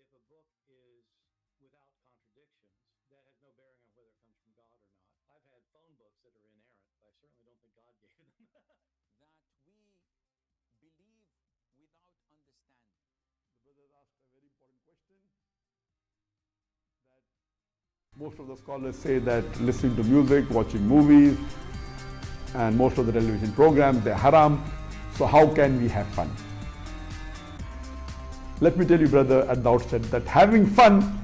If a book is without contradictions, that has no bearing on whether it comes from God or not. I've had phone books that are inerrant. I certainly don't think God gave them. That we believe without understanding. The brother asked a very important question. That most of the scholars say that listening to music, watching movies, and most of the television programs, they're haram. So how can we have fun? Let me tell you, brother, at the outset that having fun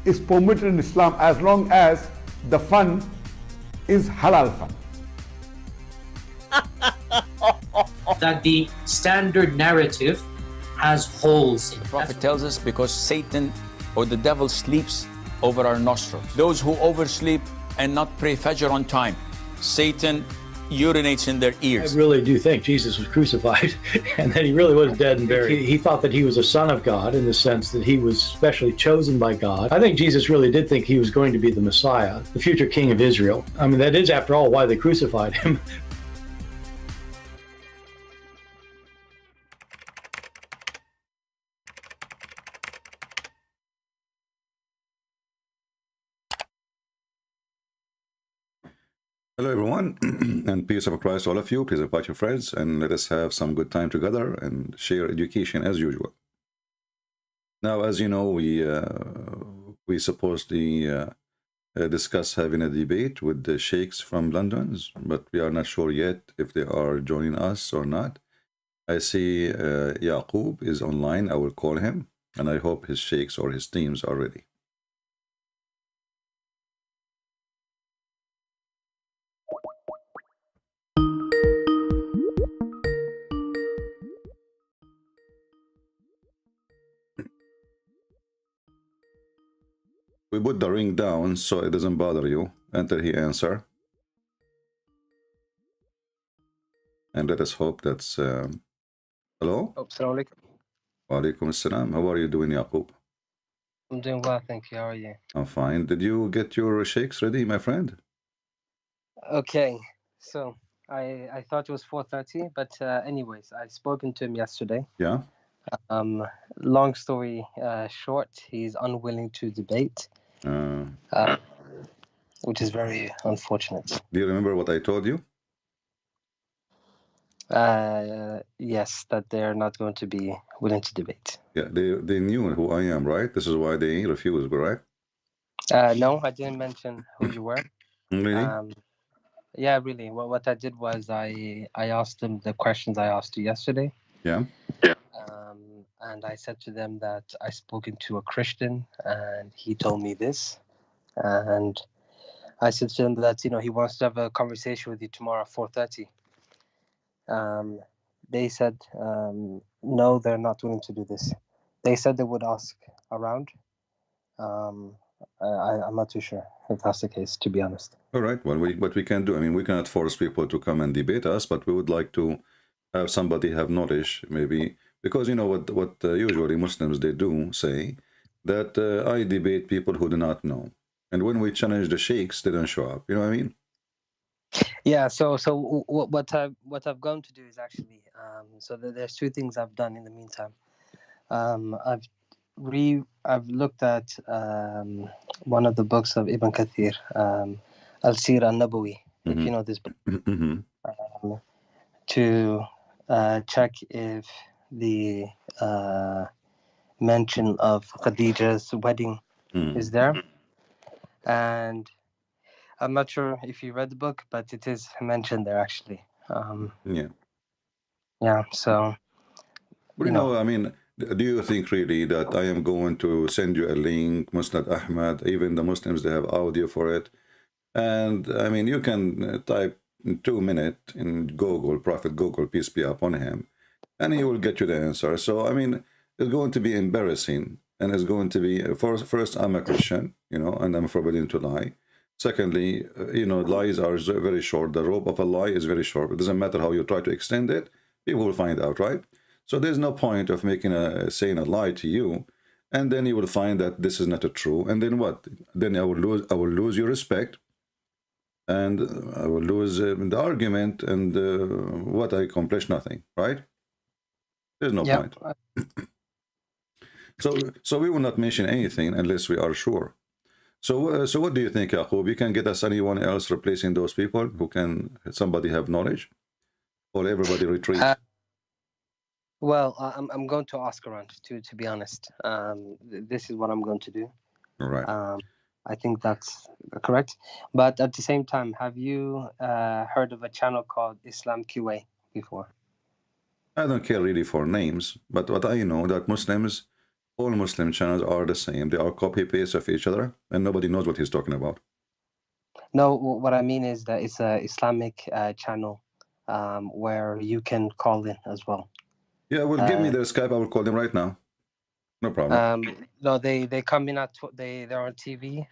is permitted in Islam as long as the fun is halal fun. That the standard narrative has holes in it. The Prophet tells us because Satan or the devil sleeps over our nostrils. Those who oversleep and not pray Fajr on time, Satan urinates in their I ears. really do think Jesus was crucified and that he really was dead and buried. He thought that he was a son of God in the sense that he was specially chosen by God. I think Jesus really did think he was going to be the Messiah, the future king of Israel. I mean, that is, after all, why they crucified him. Hello, everyone, and peace of Christ, all of you. Please invite your friends and let us have some good time together and share education as usual. Now, as you know, we supposedly discuss having a debate with the sheikhs from London, but we are not sure yet if they are joining us or not. I see Yaqub is online. I will call him, and I hope his sheikhs or his teams are ready. We put the ring down so it doesn't bother you until he answer. And let us hope that's... hello? Oh, Assalamu alaikum. Wa alaikum assalam. How are you doing, Yaqub? I'm doing well, thank you. How are you? I'm fine. Did you get your shakes ready, my friend? Okay, so I thought it was 4:30, but anyways, I've spoken to him yesterday. Yeah? Long story short, he's unwilling to debate, which is very unfortunate. Do you remember what I told you? Yes, that they're not going to be willing to debate. Yeah, they knew who I am, right? This is why they refused, correct? No, I didn't mention who you were. Really? Yeah, really. Well, what I did was I asked them the questions I asked you yesterday. Yeah. And I said to them that I spoken to a Christian and he told me this. And I said to him that, he wants to have a conversation with you tomorrow at 4:30. They said, no, they're not willing to do this. They said they would ask around. I'm not too sure if that's the case, to be honest. All right. Well, what we can do, I mean, we cannot force people to come and debate us, but we would like to have somebody have knowledge, maybe, because you know what usually Muslims, they do say that I debate people who do not know. And when we challenge the sheikhs, they don't show up. You know what I mean? Yeah. So what I've gone to do is actually so there's two things I've done in the meantime. I've looked at one of the books of Ibn Kathir, Al-Sira Nabawi, if you know this book, to check if the mention of Khadija's wedding is there. And I'm not sure if you read the book, but it is mentioned there actually. Yeah. So. But you know, I mean, do you think really that I am going to send you a link, Musnad Ahmad, even the Muslims, they have audio for it. And I mean, you can type in 2 minutes in Google, Prophet Google, peace be upon him, and he will get you the answer. So, I mean, it's going to be embarrassing. And it's going to be, first, I'm a Christian, and I'm forbidden to lie. Secondly, lies are very short. The rope of a lie is very short. It doesn't matter how you try to extend it, people will find out, right? So there's no point of saying a lie to you, and then you will find that this is not a true. And then what? Then I will lose your respect. and I will lose the argument, and what I accomplish? Nothing, right? There's no Yeah. point. So we will not mention anything unless we are sure. So what do you think, Yaqub? You can get us anyone else replacing those people who can somebody have knowledge, or everybody retreat? Well, I'm going to ask around to be honest. This is what I'm going to do. All right. I think that's correct. But at the same time, have you heard of a channel called Islam QA before? I don't care really for names, but what I know that Muslims, all Muslim channels are the same. They are copy-paste of each other, and nobody knows what he's talking about. No, what I mean is that it's a Islamic channel where you can call in as well. Yeah, well, give me their Skype. I will call them right now. No problem. No, they come in at they're on TV.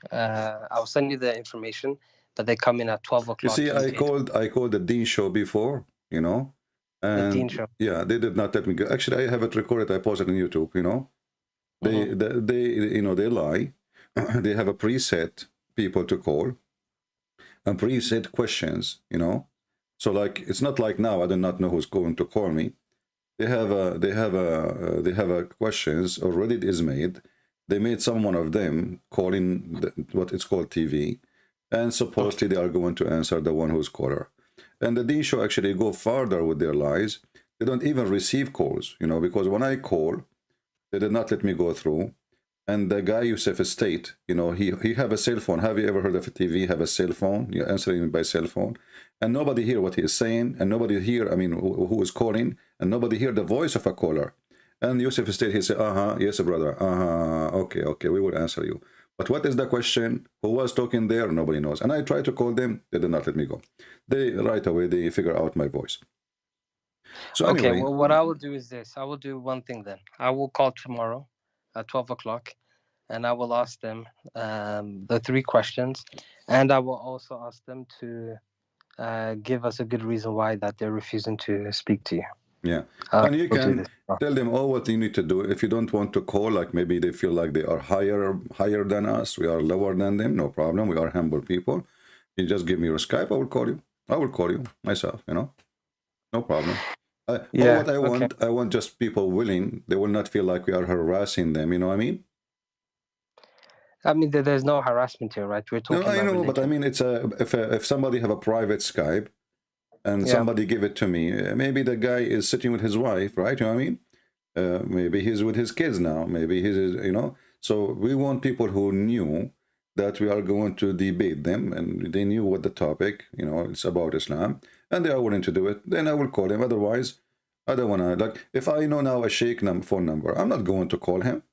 I'll send you the information, but they come in at 12 o'clock. You see, I called the Dean Show before, you know, and the Dean Show. Yeah, they did not let me go. Actually, I have it recorded. I posted on YouTube. You know, they you know, they lie. They have a preset people to call and preset questions. You know, so like it's not like now. I do not know who's going to call me. They have questions already. It is made. They made someone of them calling what it's called TV, and supposedly they are going to answer the one who's caller. And the Dean Show actually go farther with their lies. They don't even receive calls, you know, because when I call, they did not let me go through. And the guy Yusuf State, you know, he have a cell phone. Have you ever heard of a TV have a cell phone? You're answering by cell phone, and nobody hear what he is saying, and nobody hear, I mean, who is calling, and nobody hear the voice of a caller. And Yusuf State, he said, yes, brother, okay, we will answer you. But what is the question? Who was talking there? Nobody knows. And I tried to call them. They did not let me go. They right away, they figure out my voice. So okay, anyway, well, what I will do is this. I will do one thing then. I will call tomorrow at 12 o'clock, and I will ask them the 3 questions, and I will also ask them to give us a good reason why that they're refusing to speak to you. Yeah, and you can tell them all what you need to do. If you don't want to call, like maybe they feel like they are higher than us, we are lower than them, no problem. We are humble people. You just give me your Skype, I will call you. I will call you myself, you know, no problem. Yeah, what I want just people willing. They will not feel like we are harassing them, you know what I mean? I mean, there's no harassment here, right? We're talking No, I about know, religion. but I mean, it's if somebody have a private Skype, and somebody give it to me, maybe the guy is sitting with his wife, right? You know what I mean? Maybe he's with his kids now. Maybe he's, you know. So we want people who knew that we are going to debate them, and they knew what the topic, you know, it's about Islam, and they are willing to do it. Then I will call him. Otherwise, I don't want to. Like, if I know now a sheikh phone number, I'm not going to call him.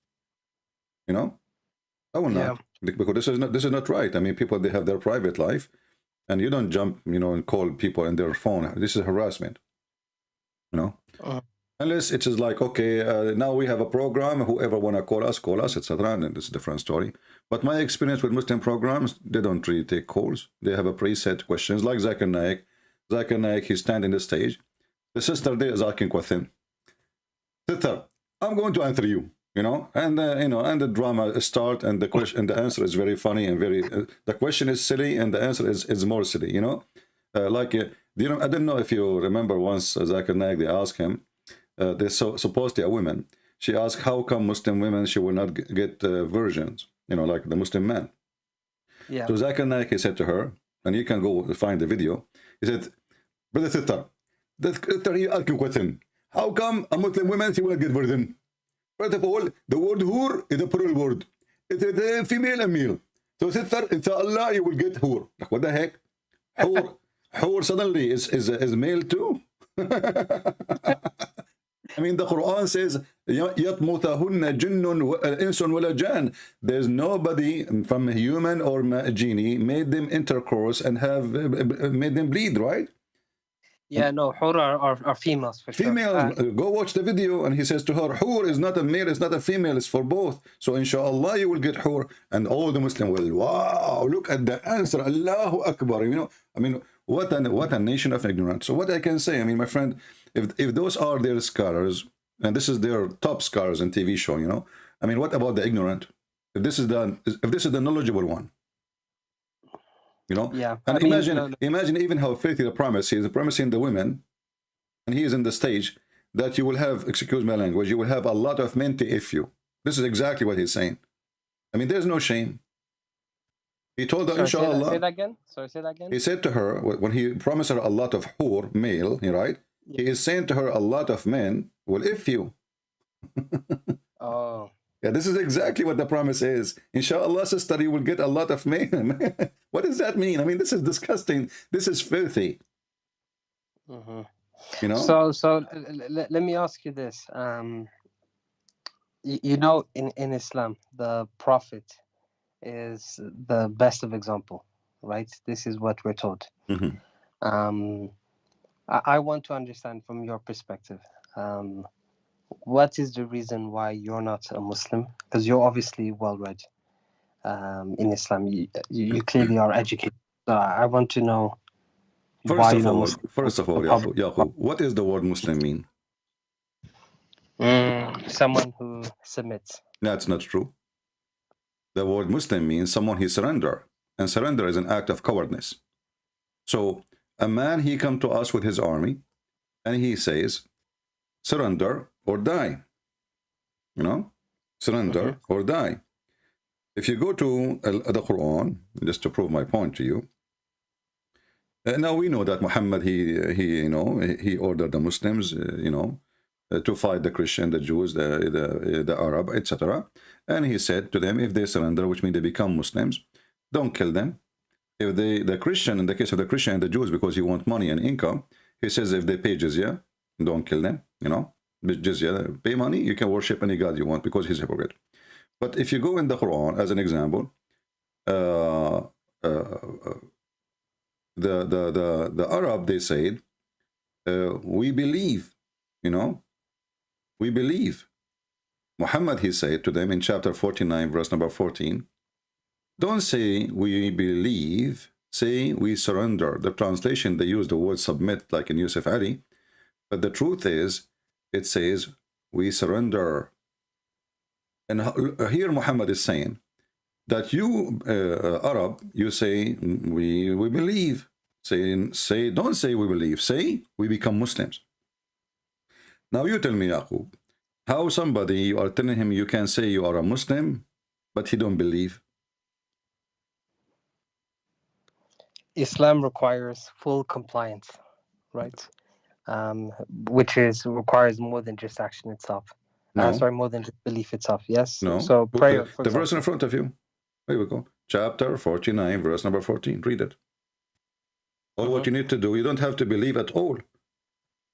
You know, I will not, because this is not right. I mean, people, they have their private life. And you don't jump, you know, and call people in their phone. This is harassment, you know. Unless it is like, okay, now we have a program. Whoever wanna call us, etc. And it's a different story. But my experience with Muslim programs, they don't really take calls. They have a preset questions, like Zakir Naik. Zakir Naik, he stand in the stage. The sister there is asking question. Sister, I'm going to answer you. You know, and you know, and the drama start, and the question, and the answer is very funny and very. The question is silly, and the answer is more silly. You know, like you know, I don't know if you remember once Zakir Naik, they asked him. They supposedly a woman. She asked, "How come Muslim women she will not get virgins? You know, like the Muslim men." Yeah. So Zakir Naik, he said to her, and you can go find the video. He said, "Brother sister, he asked you question. How come a Muslim woman she will not get virgin?" First of all, the word hur is a plural word. It's a female and male. So sister, inshallah, you will get hur. Like, what the heck? Hur suddenly is male too? I mean, the Quran says, يَطْمُثَهُنَّ جِنٌّ إِنسٌ وَلَا جَانٌ. There's nobody from human or genie made them intercourse and have made them bleed, right? Yeah, no, hur are females for females, sure. go watch the video, and he says to her, hur is not a male, it's not a female, it's for both. So inshallah you will get hur. And all the Muslims will, wow, look at the answer, Allahu Akbar. You know, I mean, what a nation of ignorance. So what I can say, I mean, my friend, if those are their scholars, and this is their top scholars in TV show, you know, I mean, what about the ignorant? If this is the knowledgeable one? You know? Yeah. And I mean, imagine, no, no. imagine even how filthy the promise is, promising the women, and he is in the stage that you will have, excuse my language, you will have a lot of men to if you. This is exactly what he's saying. I mean, there's no shame. He told her, Sorry, inshallah. say that again. Sorry, say that again. He said to her, when he promised her a lot of hur, male, right? Yeah. He is saying to her, a lot of men will if you. Oh. Yeah, this is exactly what the promise is. Inshallah, sister, you will get a lot of men. What does that mean? I mean, this is disgusting. This is filthy. Mm-hmm. You know? So let me ask you this. You know, in Islam, the Prophet is the best of example, right? This is what we're told. Mm-hmm. I want to understand from your perspective. What is the reason why you're not a Muslim? Because you're obviously well-read in Islam. You clearly are educated. So I want to know why you're not Muslim. First of all, Yaqub, what does the word Muslim mean? Someone who submits. That's not true. The word Muslim means someone who surrender. And surrender is an act of cowardness. So a man, he come to us with his army, and he says, surrender or die. You know, surrender or die. If you go to the Quran, just to prove my point to you, now we know that Muhammad, he ordered the Muslims, to fight the Christian, the Jews, the Arab, etc. And he said to them, if they surrender, which means they become Muslims, don't kill them. If the Christian, in the case of the Christian and the Jews, because he want money and income, he says if they pay jizya, don't kill them. You know, jizya, pay money, you can worship any god you want because he's a hypocrite. But if you go in the Quran, as an example, the Arab, they said, we believe, we believe. Muhammad, he said to them in chapter 49, verse number 14, don't say we believe, say we surrender. The translation, they use the word submit, like in Yusuf Ali, but the truth is, it says we surrender. And here Muhammad is saying that you, Arab, you say we believe. Say, don't say we believe, say we become Muslims. Now you tell me, Yaqub, how somebody, you are telling him you can say you are a Muslim, but he don't believe? Islam requires full compliance, right? Which requires more than just action itself. No. Sorry, more than just belief itself. Yes. No. So prayer. For the example. verse in front of you. Here we go. Chapter 49, verse number 14. Read it. All what you need to do, you don't have to believe at all.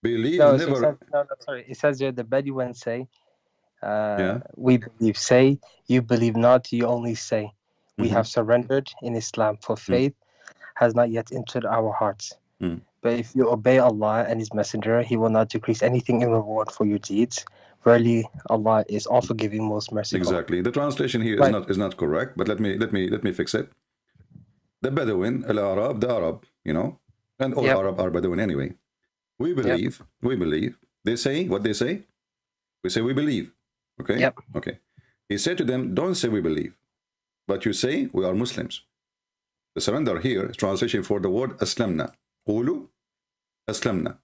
Believe no, never. So sorry. It says here the Bedouins say, we believe. Say, you believe not, you only say. We have surrendered in Islam, for faith has not yet entered our hearts. But if you obey Allah and His Messenger, He will not decrease anything in reward for your deeds. Verily, Allah is all forgiving, most merciful. Exactly. The translation here is not correct, but let me fix it. The Bedouin, the Arab, and all Arab are Bedouin anyway. We believe. We believe. They say what they say. We say we believe. Okay. Yep. Okay. He said to them, don't say we believe, but you say we are Muslims. The surrender here is translation for the word aslamna. Qulu aslamna.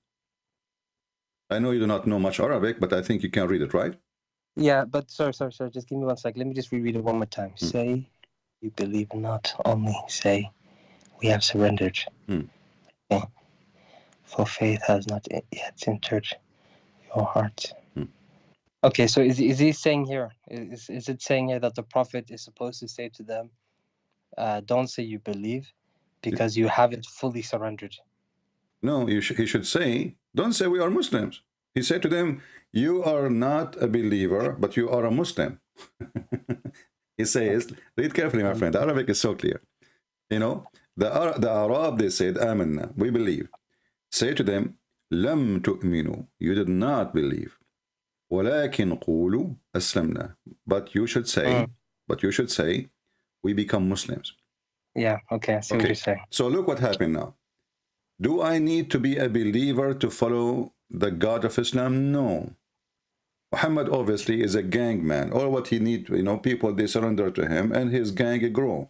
I know you do not know much Arabic, but I think you can read it, right? Yeah, but sorry. Just give me 1 sec. Let me just reread it one more time. Say, you believe not. Only say, we have surrendered. Okay. For faith has not yet entered your heart. Okay, so is he saying here? Is it saying here that the Prophet is supposed to say to them, don't say you believe, because you haven't fully surrendered? No, he should say, don't say we are Muslims. He said to them, you are not a believer, but you are a Muslim. He says, read carefully, my friend. Arabic is so clear. The Arab, they said, amanna, we believe. Say to them, lam tu'minu, you did not believe. Walakin qulu aslamna. But you should say, we become Muslims. Yeah, okay, I see what you're saying. So look what happened now. Do I need to be a believer to follow the God of Islam? No. Muhammad obviously is a gang man. All what he needs, people, they surrender to him, and his gang grow.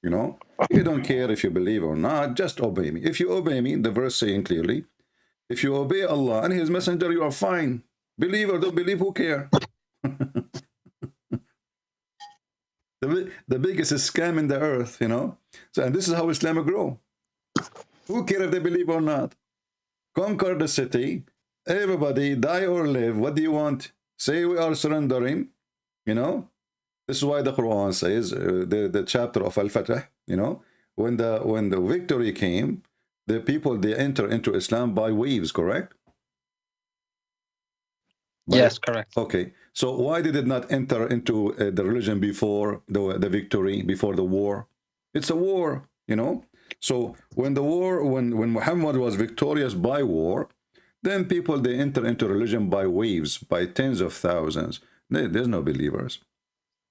You know, you don't care if you believe or not, just obey me. If you obey me, the verse saying clearly, if you obey Allah and his messenger, you are fine. Believe or don't believe, who care? The biggest scam in the earth, you know. So, and this is how Islam grow. Who care if they believe or not? Conquer the city, everybody, die or live. What do you want? Say we are surrendering, you know. This is why the Quran says, the chapter of Al-Fatah, you know, when the victory came, the people, they enter into Islam by waves, correct? Yes, correct. Okay, so why did it not enter into the religion before the victory, before the war? It's a war, you know. So when the war, when Muhammad was victorious by war, then people, they enter into religion by waves, by tens of thousands. There's no believers.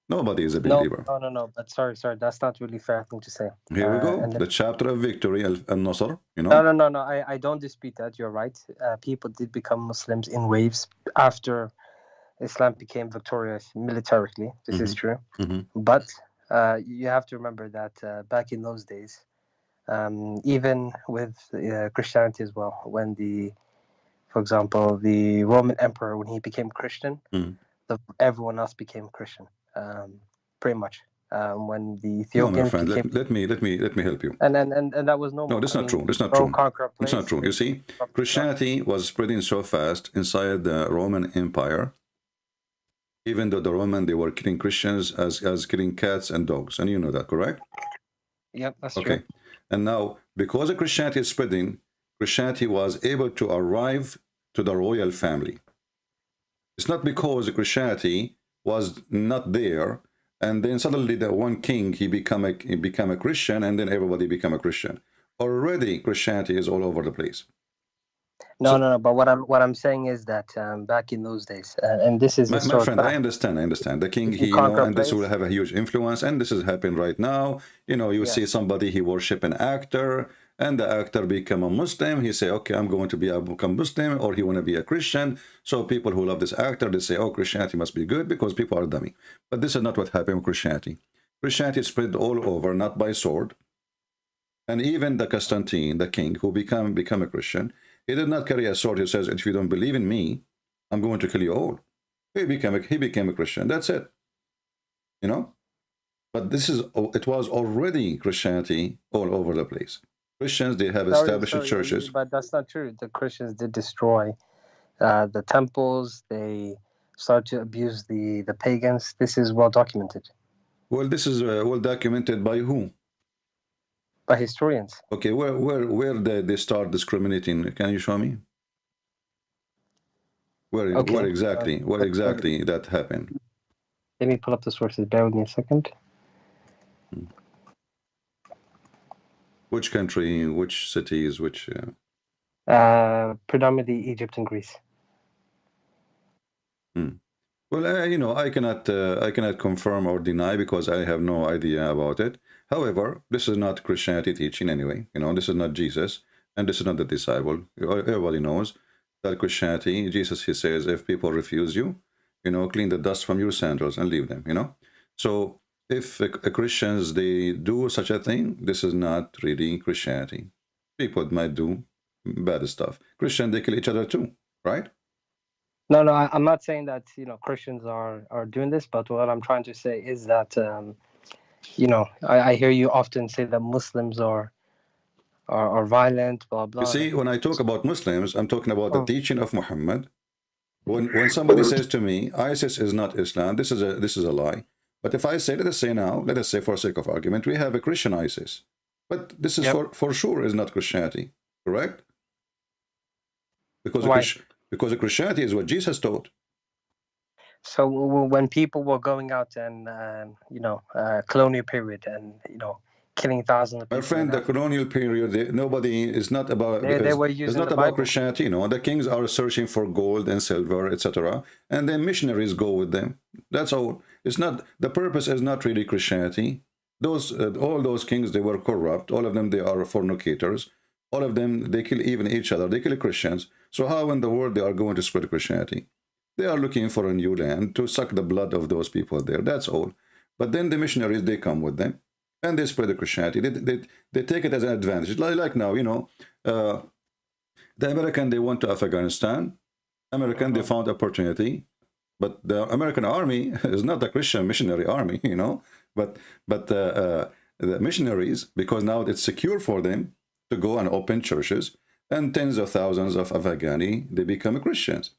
Nobody is a believer. No. But sorry. That's not really fair thing to say. Here we go. The chapter of victory, Al-Nasr, you know. No. I don't dispute that. You're right. People did become Muslims in waves after Islam became victorious militarily. This is true. But you have to remember that back in those days, even with Christianity as well, when for example, the Roman emperor, when he became Christian, everyone else became Christian. Pretty much. When the Ethiopians, no, my friend, let me help you. And that was normal. No, that's not true. That's not true. It's not true. You see, Christianity was spreading so fast inside the Roman Empire, even though the Roman, they were killing Christians as killing cats and dogs, and you know that, correct? Yep, that's okay. True. And now, because the Christianity is spreading, Christianity was able to arrive to the royal family. It's not because Christianity was not there, and then suddenly the one king, he become a Christian, and then everybody become a Christian. Already Christianity is all over the place. No. But what I'm saying is that back in those days, and this is my friend, I understand. The king, he, you know, and this will have a huge influence, and this is happening right now. You know, you see somebody, he worship an actor, and the actor become a Muslim. He say, okay, I'm going to become Muslim, or he want to be a Christian. So people who love this actor, they say, oh, Christianity must be good because people are dummy. But this is not what happened with Christianity. Christianity spread all over, not by sword. And even the Constantine, the king, who become a Christian, he did not carry a sword. He says, if you don't believe in me, I'm going to kill you all. He became a Christian. That's it. You know? But it was already Christianity all over the place. Christians, they have established churches. But that's not true. The Christians did destroy the temples. They started to abuse the pagans. This is well documented. Well, this is well documented by who? By historians. Okay, where did they start discriminating? Can you show me? Where exactly that happened? Let me pull up the sources. Bear with me a second. Which country, which cities, which? Predominantly Egypt and Greece. Well, you know, I cannot confirm or deny because I have no idea about it. However, this is not Christianity teaching anyway. You know, this is not Jesus, and this is not the disciple. Everybody knows that Christianity, Jesus, he says, if people refuse you, you know, clean the dust from your sandals and leave them, you know. So if Christians, they do such a thing, this is not really Christianity. People might do bad stuff. Christians, they kill each other too, right? No, I'm not saying that, you know, Christians are doing this, but what I'm trying to say is that, you know, I hear you often say that Muslims are violent, blah, blah. You see, when I talk about Muslims, I'm talking about the teaching of Muhammad. When somebody says to me, ISIS is not Islam, this is a lie. But if I say, let us say for sake of argument, we have a Christian ISIS. But this is for sure is not Christianity, correct? Because Christianity is what Jesus taught. So when people were going out and, you know, colonial period and, you know, killing thousands of people. My friend, the colonial period, nobody is not about, it's not about Christianity, you know. The kings are searching for gold and silver, etc. And then missionaries go with them. That's all. It's not, the purpose is not really Christianity. All those kings, they were corrupt. All of them, they are fornicators. All of them, they kill even each other. They kill Christians. So how in the world they are going to spread Christianity? They are looking for a new land to suck the blood of those people there. That's all. But then the missionaries, they come with them. and they spread the Christianity. They take it as an advantage. Like now, you know, the American, they went to Afghanistan. American, they found opportunity, but the American army is not a Christian missionary army, you know. But the missionaries, because now it's secure for them to go and open churches, and tens of thousands of Afghani, they become Christians.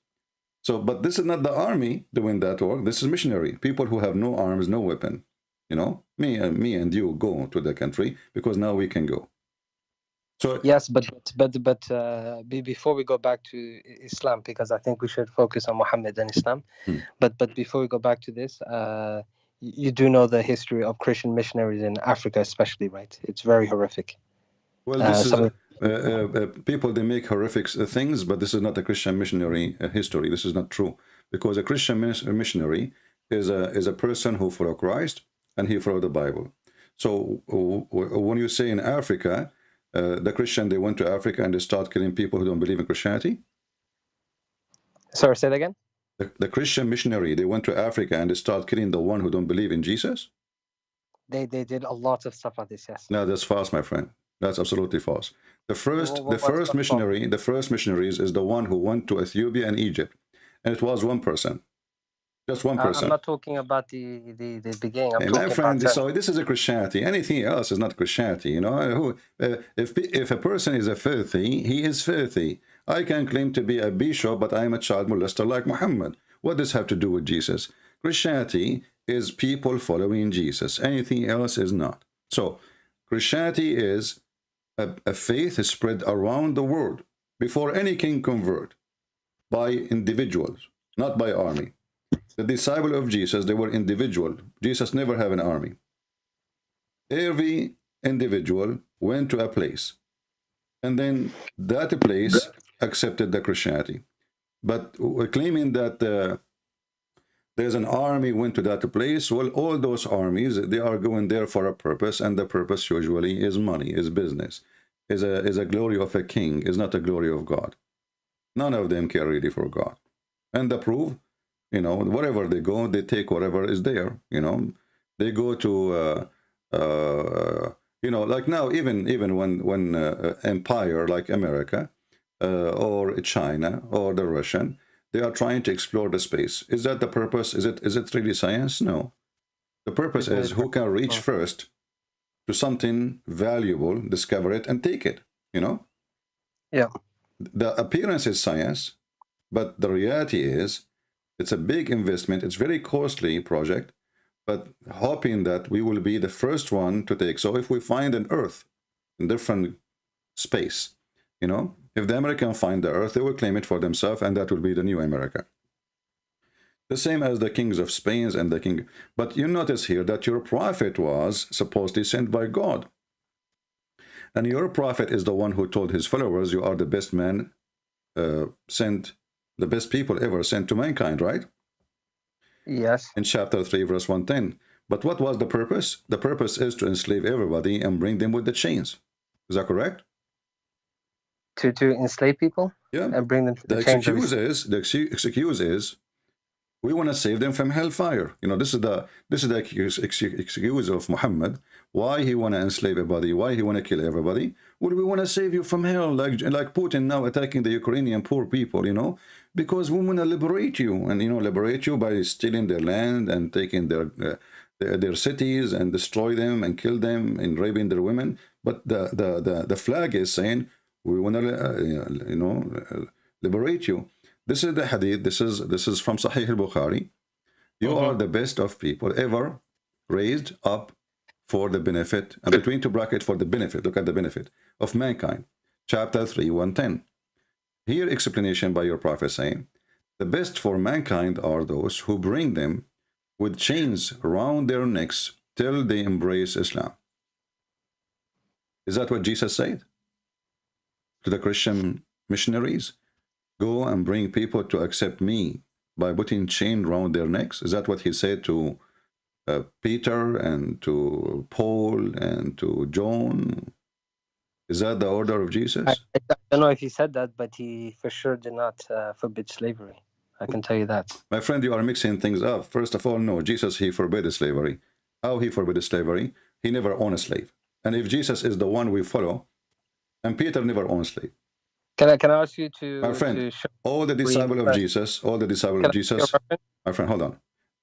So, but this is not the army doing that work. This is missionary people who have no arms, no weapon. You know, me and you go to the country because now we can go. So yes, but before we go back to Islam, because I think we should focus on Muhammad and Islam. But before we go back to this, you do know the history of Christian missionaries in Africa, especially, right? It's very horrific. Well, this is people, they make horrific things, but this is not a Christian missionary history. This is not true, because a Christian missionary is a person who follow Christ and he follow the Bible. So when you say in Africa, the Christian, they went to Africa and they start killing people who don't believe in Christianity. Sorry, say that again. The Christian missionary, they went to Africa and they start killing the one who don't believe in Jesus. They did a lot of stuff like this. Yes. No, that's false, my friend. That's absolutely false. The first missionaries is the one who went to Ethiopia and Egypt, and it was one person, just one person. I'm not talking about the beginning. Hey, my friend, so this is a Christianity. Anything else is not Christianity. You know, if a person is a filthy, he is filthy. I can claim to be a bishop, but I am a child molester like Muhammad. What does this have to do with Jesus? Christianity is people following Jesus. Anything else is not. So Christianity is a faith spread around the world before any king convert, by individuals, not by army. The disciple of Jesus, they were individual. Jesus never had an army. Every individual went to a place, and then that place accepted the Christianity. But we're claiming that there's an army went to that place. Well, all those armies, they are going there for a purpose, and the purpose usually is money, is business, is a glory of a king, is not a glory of God. None of them care really for God. And the proof, you know, wherever they go, they take whatever is there. You know, they go to you know, like now, even when empire like America or China or the Russian, they are trying to explore the space. Is that the purpose? Is it really science? No. The purpose is who can reach first to something valuable, discover it, and take it, you know? Yeah. The appearance is science, but the reality is it's a big investment. It's very costly project, but hoping that we will be the first one to take. So if we find an Earth in different space, you know, if the Americans find the Earth, they will claim it for themselves, and that will be the new America. The same as the kings of Spain and the king. But you notice here that your prophet was supposedly sent by God. And your prophet is the one who told his followers, you are the best man sent, the best people ever sent to mankind, right? Yes. In chapter 3, verse 110. But what was the purpose? The purpose is to enslave everybody and bring them with the chains. Is that correct? To enslave people? Yeah. And bring them to the excuse is we want to save them from hellfire. You know, this is the excuse of Muhammad. Why he want to enslave everybody? Why he want to kill everybody? Well, we want to save you from hell, like Putin now attacking the Ukrainian poor people. You know, because we want to liberate you, and liberate you by stealing their land and taking their cities and destroy them and kill them and raping their women. But the flag is saying we want to liberate you. This is the hadith. This is from Sahih al-Bukhari. You are the best of people ever raised up for the benefit, and between two brackets, for the benefit. Look at the benefit of mankind. Chapter 3, 110. Here explanation by your prophet saying, the best for mankind are those who bring them with chains around their necks till they embrace Islam. Is that what Jesus said to the Christian missionaries? Go and bring people to accept me by putting chain around their necks? Is that what he said to Peter and to Paul and to John? Is that the order of Jesus? I don't know if he said that, but he for sure did not forbid slavery. I can tell you that. My friend, you are mixing things up. First of all, no, Jesus, he forbade slavery. How he forbade slavery? he never owned a slave. And if Jesus is the one we follow, and Peter never owned a slave. Can I ask you to, My friend, to show all the disciples of Jesus, my friend, hold on.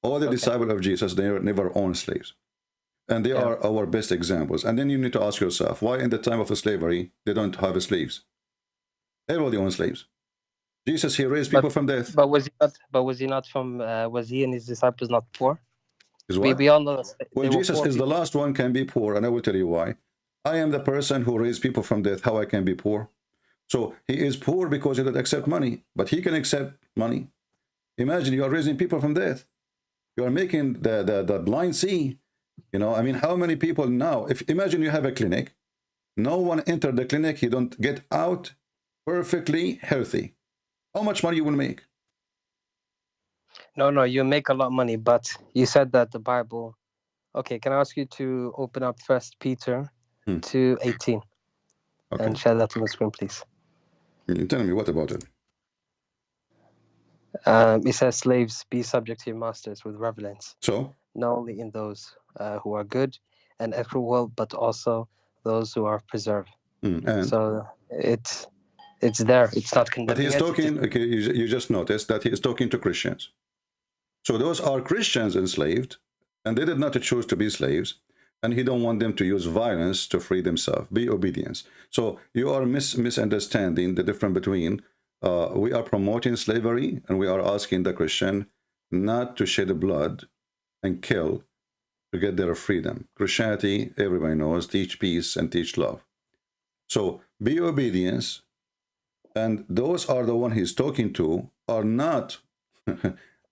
All the disciples of Jesus, they never owned slaves. And they are our best examples. And then you need to ask yourself, why in the time of slavery, they don't have slaves? Everybody owns slaves. Jesus, he raised people from death. But was he not from, was he and his disciples not poor? We all know well, Jesus is the last one can be poor, and I will tell you why. I am the person who raised people from death. How I can be poor? So he is poor because he doesn't accept money, but he can accept money. Imagine you are raising people from death. You are making the blind see. You know, I mean, how many people now, if imagine you have a clinic, no one enter the clinic, he don't get out perfectly healthy. How much money you will make? No, you make a lot of money, but you said that the Bible. Okay, can I ask you to open up 1 Peter 2:18 and share that on the screen, please? Tell me, what about it? It says, slaves, be subject to your masters with reverence. So? Not only in those who are good and equitable, but also those who are preserved. So it's there. It's not condemning. But he's talking, okay, you just noticed that he is talking to Christians. So those are Christians enslaved, and they did not choose to be slaves, and he don't want them to use violence to free themselves. Be obedience. So you are misunderstanding the difference between we are promoting slavery, and we are asking the Christian not to shed blood and kill to get their freedom. Christianity, everybody knows, teach peace and teach love. So be obedience, and those are the one he's talking to are not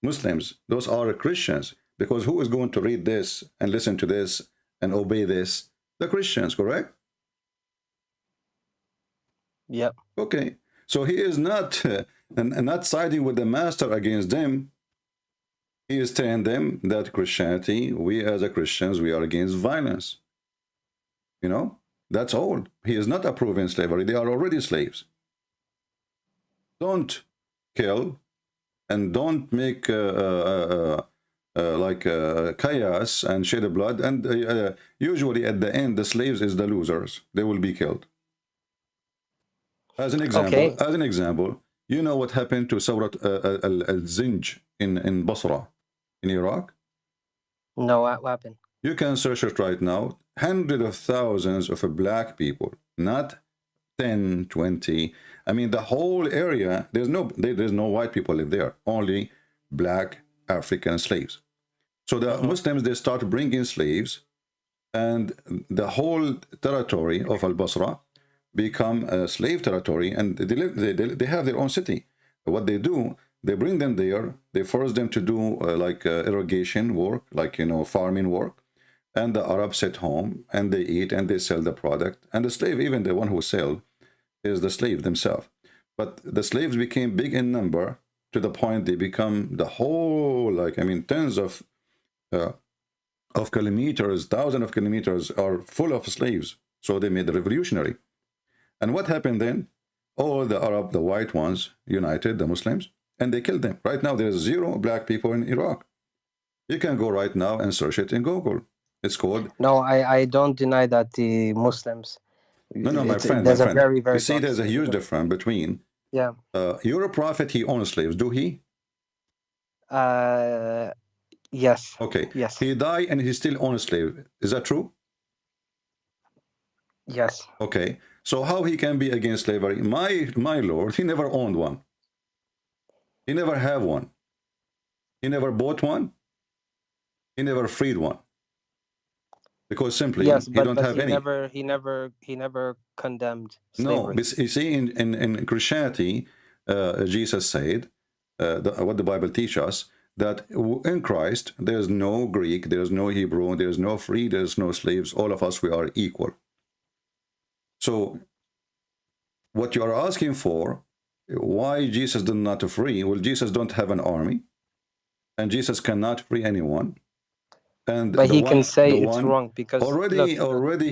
Muslims. Those are Christians, because who is going to read this and listen to this and obey this? The Christians, correct? Yep. Okay. So he is not not siding with the master against them. He is telling them that Christianity, we as a Christians, we are against violence. You know, that's all. He is not approving slavery. They are already slaves. Don't kill and don't make chaos and shed blood. And usually at the end, the slaves is the losers. They will be killed. As an example, you know what happened to Sawrat al-Zinj in Basra, in Iraq? No, what happened? You can search it right now. Hundreds of thousands of black people, not 10, 20. I mean, the whole area, there's no white people live there, only black African slaves. So the Muslims, they start bringing slaves, and the whole territory of Al-Basra become a slave territory, and they have their own city. What they do, they bring them there, they force them to do irrigation work, farming work, and the Arabs sit home and they eat and they sell the product, and the slave, even the one who sell, is the slave themselves. But the slaves became big in number to the point they become the whole, tens of kilometers, thousands of kilometers are full of slaves. So they made the revolutionary. And what happened then? All the Arab, the white ones, united, the Muslims, and they killed them. Right now, there's 0 black people in Iraq. You can go right now and search it in Google. It's called... No, I don't deny that the Muslims... No, my friend. A very, very... You see, there's a huge difference between... Yeah. Your prophet, he owned slaves. Do he? Yes. Okay. Yes. He died and he still owns a slave. Is that true? Yes. Okay. So how he can be against slavery? My Lord, he never owned one. He never had one. He never bought one. He never freed one. Because simply he don't have any. He never condemned slavery. No, but you see, in Christianity, Jesus said, what the Bible teaches us, that in Christ there's no Greek, there's no Hebrew, there's no free, there's no slaves. All of us, we are equal. So what you are asking for, why Jesus did not free? Well, Jesus don't have an army, and Jesus cannot free anyone. And but he can say it's wrong because already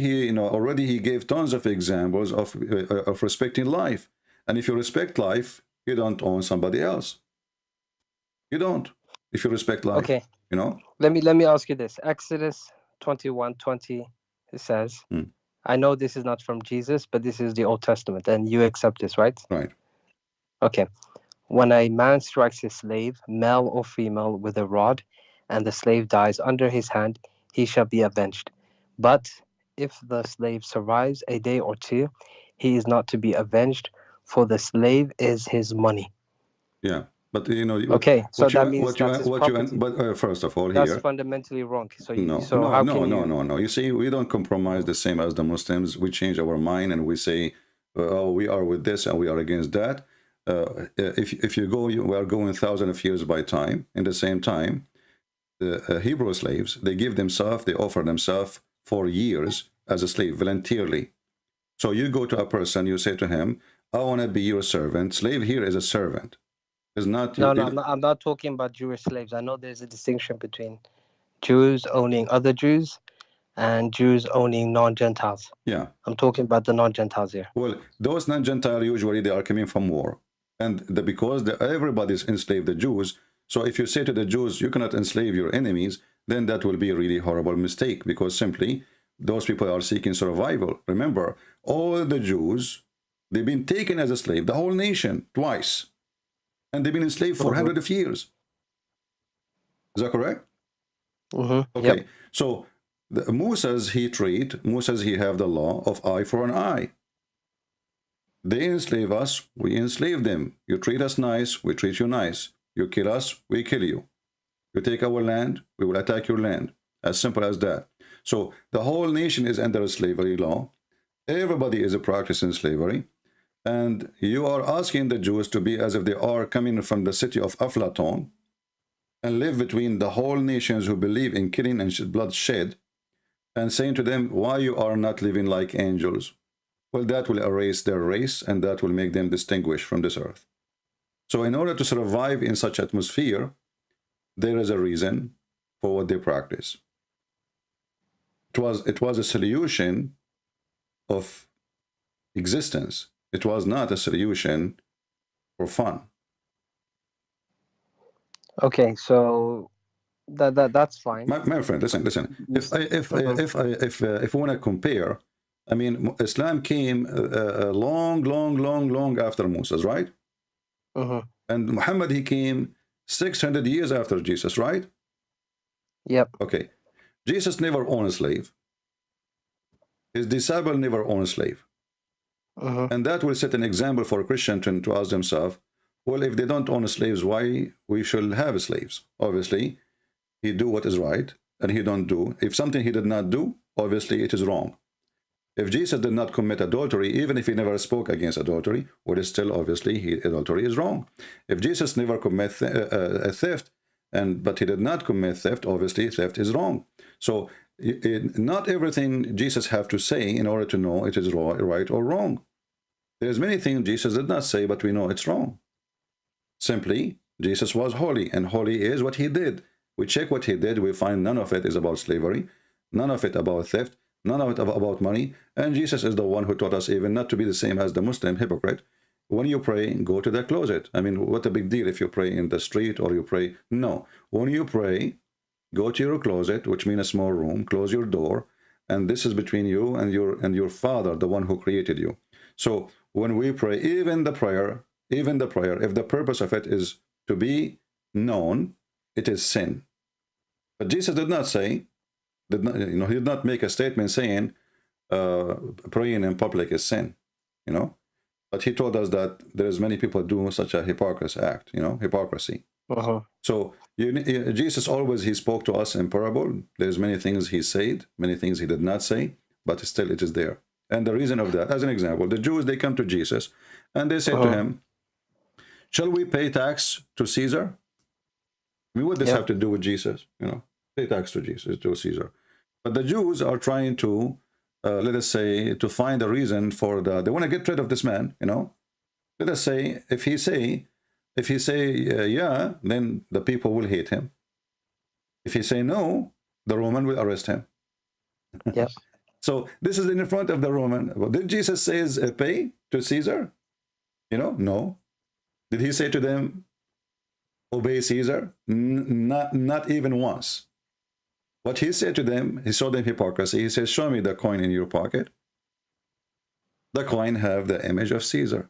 he gave tons of examples of respecting life. And if you respect life, you don't own somebody else. You don't. If you respect life, okay. You know. Let me ask you this: Exodus 21:20 It says, Hmm. I know this is not from Jesus, but this is the Old Testament, and you accept this, right? Right. Okay. When a man strikes his slave, male or female, with a rod, and the slave dies under his hand, he shall be avenged. But if the slave survives a day or two, he is not to be avenged, for the slave is his money. Yeah. But you know, Okay, so what you, that means what you, that's his what you, property. but first of all, That's here, fundamentally wrong. So, no, so no, how no, can no, you? no, no. You see, we don't compromise the same as the Muslims. We change our mind and we say, oh, we are with this and we are against that. If you go, we are going thousands of years by time. In the same time, the Hebrew slaves, they give themselves, they offer themselves for years as a slave voluntarily. So you go to a person, you say to him, I want to be your servant. Slave here is a servant. It's not. No, I'm not talking about Jewish slaves. I know there's a distinction between Jews owning other Jews and Jews owning non-Gentiles. Yeah. I'm talking about the non-Gentiles here. Well, those non-Gentile usually they are coming from war, and because everybody's enslaved the Jews. So if you say to the Jews, you cannot enslave your enemies, then that will be a really horrible mistake, because simply those people are seeking survival. Remember, all the Jews, they've been taken as a slave, the whole nation, twice. And they've been enslaved for hundreds of years. Is that correct? Mm-hmm. Okay. Yep. So Moses, he have the law of eye for an eye. They enslave us, we enslave them. You treat us nice, we treat you nice. You kill us, we kill you. You take our land, we will attack your land. As simple as that. So the whole nation is under a slavery law. Everybody is practicing slavery. And you are asking the Jews to be as if they are coming from the city of Aflaton and live between the whole nations who believe in killing and bloodshed, and saying to them, why you are not living like angels? Well, that will erase their race and that will make them distinguished from this earth. So in order to survive in such atmosphere, there is a reason for what they practice. It was a solution of existence. It was not a solution for fun. Okay, so that's fine. My friend, listen. If we want to compare, I mean, Islam came long after Moses, right? Mm-hmm. And Muhammad, he came 600 years after Jesus, right? Yep. Okay. Jesus never owned a slave. His disciple never owned a slave. Mm-hmm. And that will set an example for a Christian to ask themselves, well, if they don't own slaves, why we should have slaves? Obviously, he do what is right, and he don't do. If something he did not do, obviously it is wrong. If Jesus did not commit adultery, even if he never spoke against adultery, well, still obviously adultery is wrong. If Jesus never commit a theft, but he did not commit theft, obviously theft is wrong. So not everything Jesus have to say in order to know it is right or wrong. There's many things Jesus did not say, but we know it's wrong. Simply, Jesus was holy, and holy is what he did. We check what he did, we find none of it is about slavery, none of it about theft, none of it about money, and Jesus is the one who taught us even not to be the same as the Muslim hypocrite. When you pray, go to the closet. I mean, what a big deal if you pray in the street or you pray. No, when you pray, go to your closet, which means a small room, close your door, and this is between you and your Father, the one who created you. So when we pray, even the prayer, if the purpose of it is to be known, it is sin. But Jesus did not say, he did not make a statement saying praying in public is sin, But he told us that there's many people do such a hypocrisy act, hypocrisy. Uh-huh. So Jesus always, he spoke to us in parable. There's many things he said, many things he did not say, but still it is there. And the reason of that, as an example, the Jews, they come to Jesus and they say to him, shall we pay tax to Caesar? I mean, what does this have to do with Jesus? Pay tax to Jesus, to Caesar. But the Jews are trying to, let us say, to find a reason for they want to get rid of this man, Let us say, if he say yeah, then the people will hate him. If he say no, the Roman will arrest him. Yep. So this is in front of the Roman. Well, did Jesus say pay to Caesar? No. Did he say to them, obey Caesar? Not even once. What he said to them, he saw them hypocrisy. He says, show me the coin in your pocket. The coin have the image of Caesar.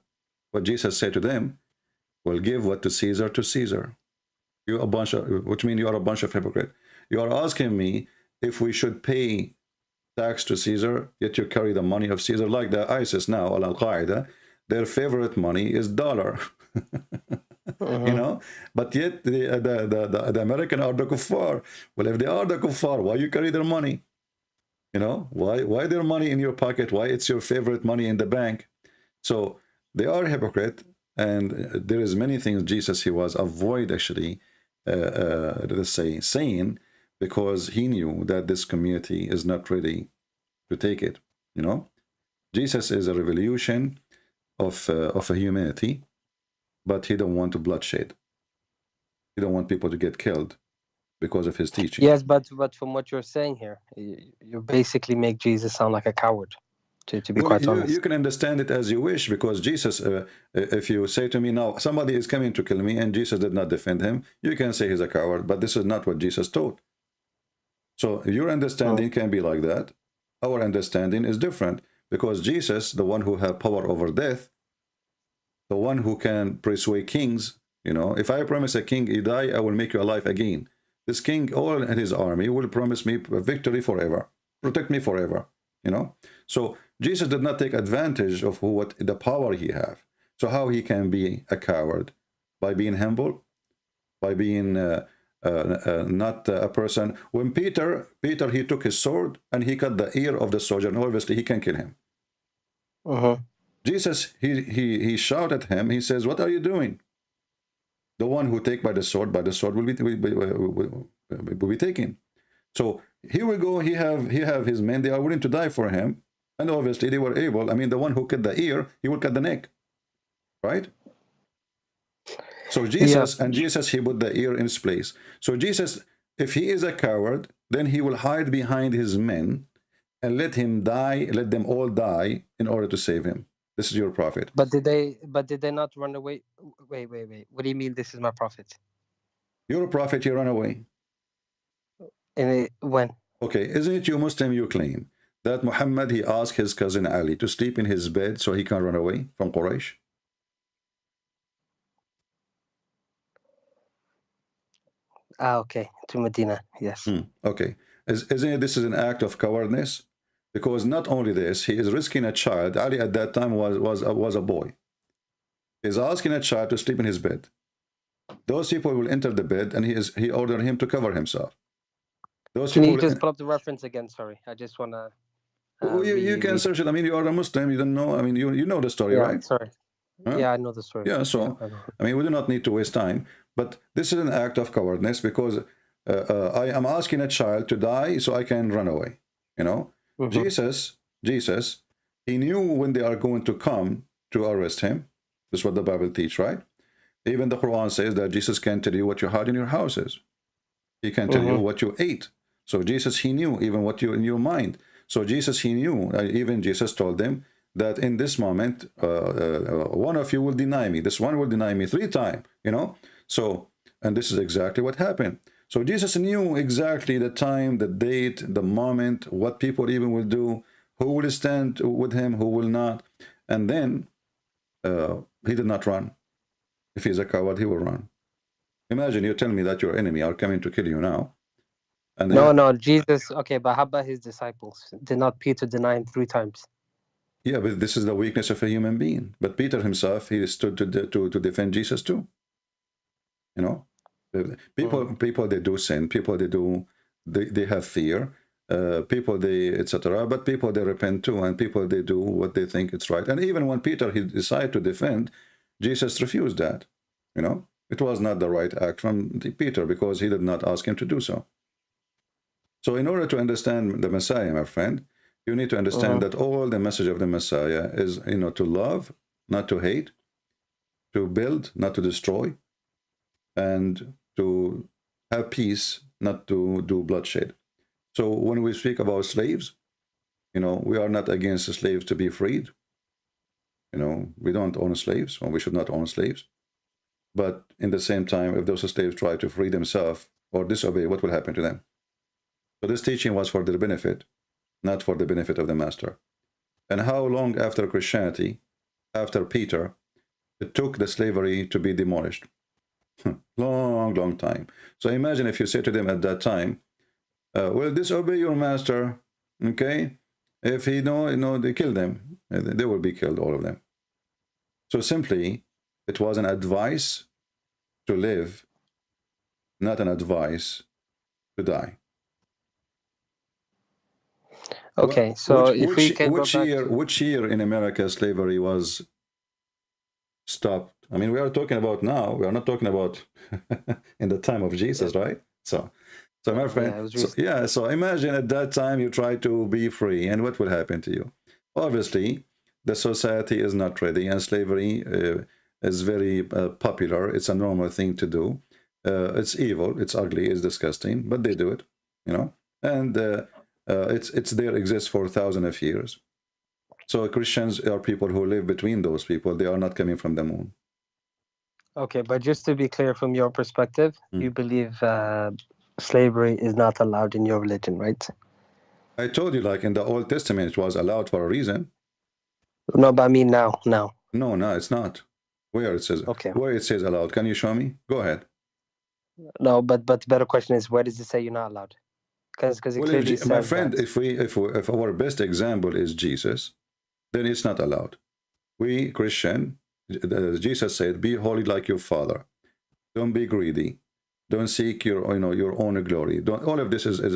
What Jesus said to them, well, give what to Caesar. You a bunch of, which means you are a bunch of hypocrites. You are asking me if we should pay tax to Caesar, yet you carry the money of Caesar, like the ISIS now, Al-Qaeda, their favorite money is dollar. You know, but yet the American are the kuffar. Well, if they are the kuffar, why you carry their money? You know, why their money in your pocket? Why it's your favorite money in the bank? So they are hypocrite, and there is many things Jesus he was avoid actually, let's say, saying, because he knew that this community is not ready to take it. You know, Jesus is a revolution of a humanity, but he don't want to bloodshed. He don't want people to get killed because of his teaching. Yes, but from what you're saying here, you basically make Jesus sound like a coward, to be quite honest. You can understand it as you wish, because Jesus, if you say to me now, somebody is coming to kill me and Jesus did not defend him, you can say he's a coward, but this is not what Jesus taught. So your understanding can be like that. Our understanding is different, because Jesus, the one who have power over death, the one who can persuade kings, you know, if I promise a king, he die, I will make you alive again. This king, all in his army, will promise me victory forever, protect me forever, you know. So Jesus did not take advantage of what the power he have. So how he can be a coward? By being humble, by being not a person. When Peter, he took his sword and he cut the ear of the soldier, and obviously he can kill him. Jesus, he shouted at him. He says, what are you doing? The one who take by the sword will be taken. So here we go. He have his men. They are willing to die for him, and obviously they were able. I mean, the one who cut the ear, he will cut the neck, right? So Jesus, and Jesus, he put the ear in its place. So Jesus, if he is a coward, then he will hide behind his men and let him die. Let them all die in order to save him. This is your prophet. But did they not run away? Wait. What do you mean this is my prophet? You're a prophet, you run away. And when? Okay, isn't it you Muslim, you claim that Muhammad, he asked his cousin Ali to sleep in his bed so he can run away from Quraysh? Okay, to Medina, yes. Okay, isn't it this is an act of cowardness? Because not only this, he is risking a child. Ali at that time was a boy. He's asking a child to sleep in his bed. Those people will enter the bed, and he ordered him to cover himself. Those Can people you just put up the reference again? Sorry, I just want to... you can search it. I mean, you are a Muslim, you don't know. I mean, you know the story, right? Sorry. Huh? Yeah, I know the story. Yeah, so, I mean, we do not need to waste time. But this is an act of cowardness, because I am asking a child to die so I can run away, you know? Jesus, he knew when they are going to come to arrest him. This is what the Bible teaches, right? Even the Quran says that Jesus can tell you what you had in your houses. He can tell you what you ate. So Jesus, he knew even what you in your mind. So Jesus, he knew, even Jesus told them that in this moment, one of you will deny me. This one will deny me 3 times, you know? So, and this is exactly what happened. So Jesus knew exactly the time, the date, the moment, what people even will do, who will stand with him, who will not. And then he did not run. If he's a coward, he will run. Imagine you tell me that your enemy are coming to kill you now. And no, Jesus, okay, but how about his disciples? Did not Peter deny him 3 times? Yeah, but this is the weakness of a human being. But Peter himself, he stood to defend Jesus too. You know? People they do sin, people they have fear, people they etc. But people they repent too, and people they do what they think it's right. And even when Peter he decided to defend, Jesus refused that. You know, it was not the right act from Peter, because he did not ask him to do so. So in order to understand the Messiah, my friend, you need to understand that all the message of the Messiah is, you know, to love, not to hate, to build, not to destroy, and to have peace, not to do bloodshed. So when we speak about slaves, you know, we are not against the slaves to be freed. You know, we don't own slaves, or we should not own slaves. But in the same time, if those slaves try to free themselves or disobey, what will happen to them? So this teaching was for their benefit, not for the benefit of the master. And how long after Christianity, after Peter, it took the slavery to be demolished? Long time. So imagine if you say to them at that time, well, disobey your master, okay? If he they kill them, they will be killed, all of them. So simply, it was an advice to live, not an advice to die. Okay, so if we can go back which year in America slavery was stopped? I mean, we are talking about now. We are not talking about in the time of Jesus, right? So my friend, so imagine at that time you try to be free, and what will happen to you? Obviously, the society is not ready, and slavery is very popular. It's a normal thing to do. It's evil, it's ugly, it's disgusting, but they do it, and it's there, exists for thousands of years. So Christians are people who live between those people. They are not coming from the moon. Okay, but just to be clear, from your perspective, you believe slavery is not allowed in your religion, right? I told you, like in the Old Testament, it was allowed for a reason. No, but I mean now. No, it's not. Where it says, where it says allowed? Can you show me? Go ahead. No, but the better question is, where does it say you're not allowed? Because it clearly says, my friend, if our best example is Jesus, then it's not allowed. We Christian, Jesus said, "Be holy like your Father. Don't be greedy. Don't seek your own glory." All of this is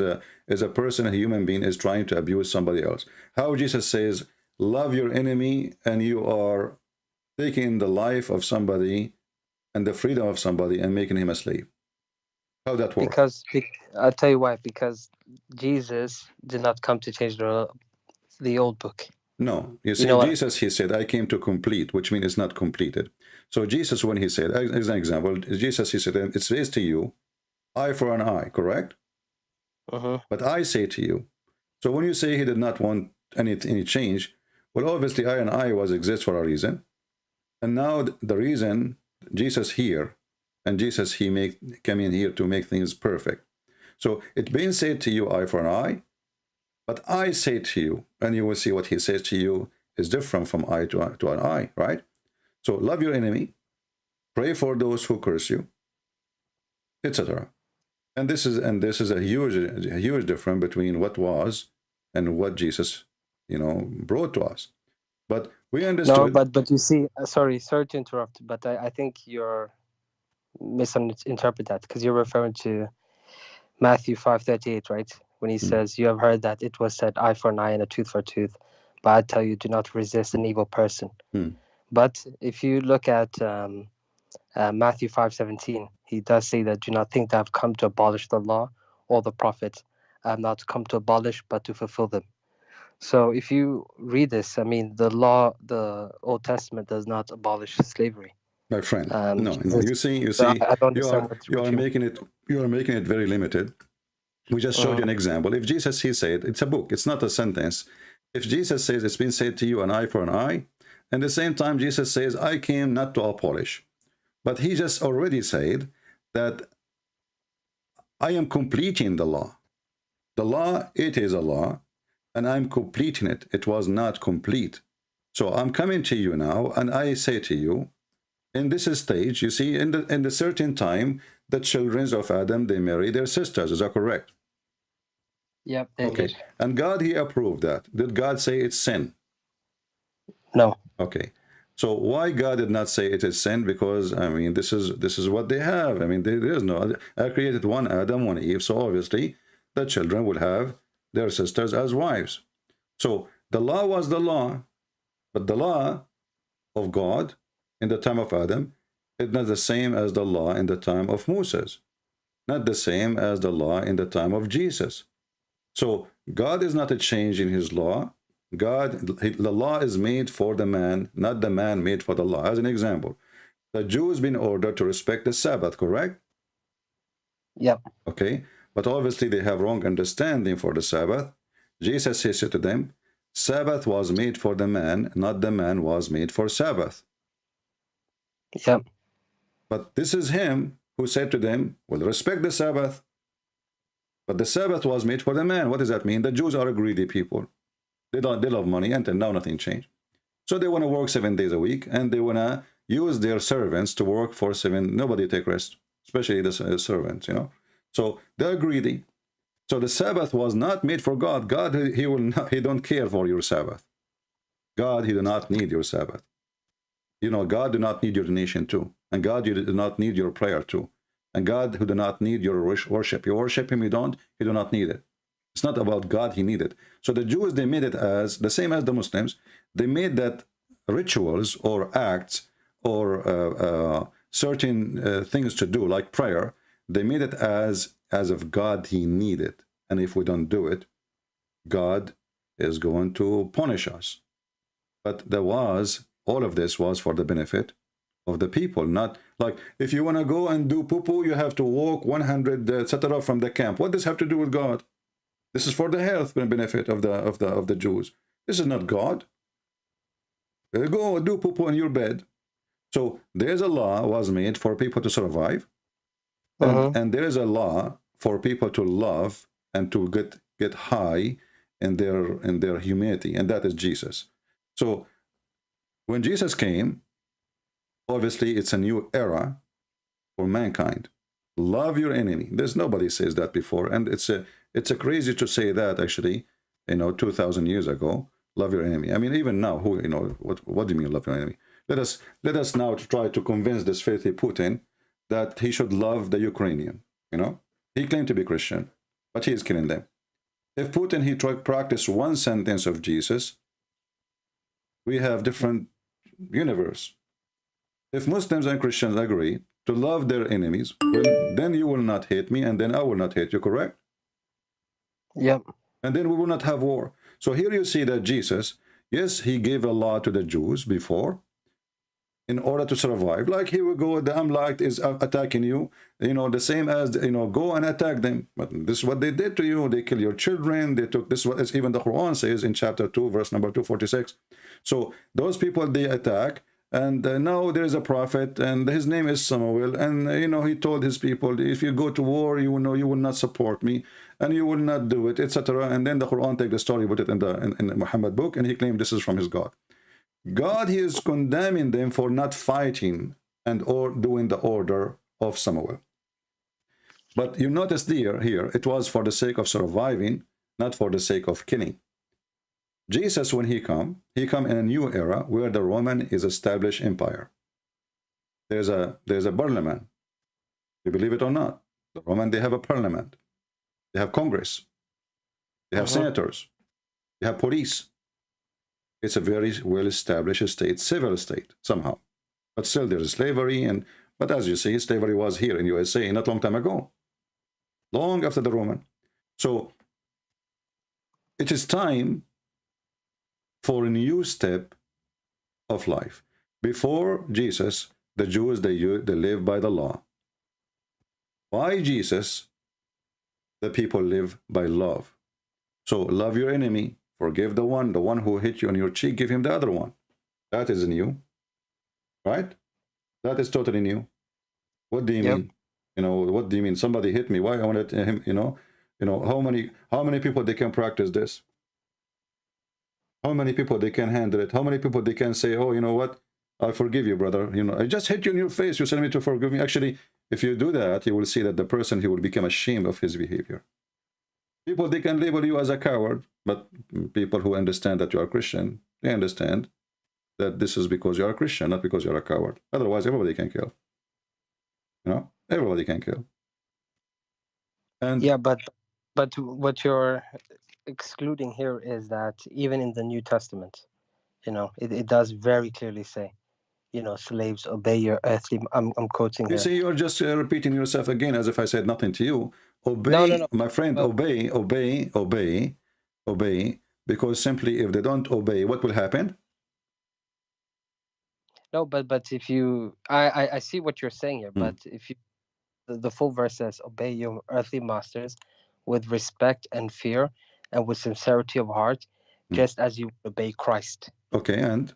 a person, a human being, is trying to abuse somebody else. How Jesus says, "Love your enemy," and you are taking the life of somebody and the freedom of somebody and making him a slave. How that works? Because I'll tell you why. Because Jesus did not come to change the old book. No, you see, Jesus, he said, "I came to complete," which means it's not completed. So Jesus, when he said, as an example, Jesus, he said, "It says to you, eye for an eye," correct? But I say to you. So when you say he did not want any change, well, obviously, eye and eye exists for a reason. And now the reason Jesus here, and Jesus, he came in here to make things perfect. So it's being said to you, eye for an eye. But I say to you, and you will see what he says to you is different from eye to an eye, right? So love your enemy, pray for those who curse you, etc. And this is a huge difference between what was and what Jesus, brought to us. But we understood. No, but you see, sorry to interrupt, but I think you're misinterpret that, because you're referring to Matthew 5:38, right? When he says, "You have heard that it was said, eye for an eye and a tooth for a tooth, but I tell you, do not resist an evil person." But if you look at Matthew 5:17, he does say that, "Do not think that I've come to abolish the law or the prophets. I have not come to abolish, but to fulfill them." So if you read this, I mean, the Old Testament does not abolish slavery. My friend, no. You see, you are making it very limited. We just showed you an example. If Jesus, he said, it's a book, it's not a sentence. If Jesus says it's been said to you, an eye for an eye, and at the same time Jesus says, "I came not to abolish," but he just already said that I am completing the law. The law, it is a law, and I'm completing it. It was not complete. So I'm coming to you now, and I say to you, in this stage, you see, in the certain time, the children of Adam, they marry their sisters. Is that correct? Yep. Okay. And God, he approved that. Did God say it's sin? No. Okay. So why God did not say it is sin? Because, I mean, this is what they have. I mean, there is no. I created one Adam, one Eve. So obviously, the children will have their sisters as wives. So the law was the law, but the law of God in the time of Adam is not the same as the law in the time of Moses, not the same as the law in the time of Jesus. So God is not a change in his law. The law is made for the man, not the man made for the law. As an example, the Jews been ordered to respect the Sabbath, correct? Yep. Okay, but obviously they have wrong understanding for the Sabbath. Jesus says to them, Sabbath was made for the man, not the man was made for Sabbath. Yep. But this is him who said to them, well, respect the Sabbath. But the Sabbath was made for the man. What does that mean? The Jews are greedy people. They love money, and now nothing changed. So they want to work 7 days a week, and they want to use their servants to work for 7. Nobody take rest, especially the servants, you know. So they're greedy. So the Sabbath was not made for God. God, he don't care for your Sabbath. God, he do not need your Sabbath. You know, God do not need your donation too. And God, you do not need your prayer too. And God, who do not need your worship. You worship him, you don't, he do not need it. It's not about God, he needed. So the Jews, they made it as, the same as the Muslims, they made that rituals or acts or certain things to do, like prayer, they made it as if God, he needed. And if we don't do it, God is going to punish us. But all of this was for the benefit of the people, not like if you want to go and do poo-poo, you have to walk 100 etc. from the camp. What does this have to do with God? This is for the health benefit of the Jews. This is not God. Go do poo-poo in your bed. So there's a law was made for people to survive, and there is a law for people to love and to get high in their humanity, and that is Jesus. So when Jesus came, obviously it's a new era for mankind. Love your enemy. There's nobody says that before, and it's a crazy to say that actually, 2,000 years ago. Love your enemy. I mean, even now, what do you mean love your enemy? Let us now try to convince this filthy Putin that he should love the Ukrainian. He claimed to be Christian, but he is killing them. If Putin he practice one sentence of Jesus, we have different universe. If Muslims and Christians agree to love their enemies, well, then you will not hate me, and then I will not hate you, correct? Yep. And then we will not have war. So here you see that Jesus, yes, he gave a law to the Jews before in order to survive. Like, here we go, the Amlite is attacking you, the same as, go and attack them. But this is what they did to you. They kill your children. They took this, what even the Quran says in chapter 2, verse number 246. So those people, they attack. And now there is a prophet, and his name is Samuel, and he told his people, if you go to war, you will not support me, and you will not do it, etc. And then the Quran take the story, put it in the Muhammad book, and he claimed this is from his God. God, he is condemning them for not fighting or doing the order of Samuel. But you notice here, it was for the sake of surviving, not for the sake of killing. Jesus, when he come in a new era where the Roman is established empire. There's a parliament. You believe it or not? The Roman, they have a parliament. They have Congress. They have senators. They have police. It's a very well-established state, civil state somehow. But still there is slavery, but as you see, slavery was here in USA not long time ago. Long after the Roman. So it is time for a new step of life. Before Jesus, the Jews, they live by the law. By Jesus, the people live by love. So love your enemy, forgive the one who hit you on your cheek, give him the other one. That is new, right? That is totally new. What do you mean? What do you mean? Somebody hit me. Why I wanted him? How many people they can practice this? How many people they can handle it? How many people they can say, oh, you know what? I forgive you, brother. I just hit you in your face. You telling me to forgive me. Actually, if you do that, you will see that the person, he will become ashamed of his behavior. People, they can label you as a coward, but people who understand that you are Christian, they understand that this is because you are a Christian, not because you're a coward. Otherwise, everybody can kill. Everybody can kill. And yeah, but what you're excluding here is that even in the New Testament, it does very clearly say, slaves, obey your earthly. I'm quoting you here. see, you're just repeating yourself again as if I said nothing to you. Obey, no. My friend, obey, because simply if they don't obey, what will happen? No, but if you, I see what you're saying here, but if you, the full verse says, obey your earthly masters with respect and fear and with sincerity of heart, just as you obey Christ. Okay, and?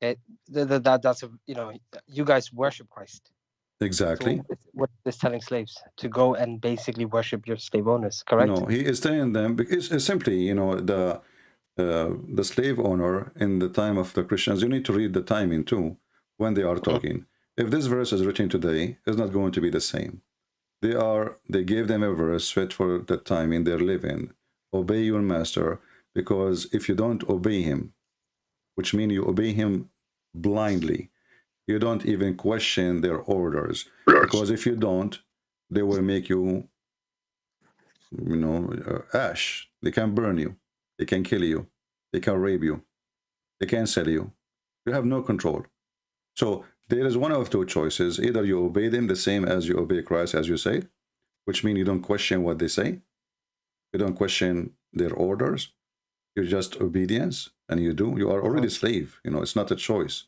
Okay, that's you guys worship Christ. Exactly. So what is telling slaves? To go and basically worship your slave owners, correct? No, he is telling them because it's simply, you know, the slave owner in the time of the Christians, you need to read the timing too when they are talking. If this verse is written today, it's not going to be the same. They gave them a verse fit for the time in their living. Obey your master, because if you don't obey him, which means you obey him blindly, you don't even question their orders, because if you don't, they will make you, you know, ash. They can burn you, they can kill you, they can rape you, they can sell you. You have no control. So there is one of two choices. Either you obey them the same as you obey Christ, as you say, which means you don't question what they say, you don't question their orders, you're just obedience, and you do. You are already slave. You know, it's not a choice.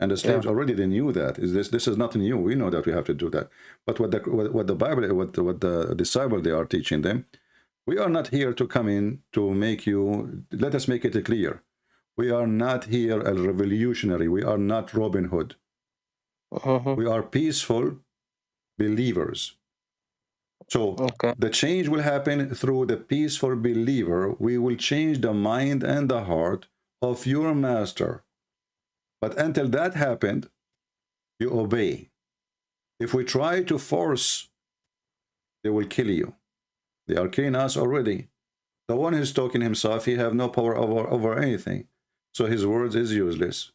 And the slaves already, they knew that. This is nothing new. We know that we have to do that. But what the Bible, what the disciple they are teaching them, we are not here to come in to make you. Let us make it clear. We are not here a revolutionary. We are not Robin Hood. We are peaceful believers. So the change will happen through the peaceful believer. We will change the mind and the heart of your master. But until that happened, you obey. If we try to force, they will kill you. They are killing us already. The one who's talking himself, he have no power over anything. So his words is useless.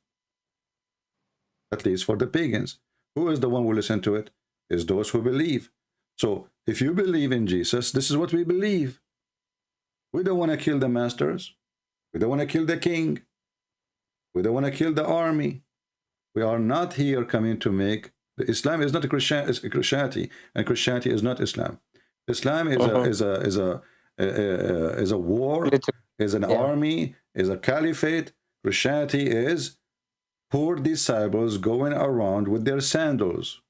At least for the pagans. Who is the one who listen to it? Is those who believe. So if you believe in Jesus, this is what we believe. We don't want to kill the masters. We don't want to kill the king. We don't want to kill the army. We are not here coming to make. Islam is not a Christianity, and Christianity is not Islam. Islam is a war, is an army, is a caliphate. Christianity is poor disciples going around with their sandals.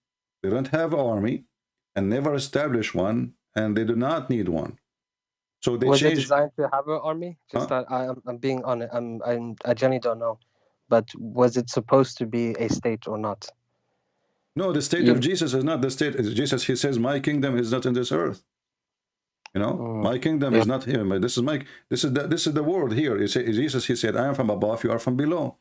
They don't have army and never establish one, and they do not need one. So they was changed. it designed to have an army? Just that I'm being on it. I genuinely don't know. But was it supposed to be a state or not? No, the state of Jesus is not the state. Jesus, he says, my kingdom is not in this earth. You know, my kingdom is not here. This is the world here. You say, Jesus, he said, I am from above, you are from below.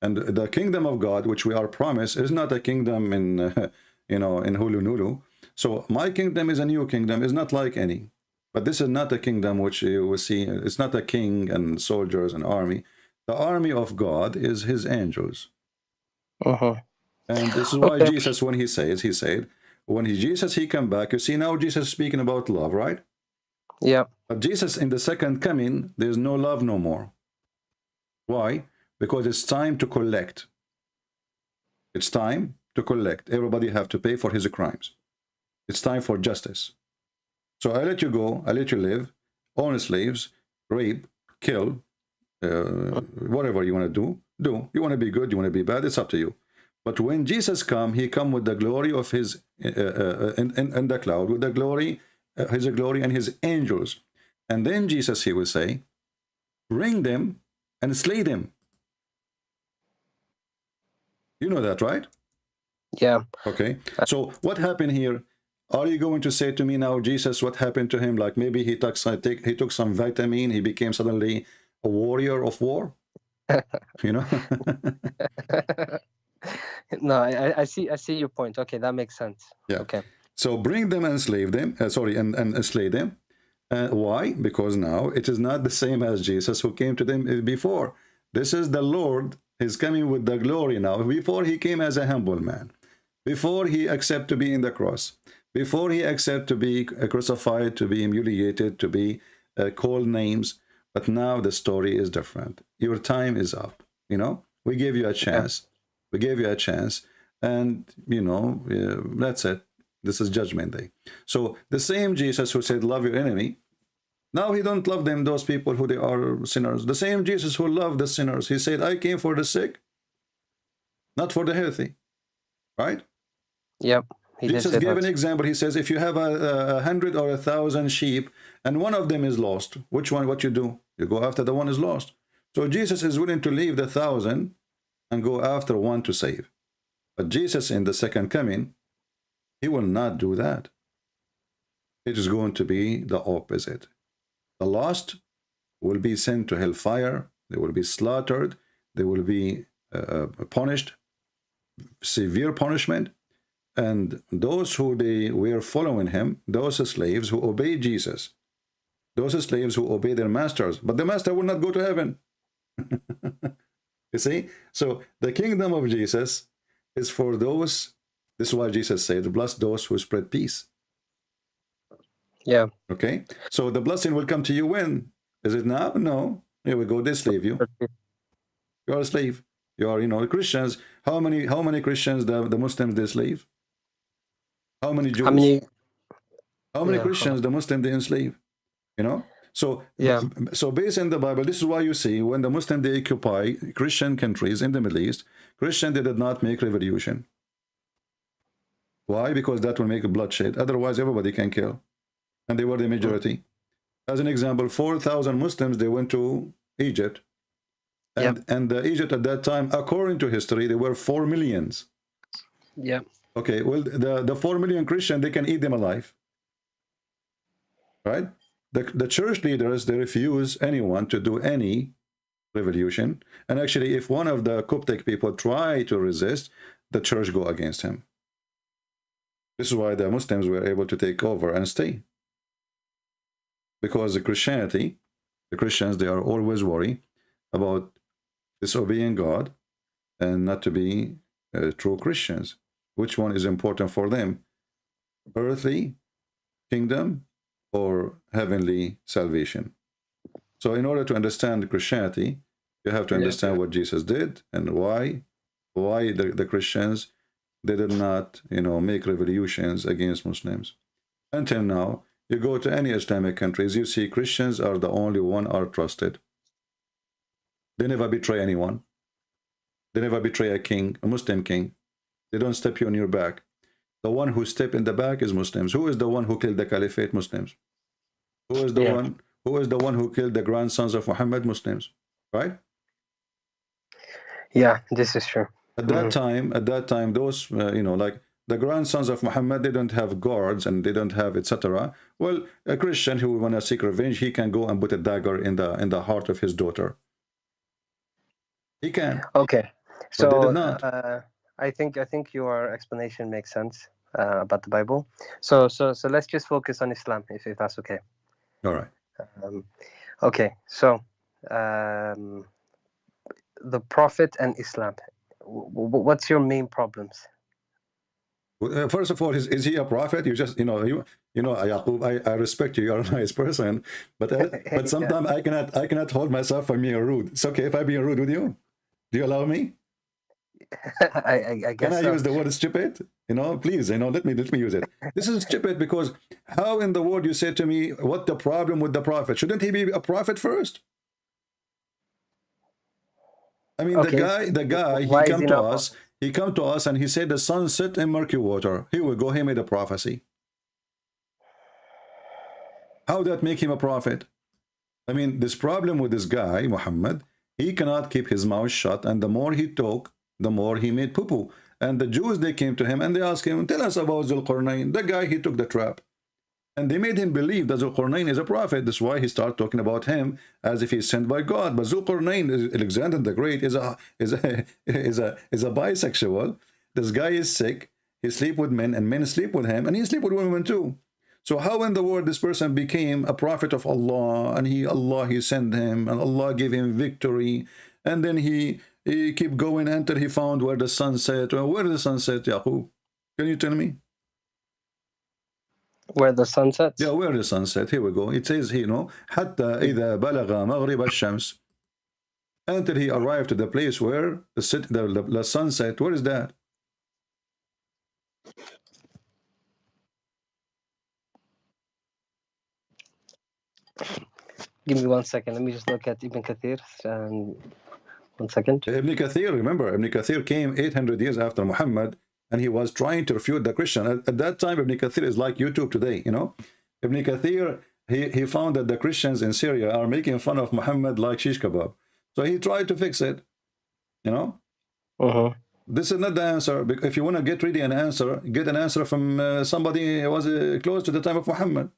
And the kingdom of God, which we are promised, is not a kingdom in, you know, in Hulunulu. So my kingdom is a new kingdom, is not like any. But this is not a kingdom which you will see. It's not a king and soldiers and army. The army of God is his angels. And this is why Jesus, when he said, when Jesus, he come back, you see now Jesus speaking about love, right? Yeah. But Jesus in the second coming, there's no love no more. Why? Because it's time to collect. It's time to collect. Everybody have to pay for his crimes. It's time for justice. So I let you go, I let you live, own slaves, rape, kill, whatever you want to do. You want to be good, you want to be bad, it's up to you. But when Jesus come, he come with the glory of his, in the cloud, with the glory, his glory and his angels. And then Jesus, he will say, bring them and slay them. You know that, right? Yeah. Okay. So what happened here? Are you going to say to me now, Jesus, what happened to him? Like maybe he took some vitamin, he became suddenly a warrior of war? You know? No, I see your point. Okay, that makes sense. Yeah. Okay. So bring them and slay them. And slay them. Why? Because now it is not the same as Jesus who came to them before. This is the Lord. He's coming with the glory now. Before he came as a humble man. Before he accepted to be in the cross. Before he accepted to be crucified, to be humiliated, to be called names. But now the story is different. Your time is up. You know, we gave you a chance. We gave you a chance. And, you know, that's it. This is judgment day. So the same Jesus who said, love your enemy. Now he don't love them, those people who they are sinners. The same Jesus who loved the sinners. He said, I came for the sick, not for the healthy. Right? Yep. Jesus gave an example. He says, if you have 100 or 1,000 sheep and one of them is lost, which one, what you do? You go after the one is lost. So Jesus is willing to leave the 1,000 and go after one to save. But Jesus in the second coming, He will not do that. It is going to be the opposite. The lost will be sent to hellfire. They will be slaughtered. They will be punished, severe punishment. And those who they were following him, those slaves who obey Jesus, those slaves who obey their masters, but the master will not go to heaven. You see? So the kingdom of Jesus is for those, this is why Jesus said, bless those who spread peace. Yeah. Okay? So the blessing will come to you when? Is it now? No. Here we go, they slave you. You are a slave. You are, you know, Christians. How many Christians the Muslims they slave? How many Jews? How many Christians the Muslims they enslave? You know? So, so based in the Bible, this is why you see when the Muslims they occupy Christian countries in the Middle East, Christian they did not make revolution. Why? Because that will make a bloodshed. Otherwise, everybody can kill. And they were the majority. As an example, 4,000 Muslims, they went to Egypt. And Egypt at that time, according to history, there were 4 million. Yeah. Okay, well, the 4 million Christian, they can eat them alive. Right? The church leaders, they refuse anyone to do any revolution. And actually, if one of the Coptic people try to resist, the church go against him. This is why the Muslims were able to take over and stay. Because the Christianity, the Christians, they are always worried about disobeying God and not to be true Christians. Which one is important for them? Earthly kingdom or heavenly salvation? So in order to understand Christianity, you have to understand what Jesus did and why the Christians, they did not, you know, make revolutions against Muslims. Until now, you go to any Islamic countries, you see Christians are the only one are trusted. They never betray anyone. They never betray a king, a Muslim king. They don't step you on your back. The one who step in the back is Muslims. Who is the one who killed the caliphate? Muslims. Who is the one? Who is the one who killed the grandsons of Muhammad? Muslims. Right? Yeah, this is true. At that time, those you know, like the grandsons of Muhammad, they don't have guards and they don't have etc. Well, a Christian who want to seek revenge, he can go and put a dagger in the heart of his daughter. He can. Okay, so but they did not. I think your explanation makes sense about the Bible. So let's just focus on Islam, if that's okay. All right. Okay, so the Prophet and Islam. What's your main problems? First of all, is he a prophet? You just, you know, Yaqub, I respect you. You're a nice person, but sometimes I cannot hold myself from being rude. It's okay if I be rude with you. Do you allow me? I guess. Can I use the word stupid? You know, please, you know, let me use it. This is stupid because how in the world you say to me, what the problem with the prophet? Shouldn't he be a prophet first? I mean, the guy, he come to us and he said the sun set in murky water. Here we go, he made a prophecy. How that make him a prophet? I mean, this problem with this guy, Muhammad, he cannot keep his mouth shut, and the more he talked, the more he made poo-poo. And the Jews, they came to him and they asked him, tell us about Zulqarnain. The guy, he took the trap. And they made him believe that Zulqarnain is a prophet. That's why he started talking about him as if he's sent by God. But Zulqarnain, Alexander the Great, is a bisexual. This guy is sick. He sleep with men, and men sleep with him, and he sleep with women too. So how in the world this person became a prophet of Allah, and Allah sent him, and Allah gave him victory, and then he keep going until he found where the sun set. Well, where the sun set, Yaqub? Can you tell me? Where the sun sets? Yeah, where the sun set. Here we go. It says here, you know, حتى إذا بلغ مغرب الشمس. Until he arrived to the place where the sun set. Where is that? Give me 1 second. Let me just look at Ibn Kathir. 1 second. Ibn Kathir, remember, Ibn Kathir came 800 years after Muhammad, and he was trying to refute the Christian. At that time, Ibn Kathir is like YouTube today, you know. Ibn Kathir, he found that the Christians in Syria are making fun of Muhammad like shish kebab. So he tried to fix it, you know. This is not the answer. If you want to get really an answer, get an answer from somebody who was close to the time of Muhammad,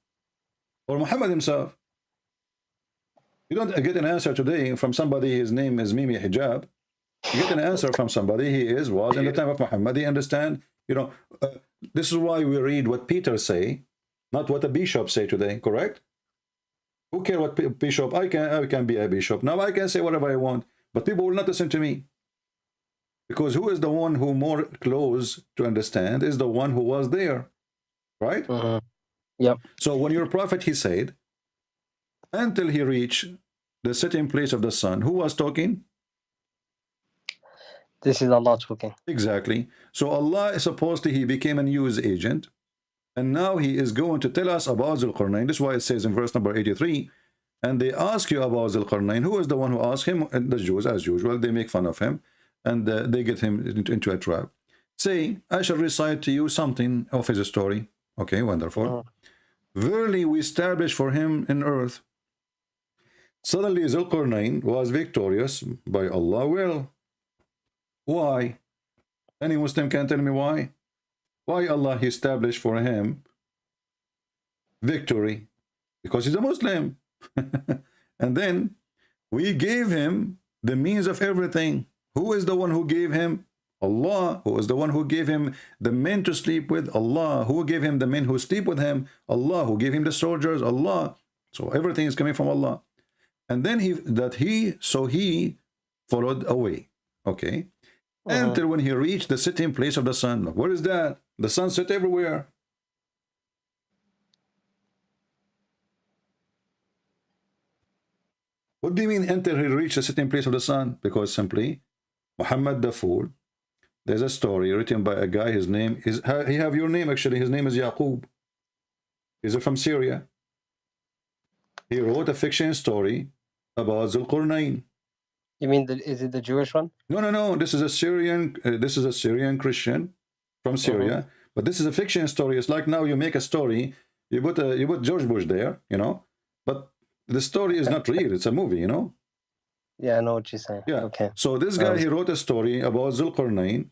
or Muhammad himself. You don't get an answer today from somebody, his name is Mimi Hijab. You get an answer from somebody, was in the time of Muhammad. He understand, this is why we read what Peter say, not what a bishop say today, correct? Who cares what bishop? I can be a bishop. Now I can say whatever I want, but people will not listen to me. Because who is the one who more close to understand is the one who was there, right? Yep. So when your prophet, he said, until he reached the sitting place of the sun, who was talking? This is Allah talking. Exactly. So Allah is supposedly, he became a news agent, and now he is going to tell us about Zulqarnain. This is why it says in verse number 83, and they ask you about Zulqarnain. Who is the one who asked him? And the Jews, as usual, they make fun of him, and they get him into a trap. Say, I shall recite to you something of his story. Okay, wonderful. Verily we establish for him in earth. Suddenly Zulqarnain was victorious by Allah will. Why? Any Muslim can tell me why? Why Allah he established for him victory? Because he's a Muslim. And then we gave him the means of everything. Who is the one who gave him? Allah. Who is the one who gave him the men to sleep with? Allah. Who gave him the men who sleep with him? Allah. Who gave him the soldiers? Allah. So everything is coming from Allah. And then he followed away. Okay. Until when he reached the sitting place of the sun. Where is that? The sun set everywhere. What do you mean until he reached the sitting place of the sun? Because simply, Muhammad the Fool, there's a story written by a guy, his name is, he have your name actually, his name is Yaqub. He's from Syria. He wrote a fiction story about Zulqarnain. You mean, is it the Jewish one? No. This is a Syrian Christian from Syria. But this is a fiction story. It's like now you make a story, you put George Bush there, but the story is not real. It's a movie, Yeah, I know what you're saying. Yeah. Okay. So this guy, he wrote a story about Zulqarnain,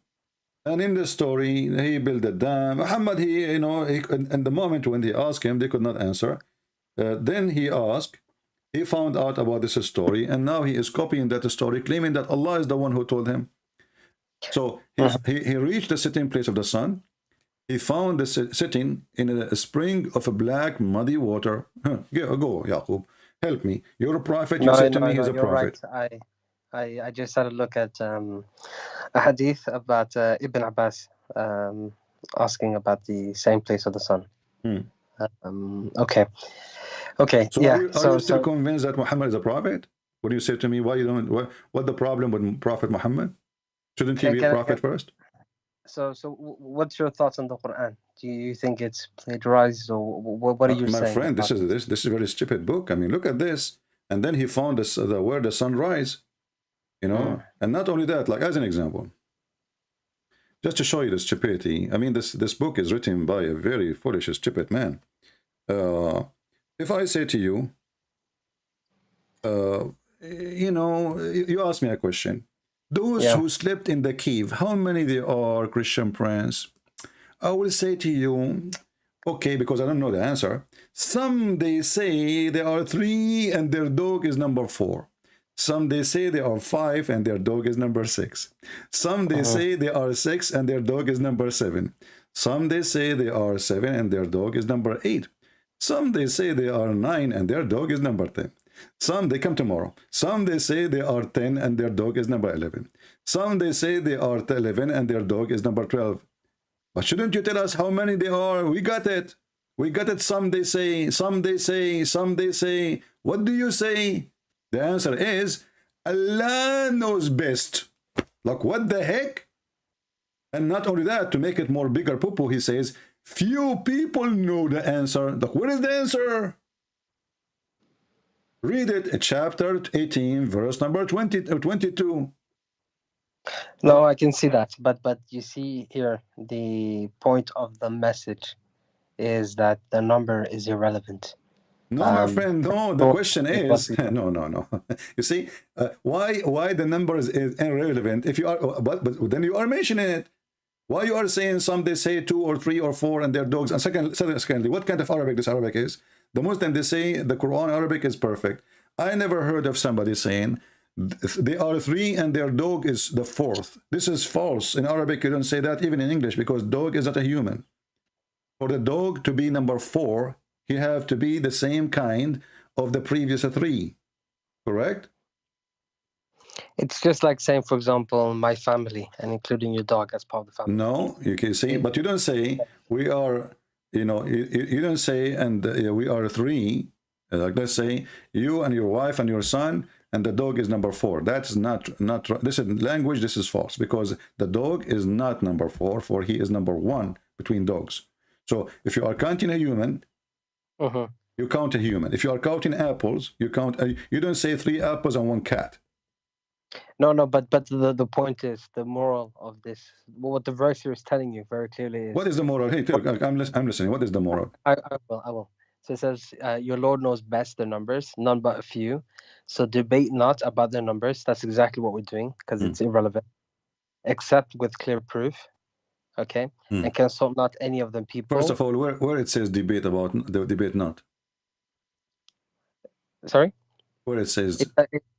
and in the story he built a dam. Muhammad, in the moment when they asked him, they could not answer. Then he asked. He found out about this story, and now he is copying that story, claiming that Allah is the one who told him. So he reached the sitting place of the sun. He found the sitting in a spring of a black, muddy water. Go, Yaqub, help me. You're a prophet. You said to me he's a prophet. Right. I just had a look at a hadith about Ibn Abbas asking about the same place of the sun. Okay. So yeah. Are you still convinced that Muhammad is a prophet? What do you say to me? Why you don't? What the problem with Prophet Muhammad? Shouldn't he be a prophet first? So what's your thoughts on the Quran? Do you think it's plagiarized, or what are you saying? My friend, this is a very stupid book. I mean, look at this. And then he found the word the sunrise, and not only that, like as an example, just to show you the stupidity. I mean, this book is written by a very foolish, stupid man. If I say to you, you ask me a question. Those who slept in the cave, how many there are, Christian Prince? I will say to you, okay, because I don't know the answer. Some they say there are 3 and their dog is number 4. Some they say there are 5 and their dog is number 6. Some they say there are 6 and their dog is number 7. Some they say there are 7 and their dog is number 8. Some they say they are 9 and their dog is number 10. Some they come tomorrow. Some they say they are 10 and their dog is number 11. Some they say they are 11 and their dog is number 12. But shouldn't you tell us how many they are? We got it. We got it. Some they say, some they say, some they say. What do you say? The answer is Allah knows best. Like what the heck? And not only that, to make it more bigger poo-poo, he says, few people know the answer. What is the answer? Read it, chapter 18, verse number 22. No, I can see that. But you see here, the point of the message is that the number is irrelevant. No, my friend, no. The question is, no. You see, why the number is irrelevant? If you are, but then you are mentioning it. Why you are saying some they say 2 or 3 or 4 and they're dogs? And secondly, what kind of Arabic this Arabic is? The Muslim, they say the Quran Arabic is perfect. I never heard of somebody saying they are 3 and their dog is the 4th. This is false. In Arabic, you don't say that, even in English, because dog is not a human. For the dog to be number 4, he have to be the same kind of the previous 3. Correct? It's just like saying, for example, my family and including your dog as part of the family. No, you can see, but you don't say we are, you don't say, and we are 3. Like, let's say you and your wife and your son, and the dog is number 4. That's not this is language. This is false, because the dog is not number 4, for he is number 1 between dogs. So if you are counting a human, you count a human. If you are counting apples, you count. You don't say 3 apples and 1 cat. No, but the point is, the moral of this, what the verse here is telling you very clearly is... What is the moral? Hey, I'm listening. What is the moral? I will. So it says, your Lord knows best the numbers, none but a few. So debate not about the numbers. That's exactly what we're doing, because it's irrelevant, except with clear proof. Okay? And consult not any of them people. First of all, where it says debate about, the debate not? Sorry? Where it says...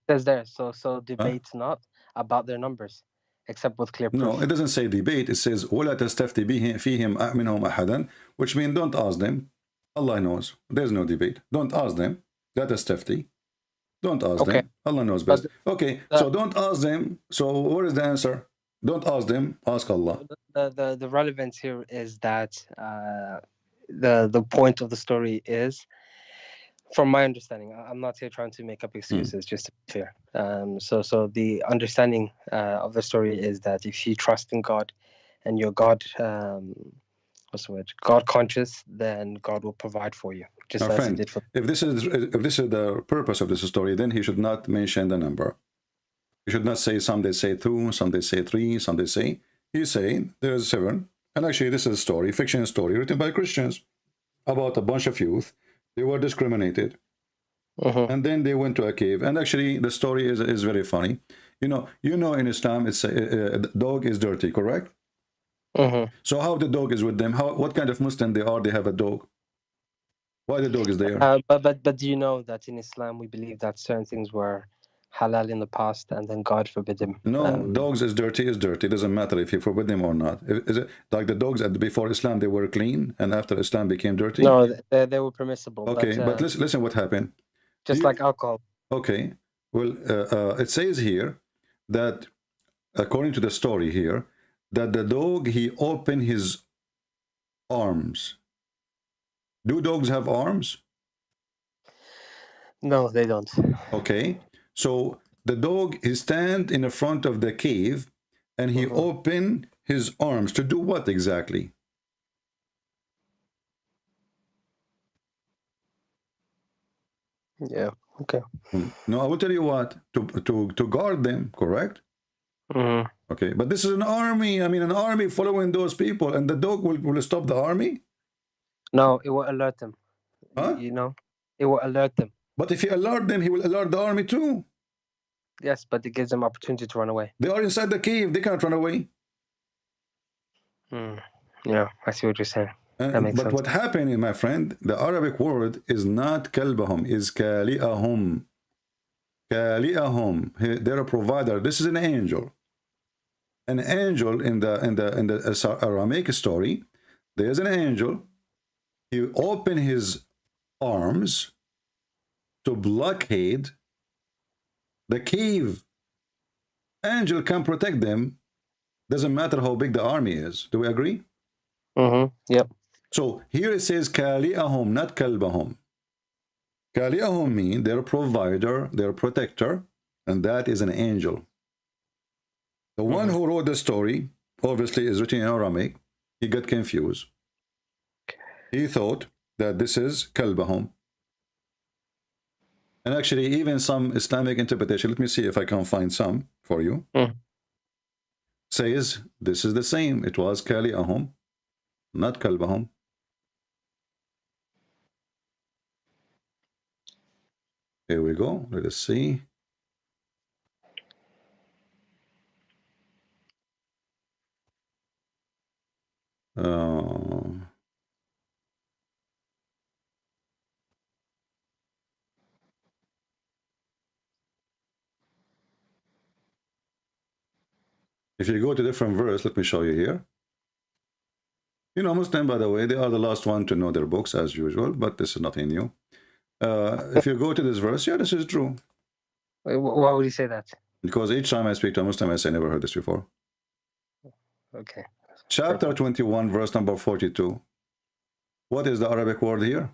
It says there, so debate not about their numbers, except with clear proof. No, it doesn't say debate. It says وَلَا تَسْتَفْتِ فِيهِمْ مِنْهُمْ أَحَدًا, which means don't ask them. Allah knows. There's no debate. Don't ask them. لَا تَسْتَفْتِ. Don't ask them. Allah knows best. Okay, so don't ask them. So what is the answer? Don't ask them. Ask Allah. The relevance here is that the point of the story is, from my understanding, I'm not here trying to make up excuses, just to be clear. So the understanding of the story is that if you trust in God and you're God, God conscious, then God will provide for you. Just Our as friend, He did for... if this is the purpose of this story, then he should not mention the number. He should not say some they say 2, some they say 3, some they say. He's saying there's 7. And actually, this is a story, fiction story written by Christians about a bunch of youth. They were discriminated, and then they went to a cave. And actually, the story is very funny. You know, in Islam, it's dog is dirty, correct? So how the dog is with them? What kind of Muslim they are? They have a dog. Why the dog is there? But do you know that in Islam we believe that certain things were halal in the past, and then God forbid them? No, dogs is dirty. It doesn't matter if you forbid them or not. Is it like the dogs before Islam they were clean, and after Islam became dirty? No, they were permissible. Okay, but listen what happened. Just like alcohol. Okay, well, it says here that according to the story here, that the dog, he opened his arms. Do dogs have arms? No, they don't. Okay. So the dog, he stand in the front of the cave and he opened his arms to do what exactly? Yeah, okay. No, I will tell you what, to guard them, correct? Okay, but this is an army. I mean, an army following those people, and the dog will stop the army? No, it will alert them. Huh? You know, it will alert them. But if he alert them, he will alert the army too. Yes, but it gives them opportunity to run away. They are inside the cave. They cannot run away. Yeah, I see what you're saying. That makes sense. What happened, my friend, the Arabic word is not kalbahum, is kali'ahum. Kali'ahum. They're a provider. This is an angel. An angel in the Aramaic story, there's an angel. He opened his arms to blockade the cave. Angel can protect them. Doesn't matter how big the army is. Do we agree? Yep. So here it says kali'ahum, not kalbahum. Kali'ahum mean their provider, their protector, and that is an angel. The one who wrote the story, obviously, is written in Aramaic. He got confused. He thought that this is kalbahum. And actually, even some Islamic interpretation, let me see if I can find some for you, says this is the same. It was kali'ahum, not kalbahum. Here we go. Let us see. If you go to different verse, let me show you here. You know, Muslim, by the way, they are the last one to know their books as usual, but this is nothing new. If you go to this verse, yeah, this is true. Wait, why would you say that? Because each time I speak to a Muslim, I say, never heard this before. Okay. Chapter 21, verse number 42. What is the Arabic word here?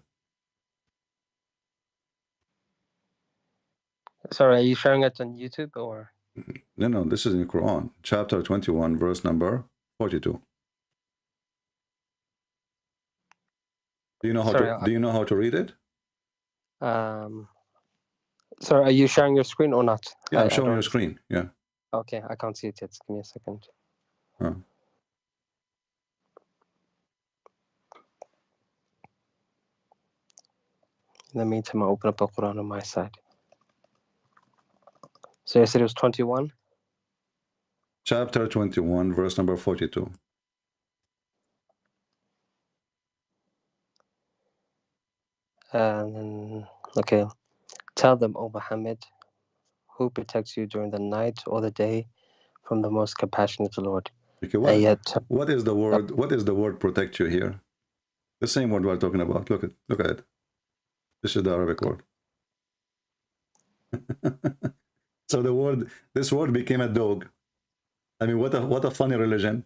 Sorry, are you sharing it on YouTube or? No, this is in the Quran. Chapter 21, verse number 42. Do you know how Sorry, do you know how to read it? Sorry, are you sharing your screen or not? Yeah, I'm showing your screen. Yeah. Okay, I can't see it yet. Give me a second. Huh. In the meantime, I'll open up the Quran on my side. So you said it was 21? Chapter 21, verse number 42. Okay. Tell them, O Muhammad, who protects you during the night or the day from the most compassionate Lord. Okay, what is the word? What is the word protect you here? The same word we're talking about. Look at it. This is the Arabic word. So this word became a dog. I mean, what a funny religion.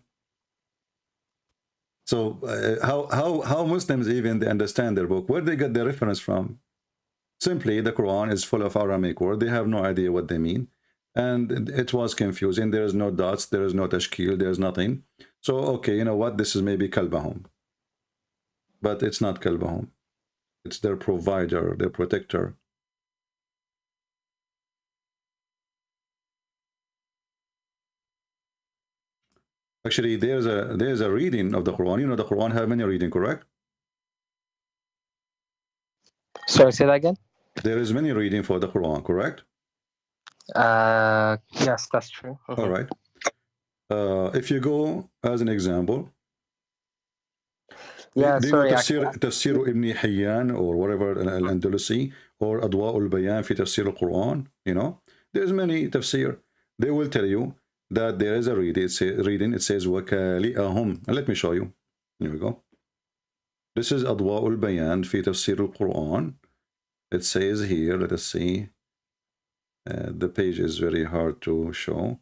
So how Muslims even they understand their book? Where they get their reference from? Simply, the Quran is full of Aramaic words. They have no idea what they mean, and it was confusing. There is no dots. There is no tashkil. There is nothing. So okay, you know what? This is maybe kalbahum, but it's not kalbahum. It's their provider, their protector. Actually, there's a reading of the Quran. You know, the Quran have many reading, correct? Sorry, say that again? There is many reading for the Quran, correct? Yes, that's true. All right. If you go as an example, yeah, do you sorry. know Tafsir Ibn Hayyan or whatever Al-Andalusi or Adwa al-Bayan fi Tafsir al-Quran? You know, there's many tafsir. They will tell you that there is a reading. It says وَكَالِئَهُمْ. Let me show you. Here we go. This is Adwa al-Bayan fi Tafsir al-Quran. It says here, let us see. The page is very hard to show.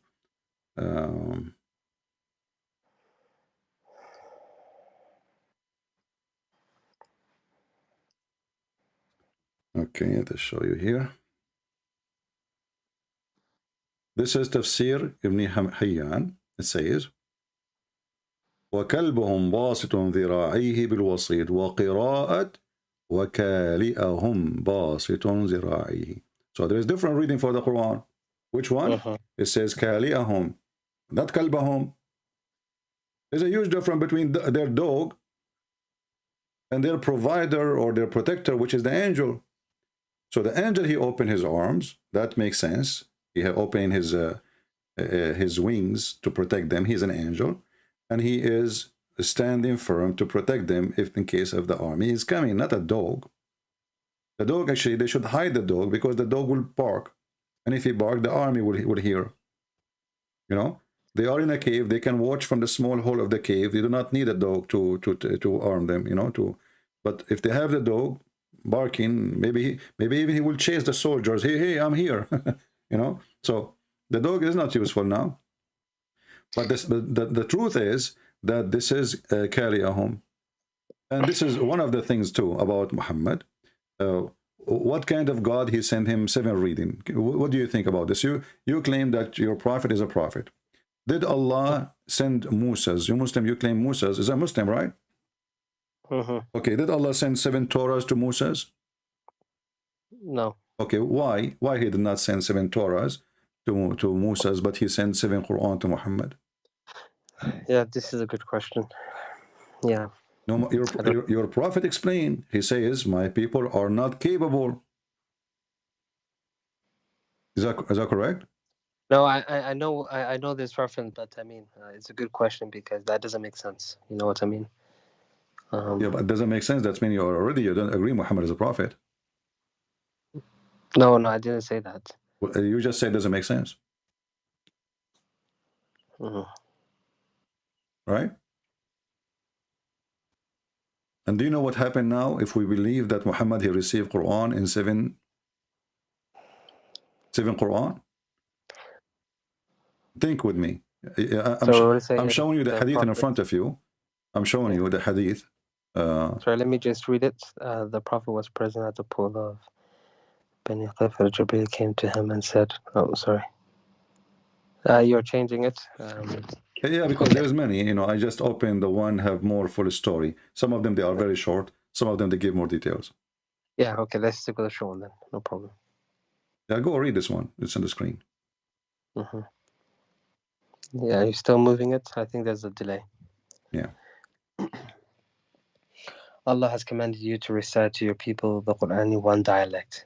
Okay, let us show you here. This is Tafsir Ibn Hayyan. It says, وَكَلْبُهُمْ بَاسِطٌ ذِرَاعَيْهِ بِالْوَصِيدِ وَقِرَاءَةٌ وَكَالِئَهُمْ بَاسِطٌ ذِرَاعَيْهِ. So there is different reading for the Quran. Which one? It says كَالِئَهُمْ, not كَلْبَهُمْ. There's a huge difference between their dog and their provider or their protector, which is the angel. So the angel, he opened his arms. That makes sense. He had opened his wings to protect them. He's an angel. And he is standing firm to protect them if in case of the army is coming, not a dog. The dog, actually, they should hide the dog because the dog will bark. And if he barks, the army will hear. You know, they are in a cave. They can watch from the small hole of the cave. They do not need a dog to arm them, you know. But if they have the dog barking, maybe even he will chase the soldiers. Hey, I'm here. You know. So the dog is not useful now. But the truth is that this is Kaliyahum. And this is one of the things too about Muhammad. What kind of God he sent him 7 reading? What do you think about this? You claim that your prophet is a prophet. Did Allah send Musa's? You Muslim, you claim Musa's is a Muslim, right? Okay, did Allah send 7 Torahs to Musa's? No. Okay, why? Why he did not send 7 Torahs to Musa's, but he sent 7 Quran to Muhammad? Yeah, this is a good question. Yeah. No, your prophet explained. He says, my people are not capable. Is that correct? No, I know this reference, but I mean, it's a good question because that doesn't make sense. You know what I mean? Yeah, but it doesn't make sense. That means you don't agree Muhammad is a prophet. No, I didn't say that. Well, you just said it doesn't make sense. Right? And do you know what happened now if we believe that Muhammad, he received Quran in seven Quran? Think with me. I'm showing you the hadith in front of you. I'm showing you the hadith. Sorry, let me just read it. The Prophet was present at the pool of Beni Qifr. Jibreel came to him and said, oh, sorry. You're changing it. Yeah, because there's many. You know, I just opened the one have more full story. Some of them, they are very short. Some of them, they give more details. Yeah, okay, let's stick with the short one then. No problem. Yeah, go read this one. It's on the screen. Yeah, you're still moving it? I think there's a delay. Yeah. Allah has commanded you to recite to your people the Quran in one dialect.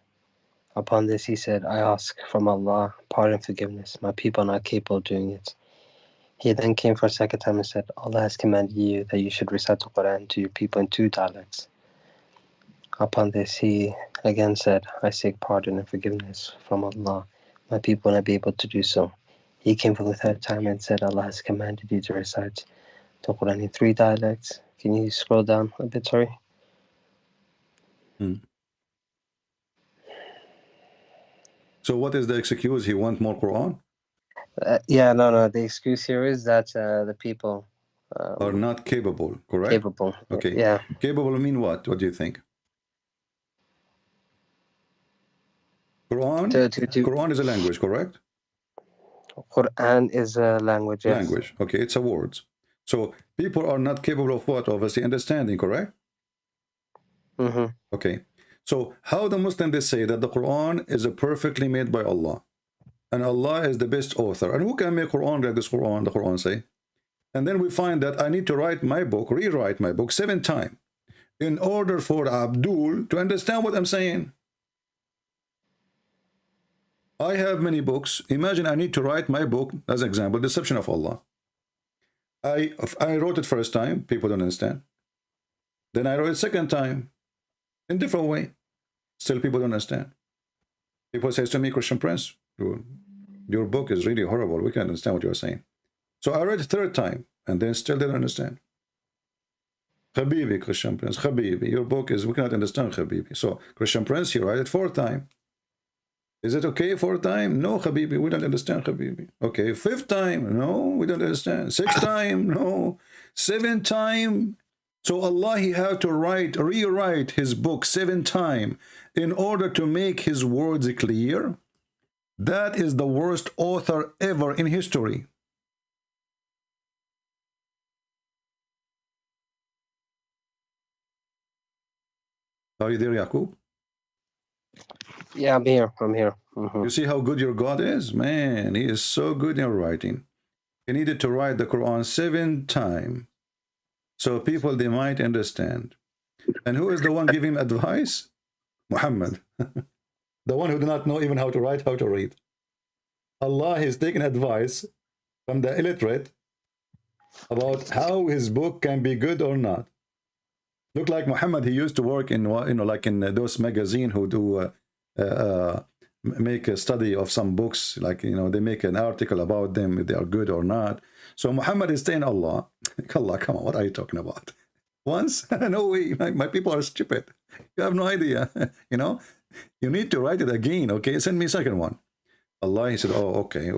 Upon this, he said, I ask from Allah pardon and forgiveness. My people are not capable of doing it. He then came for a second time and said, Allah has commanded you that you should recite the Quran to your people in two dialects. Upon this, he again said, I seek pardon and forgiveness from Allah. My people will not be able to do so. He came for the third time and said, Allah has commanded you to recite the Quran in three dialects. Can you scroll down a bit, sorry? So what is the excuse? He want more Quran? No. The excuse here is that the people are not capable, correct? Capable. Okay. Yeah. Capable mean what? What do you think? Quran? Quran is a language, correct? Quran is a language, yes. Language. Okay, it's a words. So people are not capable of what? Obviously understanding, correct? Okay. So how the Muslims they say that the Quran is a perfectly made by Allah, and Allah is the best author, and who can make Quran like this Quran? The Quran say, and then we find that I need to write my book, rewrite my book 7 times, in order for Abdul to understand what I'm saying. I have many books. Imagine I need to write my book as an example, Deception of Allah. I wrote it first time, people don't understand. Then I wrote it second time, in different way. Still people don't understand. People say to me, Christian Prince, your book is really horrible. We can't understand what you're saying. So I read it third time, and then still didn't understand. Habibi, Christian Prince, Habibi, your book is, we cannot understand Habibi. So Christian Prince, he write it 4th time. Is it okay 4th time? No, Habibi, we don't understand Habibi. Okay, 5th time? No, we don't understand. 6th time? No. 7th time? So Allah, he had to rewrite his book 7 times in order to make his words clear. That is the worst author ever in history. Are you there, Yaqub? Yeah, I'm here. You see how good your God is? Man, he is so good in writing. He needed to write the Quran 7 times. So people, they might understand. And who is the one giving advice? Muhammad. The one who do not know even how to write, how to read. Allah is taking advice from the illiterate about how his book can be good or not. Look like Muhammad, he used to work in, like in those magazines who do make a study of some books, like, they make an article about them, if they are good or not. So Muhammad is saying, Allah, come on, what are you talking about? Once? No way, my people are stupid. You have no idea, You need to write it again, okay? Send me a second one. Allah, he said, oh, okay.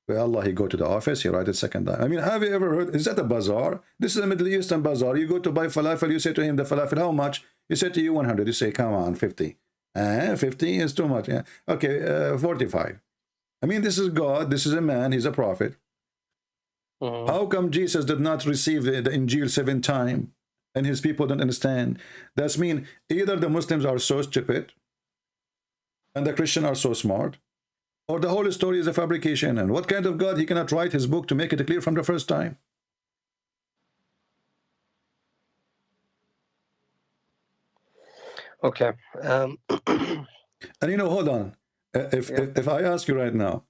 Well, Allah, he go to the office, he write it second time. I mean, have you ever heard, is that a bazaar? This is a Middle Eastern bazaar. You go to buy falafel, you say to him, the falafel, how much? He said to you 100. You say, come on, 50. 50 is too much. Yeah. Okay, 45. I mean, this is God, this is a man, he's a prophet. How come Jesus did not receive the Injil 7 times and his people don't understand? That's mean either the Muslims are so stupid and the Christians are so smart, or the whole story is a fabrication. And what kind of God, he cannot write his book to make it clear from the first time? Okay. And hold on. if I ask you right now,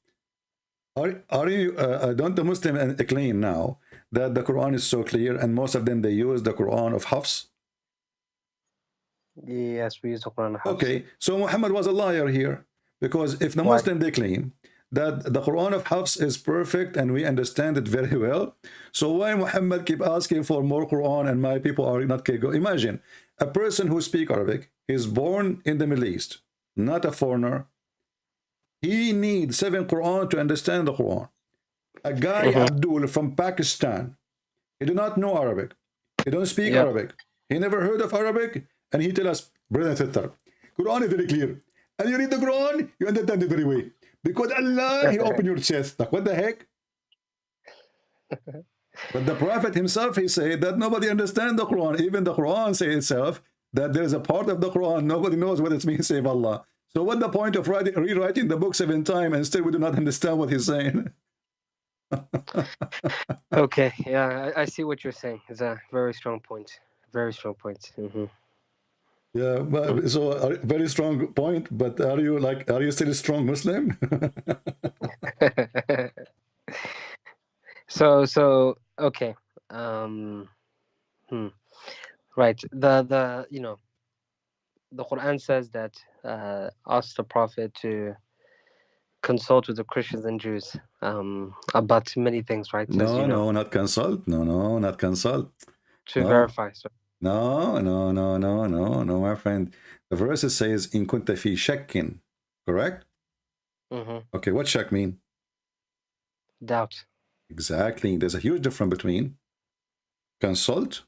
are you don't the Muslim claim now that the Quran is so clear, and most of them they use the Quran of Hafs? Yes, we use the Quran. Okay, so Muhammad was a liar here, because if the Muslim they claim that the Quran of Hafs is perfect and we understand it very well, so why Muhammad keep asking for more Quran and my people are not capable? Imagine a person who speaks Arabic is born in the Middle East, not a foreigner. He needs 7 Quran to understand the Quran. A guy Abdul from Pakistan, he do not know Arabic, he don't speak Arabic, he never heard of Arabic, and he tell us, brother and sister, Quran is very clear, and you read the Quran, you understand it very well, because Allah, he opened your chest. Like, what the heck? But the Prophet himself, he said that nobody understands the Quran. Even the Quran say itself that there is a part of the Quran nobody knows what it means, save Allah. So what the point of rewriting the book 7 times and still we do not understand what he's saying? Okay, yeah, I see what you're saying. It's a very strong point. Very strong point. Yeah, but so very strong point. But are you still a strong Muslim? So okay. Right. The the Quran says that ask the Prophet to consult with the Christians and Jews about many things, right? No, not consult. No, not consult. To verify. So. No, my friend. The verse says, "In kunta fi shakkin," correct? Okay, what shak mean? Doubt. Exactly. There's a huge difference between consult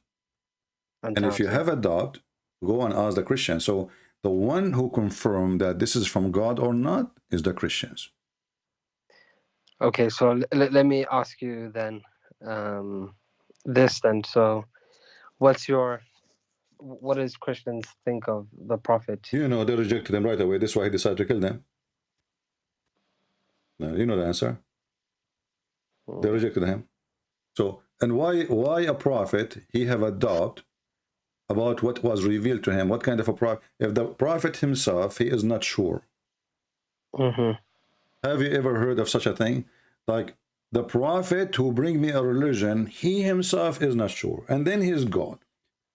and if you have a doubt, go and ask the Christian. So the one who confirmed that this is from God or not is the Christians. Okay, so let me ask you then this then. So what does Christians think of the Prophet? They rejected him right away. That's why he decided to kill them. Now, you know the answer. They rejected him. So, and why a prophet, he have a doubt about what was revealed to him? What kind of a prophet? If the prophet himself, he is not sure. Have you ever heard of such a thing? Like, the prophet who bring me a religion, he himself is not sure. And then he is God.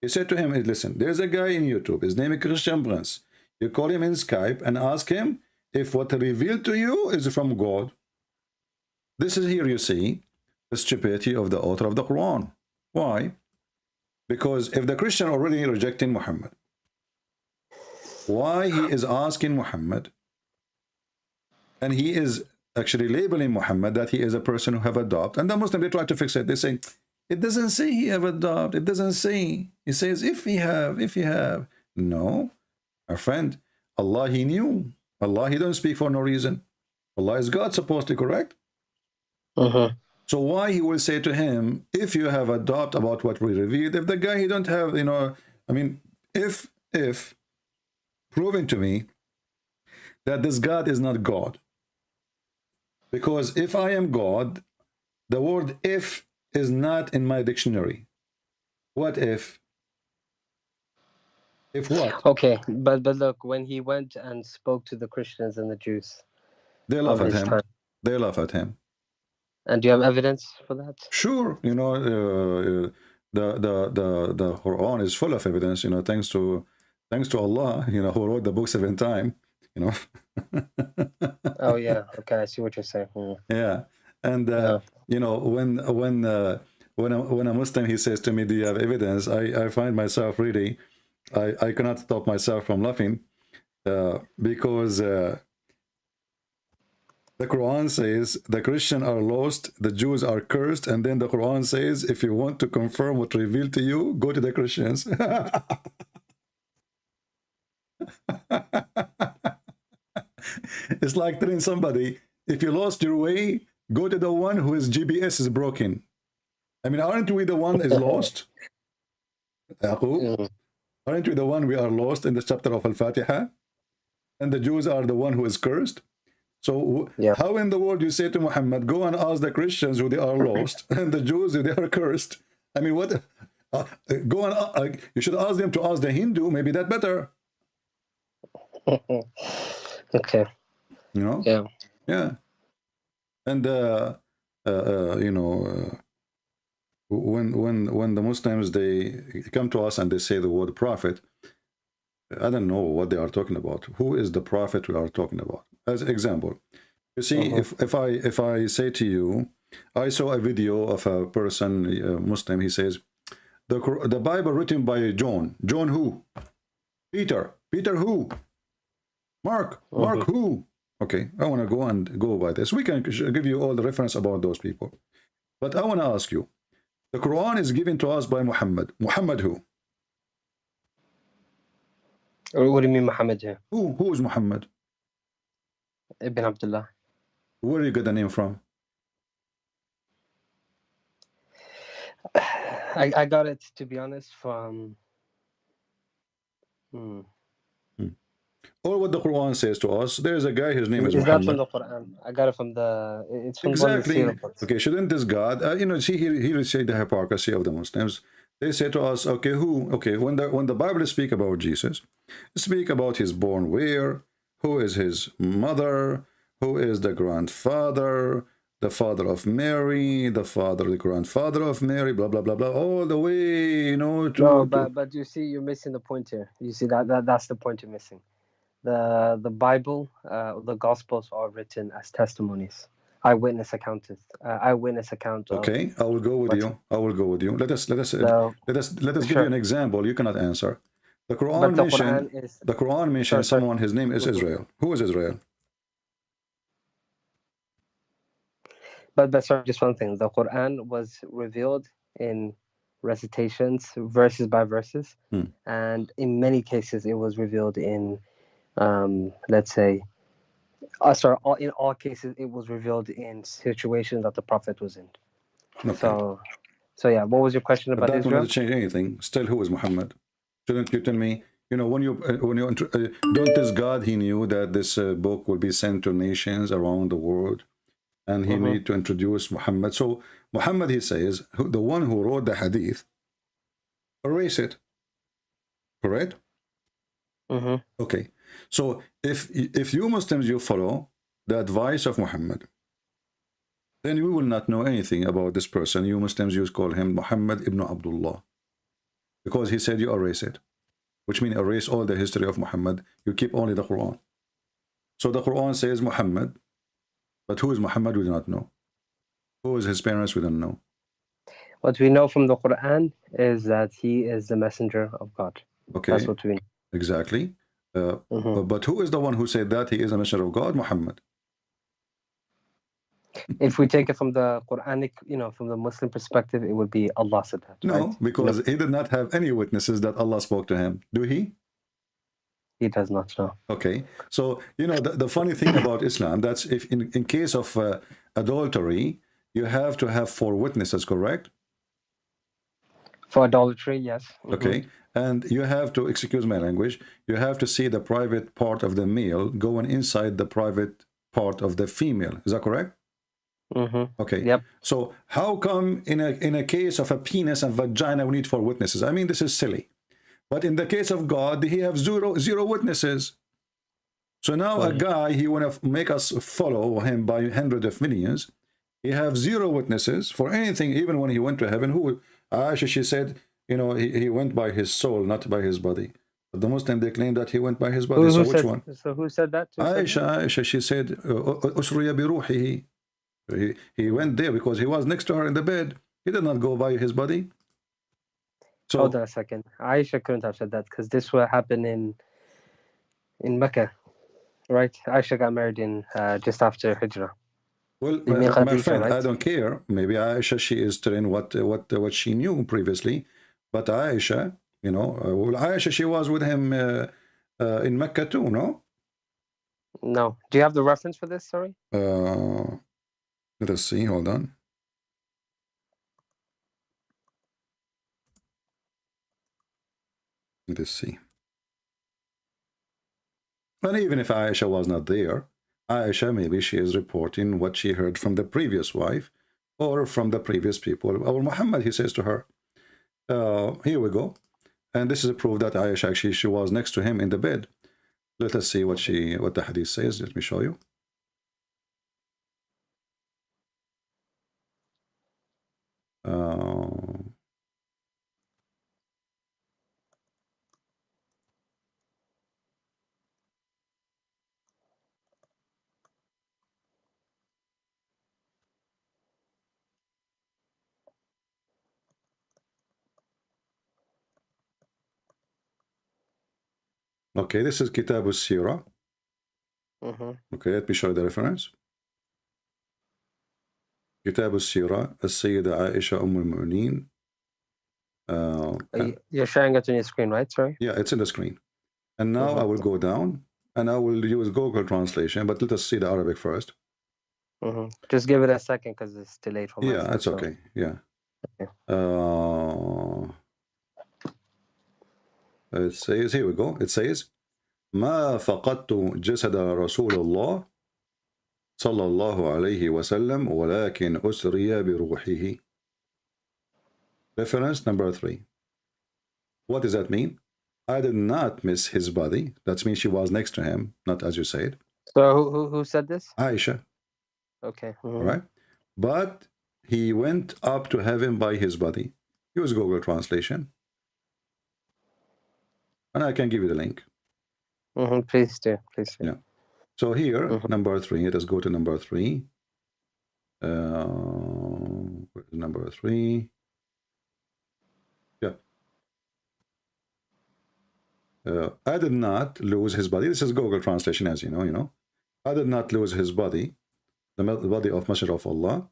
He said to him, listen, there's a guy in YouTube, his name is Christian Prince. You call him in Skype and ask him if what revealed to you is from God. This is here you see the stupidity of the author of the Quran. Why? Because if the Christian already rejecting Muhammad, why he is asking Muhammad, and he is actually labeling Muhammad that he is a person who have adopted, and the Muslim, they try to fix it. They say, it doesn't say he have adopted. It doesn't say. It says, if he have. No, our friend, Allah, he knew. Allah, he don't speak for no reason. Allah is God, supposed to, correct? So why he will say to him, if you have a doubt about what we revealed, if the guy he don't have, I mean, if proven to me that this God is not God, because if I am God, the word if is not in my dictionary. What if? If what? Okay, but look, when he went and spoke to the Christians and the Jews, they laugh at him. They laugh at him. And do you have evidence for that? Sure, the Quran is full of evidence. Thanks to Allah, who wrote the book 7 times. Oh yeah, okay, I see what you're saying. Yeah, and when a Muslim he says to me, "Do you have evidence?" I find myself really, I cannot stop myself from laughing, because. The Quran says the Christians are lost, the Jews are cursed, and then the Quran says, if you want to confirm what revealed to you, go to the Christians. It's like telling somebody, if you lost your way, go to the one whose GPS is broken. I mean, aren't we the one is lost? Aren't we the one we are lost in the chapter of Al-Fatiha? And the Jews are the one who is cursed? So how in the world you say to Muhammad, go and ask the Christians who they are lost and the Jews who they are cursed? I mean, what? Go and you should ask them to ask the Hindu. Maybe that better. Okay. You know? Yeah. Yeah. And you know, when the Muslims, they come to us and they say the word prophet, I don't know what they are talking about. Who is the prophet we are talking about? As example, you see, if I say to you, I saw a video of a person, a Muslim, he says, the Bible written by John. John who? Peter. Peter who? Mark. Mark who? Okay, I want to go by this. We can give you all the reference about those people. But I want to ask you, the Quran is given to us by Muhammad. Muhammad who? What do you mean Muhammad here? Who is Muhammad? Ibn Abdullah. Where do you get the name from? I got it, to be honest, from... Or what the Quran says to us, there's a guy, his name is It's Muhammad. not from the Quran. I got it from the... It's from Exactly. one of the books. Okay, shouldn't this God, you know, see here we say the hypocrisy of the Muslims. They say to us, okay, who? Okay, when the Bible speak about Jesus, speak about his born where, who is his mother, who is the grandfather, the father of Mary, the grandfather of Mary, blah blah blah blah, all the way, you know. But you see, you're missing the point here. You see that's the point you're missing. The Bible, the Gospels are written as testimonies, eyewitness account. Okay, I will go with you. I will go with you. Let us give you an example. You cannot answer. The Quran mentions someone. His name is Israel. Who is Israel? But sorry, just one thing. The Quran was revealed in recitations, verses by verses, and in many cases it was revealed in, let's say, in all cases it was revealed in situations that the Prophet was in. Okay. So yeah, what was your question about Israel? That doesn't change anything. Still, who is Muhammad? Shouldn't you tell me? You know, don't this God, he knew that this book will be sent to nations around the world, and he need to introduce Muhammad. So Muhammad, he says, the one who wrote the hadith, erase it. Correct? Okay. So if you Muslims, you follow the advice of Muhammad, then you will not know anything about this person. You Muslims, you call him Muhammad ibn Abdullah, because he said you erase it, which means erase all the history of Muhammad. You keep only the Quran. So the Quran says Muhammad, but who is Muhammad, we do not know. Who is his parents, we don't know. What we know from the Quran is that he is the messenger of God. Okay. That's what we know. Exactly. But who is the one who said that he is a messenger of God? Muhammad. If we take it from the Quranic, from the Muslim perspective, it would be Allah said that. No, right? because he did not have any witnesses that Allah spoke to him. Do he? He does not know. Okay. So, the funny thing about Islam, that's if in case of adultery, you have to have 4 witnesses, correct? For adultery, yes. Okay. And you have to, excuse my language, you have to see the private part of the male going inside the private part of the female. Is that correct? Okay. Yep. So how come in a case of a penis and vagina we need 4 witnesses? I mean, this is silly. But in the case of God, he has zero witnesses. So now a guy, he want to make us follow him by hundreds of millions. He have 0 witnesses for anything, even when he went to heaven. Aisha, she said, he went by his soul, not by his body. But the Muslim, they claim that he went by his body. So which one? So who said that? Aisha, she said, Usriya bi ruhihi. He went there because he was next to her in the bed. He did not go by his body. So, hold on a second. Aisha couldn't have said that because this will happen in Mecca, right? Aisha got married in just after Hijrah. Well, my friend, right? I don't care. Maybe Aisha, she is telling what she knew previously. But Aisha, Aisha, she was with him in Mecca too, no? No. Do you have the reference for this? Sorry. Let us see. Hold on. Let us see. And even if Aisha was not there, Aisha, maybe she is reporting what she heard from the previous wife or from the previous people. Or Muhammad, he says to her, here we go. And this is a proof that Aisha, actually, she was next to him in the bed. Let us see what the hadith says. Let me show you. Okay, this is Kitab al-Sirah. Okay, let me show you the reference. Kitab al-Sirah, As-Sayyida Aisha al-Mu'minin. You're sharing it on your screen, right? Sorry. Yeah, it's in the screen. And now I will go down and I will use Google translation, but let us see the Arabic first. Just give it a second because it's delayed for Yeah, that's okay. Yeah. Okay. It says, here we go. It says, ما فقدت جسد رسول الله صلى الله عليه وسلم ولكن أسري بروحه. Reference number 3. What does that mean? I did not miss his body. That means she was next to him, not as you said. So who said this? Aisha. Okay. All right. But he went up to heaven by his body. Use Google translation. And I can give you the link. Please do. Please do. Yeah. So here, number 3. Let us go to number 3. Where's number 3? Yeah. I did not lose his body. This is Google translation, as you know. I did not lose his body, the body of Messenger of Allah.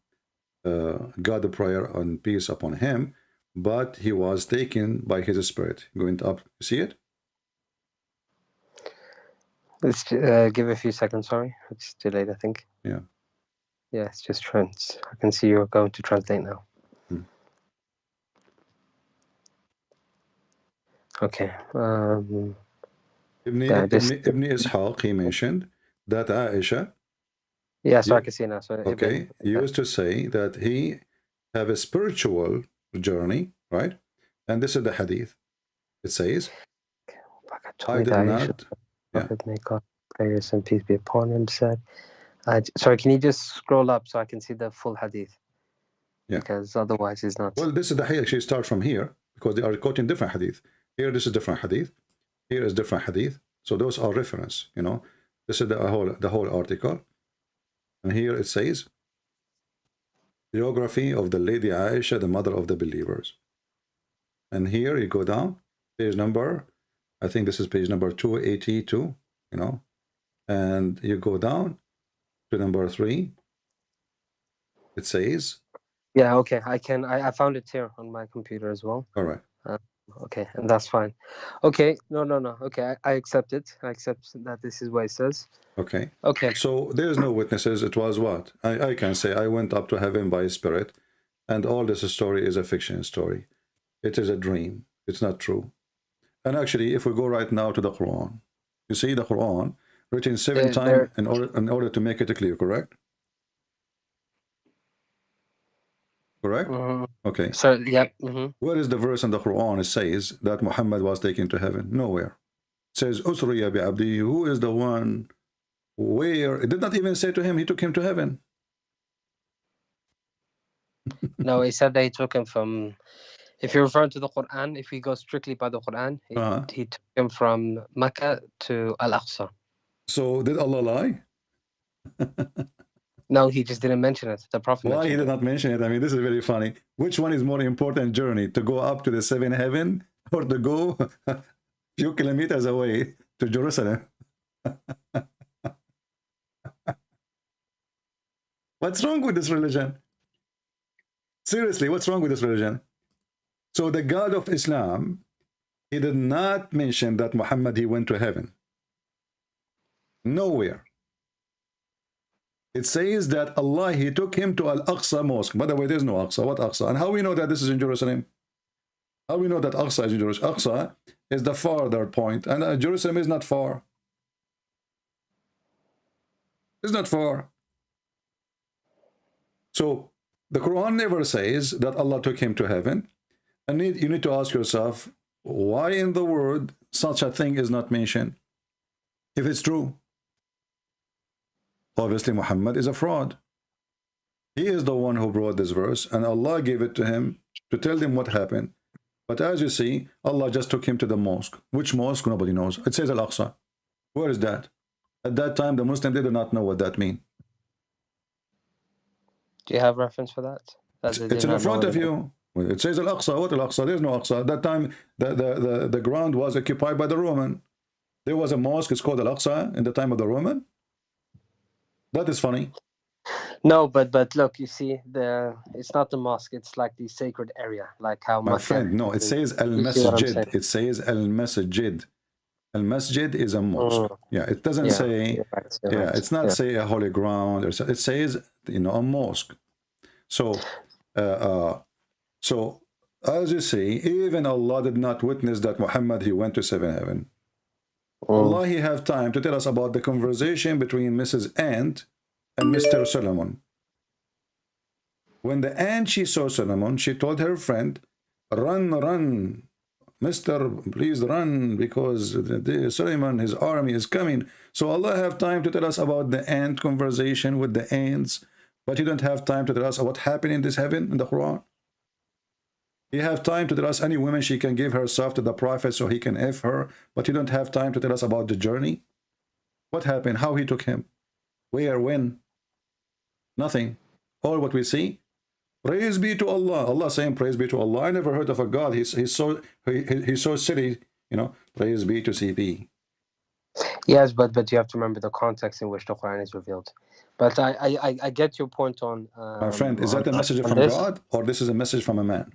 God the prayer and peace upon him, but he was taken by his spirit. Going up, you see it? Let's give a few seconds, sorry. It's delayed, I think. Yeah. Yeah, it's just trends. I can see you're going to translate now. Okay. Ibn Ishaq, he mentioned that Aisha. Yeah, so I can see now. So okay, he used to say that he have a spiritual journey, right? And this is the hadith. It says, I did not. Prophet, may God prayers and peace be upon him, said. Sorry, can you just scroll up so I can see the full hadith? Yeah. Because otherwise it's not. Well, this is the hadith. Actually, start from here because they are quoting different hadith. Here, this is different hadith. Here is different hadith. So those are reference. This is the whole article. And here it says, biography of the Lady Aisha, the mother of the believers. And here you go down, page number, I think this is page number 282, and you go down to number 3. It says. Yeah, okay, I found it here on my computer as well. All right. Okay, and that's fine. Okay, no. Okay, I accept it. I accept that this is what it says. Okay. Okay. So there's no witnesses. It was what? I can say I went up to heaven by spirit, and all this story is a fiction story. It is a dream. It's not true. And actually, if we go right now to the Quran, you see the Quran written 7 times in order to make it clear, correct? Correct? Okay. So, yeah. Where is the verse in the Quran? It says that Muhammad was taken to heaven. Nowhere. It says, Usriya bi abdi. Who is the one? Where? It did not even say to him, he took him to heaven. No, he said that he took him from, if you're referring to the Quran, if we go strictly by the Quran, he took him from Mecca to Al-Aqsa. So did Allah lie? No, he just didn't mention it. The Prophet. Why he did not mention it? I mean, this is very funny. Which one is more important journey? To go up to the 7th heaven or to go a few kilometers away to Jerusalem? What's wrong with this religion? Seriously, what's wrong with this religion? So the God of Islam, he did not mention that Muhammad, he went to heaven. Nowhere. It says that Allah, he took him to Al-Aqsa mosque. By the way, there's no Aqsa. What Aqsa? And how we know that this is in Jerusalem? How we know that Aqsa is in Jerusalem? Aqsa is the farther point, and Jerusalem is not far. It's not far. So the Quran never says that Allah took him to heaven. And you need to ask yourself, why in the world such a thing is not mentioned? If it's true. Obviously, Muhammad is a fraud. He is the one who brought this verse, and Allah gave it to him to tell them what happened. But as you see, Allah just took him to the mosque. Which mosque? Nobody knows. It says Al-Aqsa. Where is that? At that time, the Muslims did not know what that means. Do you have reference for that? It's in front of you. It says Al-Aqsa. What Al-Aqsa? There's no Aqsa. At that time, the ground was occupied by the Roman. There was a mosque, it's called Al-Aqsa in the time of the Roman. That is funny. No, but look, you see, it's not the mosque. It's like the sacred area, like how My Makkah friend, no, it is. says You see what I'm Al-Masjid. saying? It says Al-Masjid. Al-Masjid is a mosque. Mm. Yeah, it doesn't Yeah, say, you're right, you're yeah, right. it's not Yeah. say a holy ground. Or so, it says, you know, a mosque. So, so as you see, even Allah did not witness that Muhammad, he went to seventh heaven. Allah, he have time to tell us about the conversation between Mrs. Ant and Mr. Solomon. When the ant, she saw Solomon, she told her friend, run, run, Mr. Please run, because Solomon, his army is coming. So Allah have time to tell us about the ant conversation with the ants, but he don't have time to tell us what happened in this heaven in the Quran. He have time to tell us any woman she can give herself to the prophet so he can F her, but he don't have time to tell us about the journey. What happened? How he took him? Where? When? Nothing. All what we see. Praise be to Allah. Allah saying praise be to Allah. I never heard of a God. He's so silly, you know. Praise be to CP. Yes, but you have to remember the context in which the Quran is revealed. But I get your point on. My friend, is that a message from this? God, or this is a message from a man?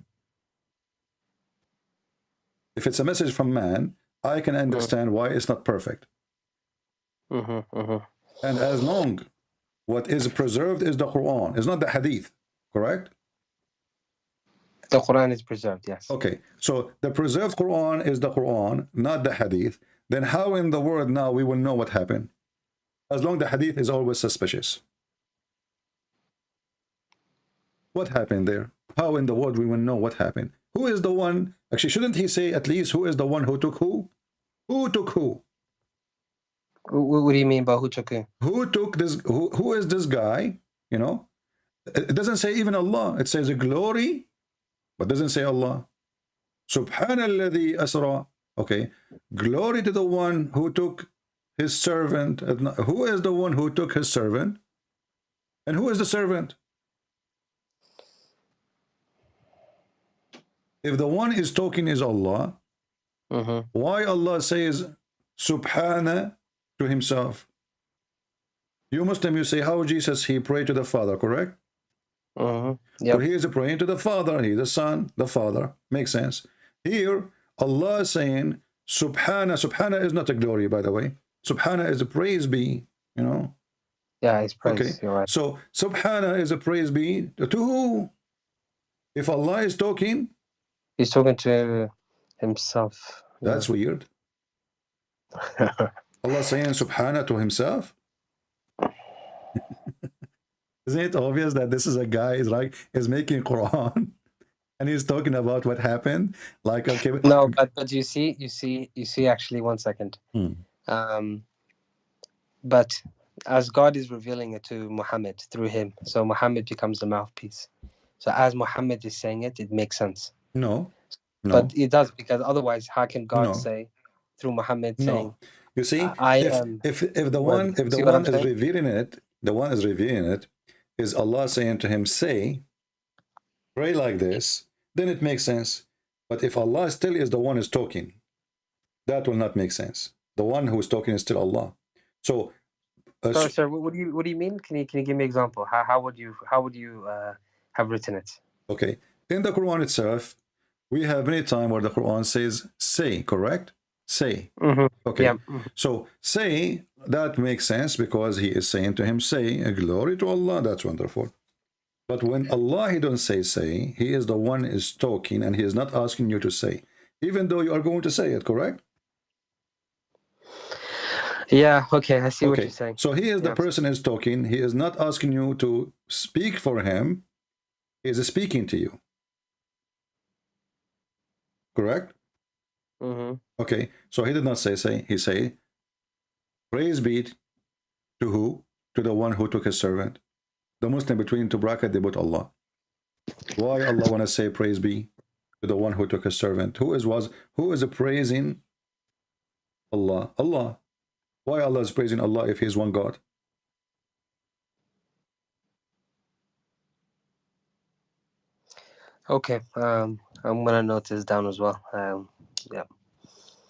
If it's a message from man, I can understand why it's not perfect. And as long what is preserved is the Quran, it's not the Hadith, correct? The Quran is preserved, yes. Okay, so the preserved Quran is the Quran, not the Hadith. Then how in the world now we will know what happened? As long the Hadith is always suspicious. What happened there? How in the world we will know what happened? Who is the one? Actually, shouldn't he say at least who is the one who took who? Who took who? What do you mean by who took who? Who took this? Who is this guy? You know, it doesn't say even Allah. It says glory, but doesn't say Allah. Subhanalladhi asra. Okay, glory to the one who took his servant. Who is the one who took his servant? And who is the servant? If the one is talking is Allah, why Allah says Subhana to himself? You Muslim, you say how Jesus, he prayed to the Father, correct? Yep. But he is praying to the Father, he the Son, the Father. Makes sense. Here, Allah is saying Subhana. Subhana is not a glory, by the way. Subhana is a praise be, you know. Yeah, it's praise. Okay. You're right. So Subhana is a praise be to who? If Allah is talking, He's talking to himself. that's weird. Allah saying Subhana to himself. Isn't it obvious that this is a guy is making Quran and he's talking about what happened? Like, okay, No, but you see actually 1 second. But as God is revealing it to Muhammad through him, so Muhammad becomes the mouthpiece. So as Muhammad is saying it, it makes sense. No. But it does, because otherwise, how can God say through Muhammad saying? You see, if the one is revealing it, the one is revealing it, is Allah saying to him, say, pray like this, then it makes sense. But if Allah still is the one is talking, that will not make sense. The one who is talking is still Allah. So, sir, what do you mean? Can you give me an example? How would you have written it? Okay, in the Quran itself, we have many times where the Quran says say, correct? Say. Okay. Yeah. So say, that makes sense because he is saying to him, say, glory to Allah. That's wonderful. But when Allah, he don't say, he is the one is talking and he is not asking you to say, even though you are going to say it, correct? Yeah, okay, I see what you're saying. So he is the person is talking. He is not asking you to speak for him. He is speaking to you. Correct? Okay, so he did not say, he say, praise be to who? To the one who took his servant. The Muslim between two brackets, they put Allah. Why Allah want to say praise be to the one who took his servant? Who is praising Allah? Allah. Why Allah is praising Allah if he is one God? Okay, I'm gonna note this down as well. Yeah.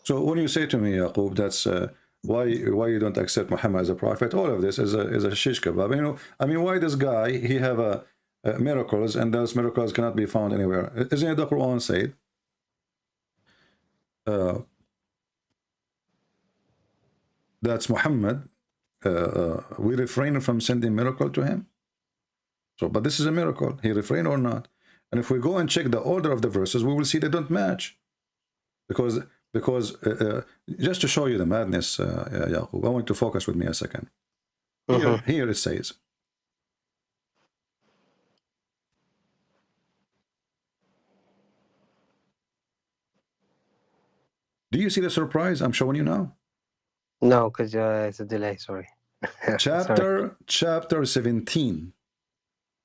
So when you say to me, Yaqub, that's why you don't accept Muhammad as a prophet, all of this is a shish kebab. You know, I mean, why this guy, he have miracles, and those miracles cannot be found anywhere? Isn't it the Quran said? That's Muhammad. We refrain from sending miracle to him. So, but this is a miracle. He refrained or not? And if we go and check the order of the verses, we will see they don't match. Because just to show you the madness, Yaqub, I want to focus with me a second. Here it says, do you see the surprise I'm showing you now? No, because it's a delay. Sorry. Chapter 17,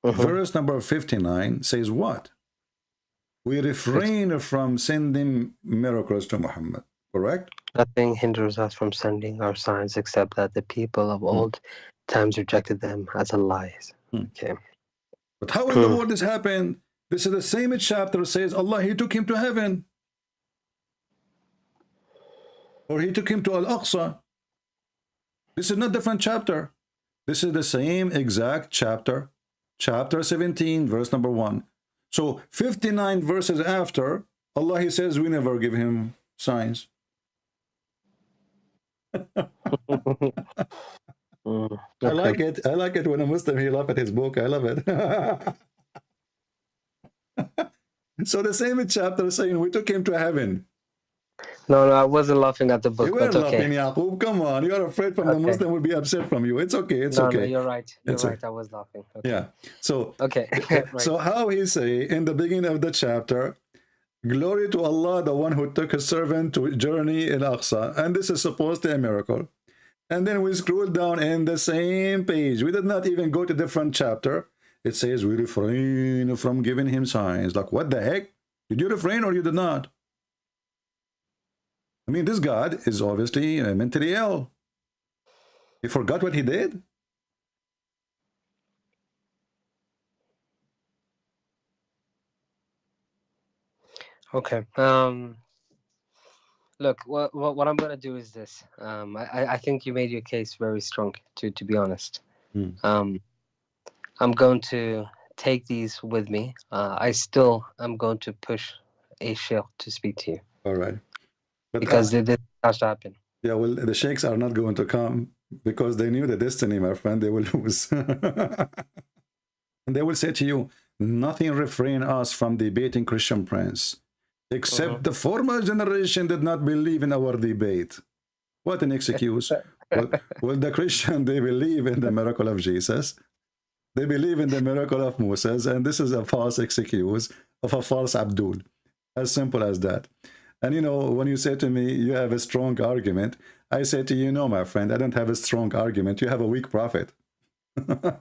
verse number 59 says what? We refrain from sending miracles to Muhammad, correct? Nothing hinders us from sending our signs except that the people of old times rejected them as a lie. Okay. But how in the world this happened? This is the same chapter says Allah, he took him to heaven. Or he took him to Al-Aqsa. This is not different chapter. This is the same exact chapter. Chapter 17, verse number 1. So 59 verses after, Allah, he says, we never give him signs. I like it. I like it when a Muslim, he laugh at his book. I love it. So the same chapter saying we took him to heaven. No, I wasn't laughing at the book. You were laughing, Yaqub. Come on. You are afraid from the Muslim will be upset from you. It's okay. It's okay. No, you're right. You're it's right. Okay. I was laughing. Okay. Yeah. So, okay. Right. So how he say in the beginning of the chapter, glory to Allah, the one who took his servant to journey in Aqsa. And this is supposed to be a miracle. And then we scroll down in the same page. We did not even go to different chapter. It says we refrain from giving him signs. Like, what the heck? Did you refrain or you did not? I mean, this God is obviously mentally ill. He forgot what he did. Okay. Look, what I'm gonna do is this. I think you made your case very strong. To be honest, I'm going to take these with me. I still am going to push a sheikh to speak to you. All right. But because this has to happen. Yeah, well, the sheikhs are not going to come because they knew the destiny, my friend. They will lose. And they will say to you, nothing refrain us from debating Christian prince, except the former generation did not believe in our debate. What an excuse. Well, the Christian, they believe in the miracle of Jesus. They believe in the miracle of Moses. And this is a false excuse of a false Abdul. As simple as that. And you know, when you say to me, you have a strong argument, I say to you, no, my friend, I don't have a strong argument. You have a weak prophet. Okay.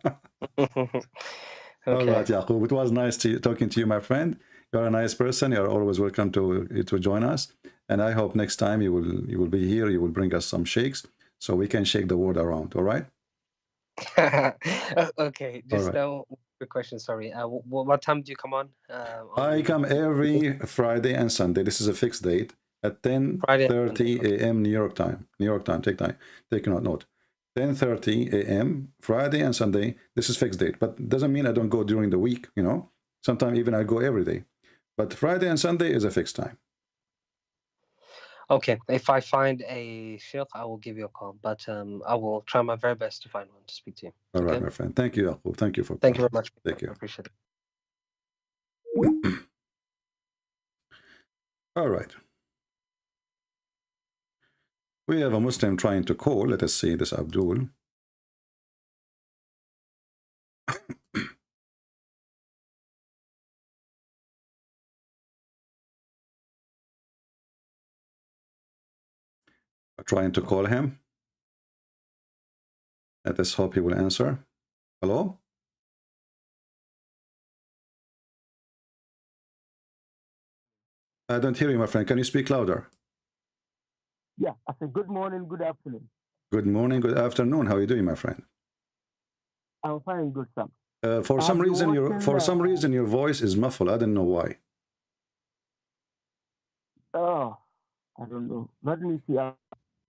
All right, Yaqub. It was nice talking to you, my friend. You're a nice person. You're always welcome to join us. And I hope next time you will be here. You will bring us some shakes so we can shake the world around. All right? Okay. Just a question. Sorry. What time do you come on? I come every Friday and Sunday. This is a fixed date at 10:30 a.m. New York time. New York time. Take note. 10:30 a.m. Friday and Sunday. This is fixed date, but doesn't mean I don't go during the week. You know, sometimes even I go every day. But Friday and Sunday is a fixed time. Okay. If I find a sheikh, I will give you a call. But I will try my very best to find one to speak to you. All right, my friend. Thank you, Yaqub. Thank you Thank you very much. Thank you. I appreciate it. All right. We have a Muslim trying to call. Let us see this Abdul. Trying to call him. Let us hope he will answer. Hello? I don't hear you, my friend. Can you speak louder? Yeah, I said good morning, good afternoon. Good morning, good afternoon. How are you doing, my friend? I'm fine, good son. For some reason, your voice is muffled. I don't know why. Oh, I don't know. Let me see.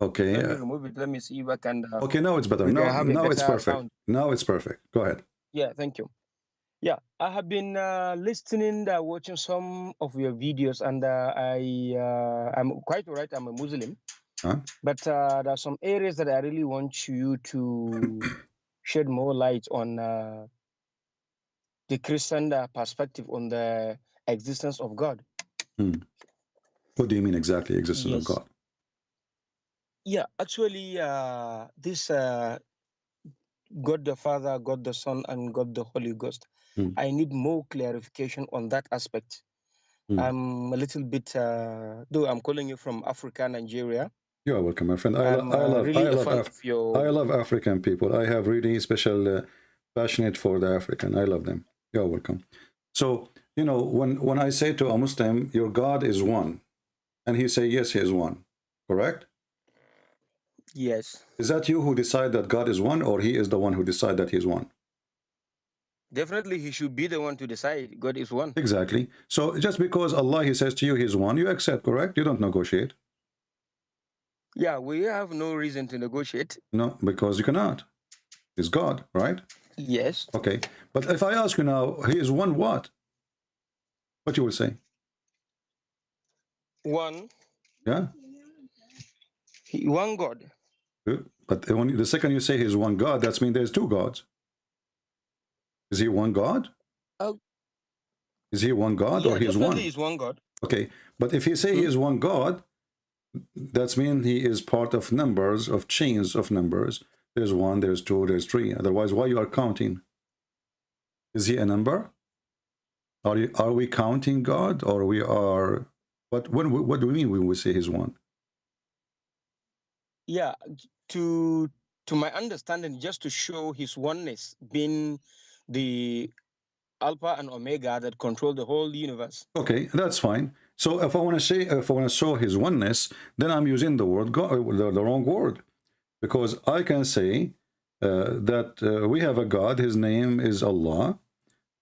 Okay. Let me remove it. Let me see if I can. Okay, now it's better. We can have a Now it's better perfect. sound. Now it's perfect. Go ahead. Yeah, thank you. Yeah, I have been listening, watching some of your videos, and I'm quite right. I'm a Muslim, Huh? but there are some areas that I really want you to shed more light on the Christian perspective on the existence of God. What do you mean exactly, existence of Yes. God? Yeah, actually, this God the Father, God the Son, and God the Holy Ghost. I need more clarification on that aspect. I'm a little bit, though I'm calling you from Africa, Nigeria. You are welcome, my friend. I'm really a fan of your. I love African people. I have really special passionate for the African. I love them. You're welcome. So, you know, when I say to a Muslim, your God is one, and he say, yes, he is one, correct? Yes. Is that you who decide that God is one, or he is the one who decide that he is one? Definitely, he should be the one to decide. God is one. Exactly. So just because Allah, he says to you, he's one, you accept, correct? You don't negotiate. Yeah, we have no reason to negotiate. No, because you cannot. He's God, right? Yes. Okay. But if I ask you now, he is one what? What you will say? One. Yeah. One God. Good. But when the second you say he's one God, that means there's two gods. Is he one God? Is he one God, or he's one? He is one God. Okay. But if you say he is one God, that means he is part of numbers, of chains of numbers. There's one, there's two, there's three. Otherwise, why you are counting? Is he a number? Are we counting God, or we are? What do we mean when we say he's one? Yeah, to my understanding, just to show his oneness, being the Alpha and Omega that control the whole universe. Okay, that's fine. So if I want to say, if I want to show his oneness, then I'm using the word God, the wrong word, because I can say that we have a God. His name is Allah,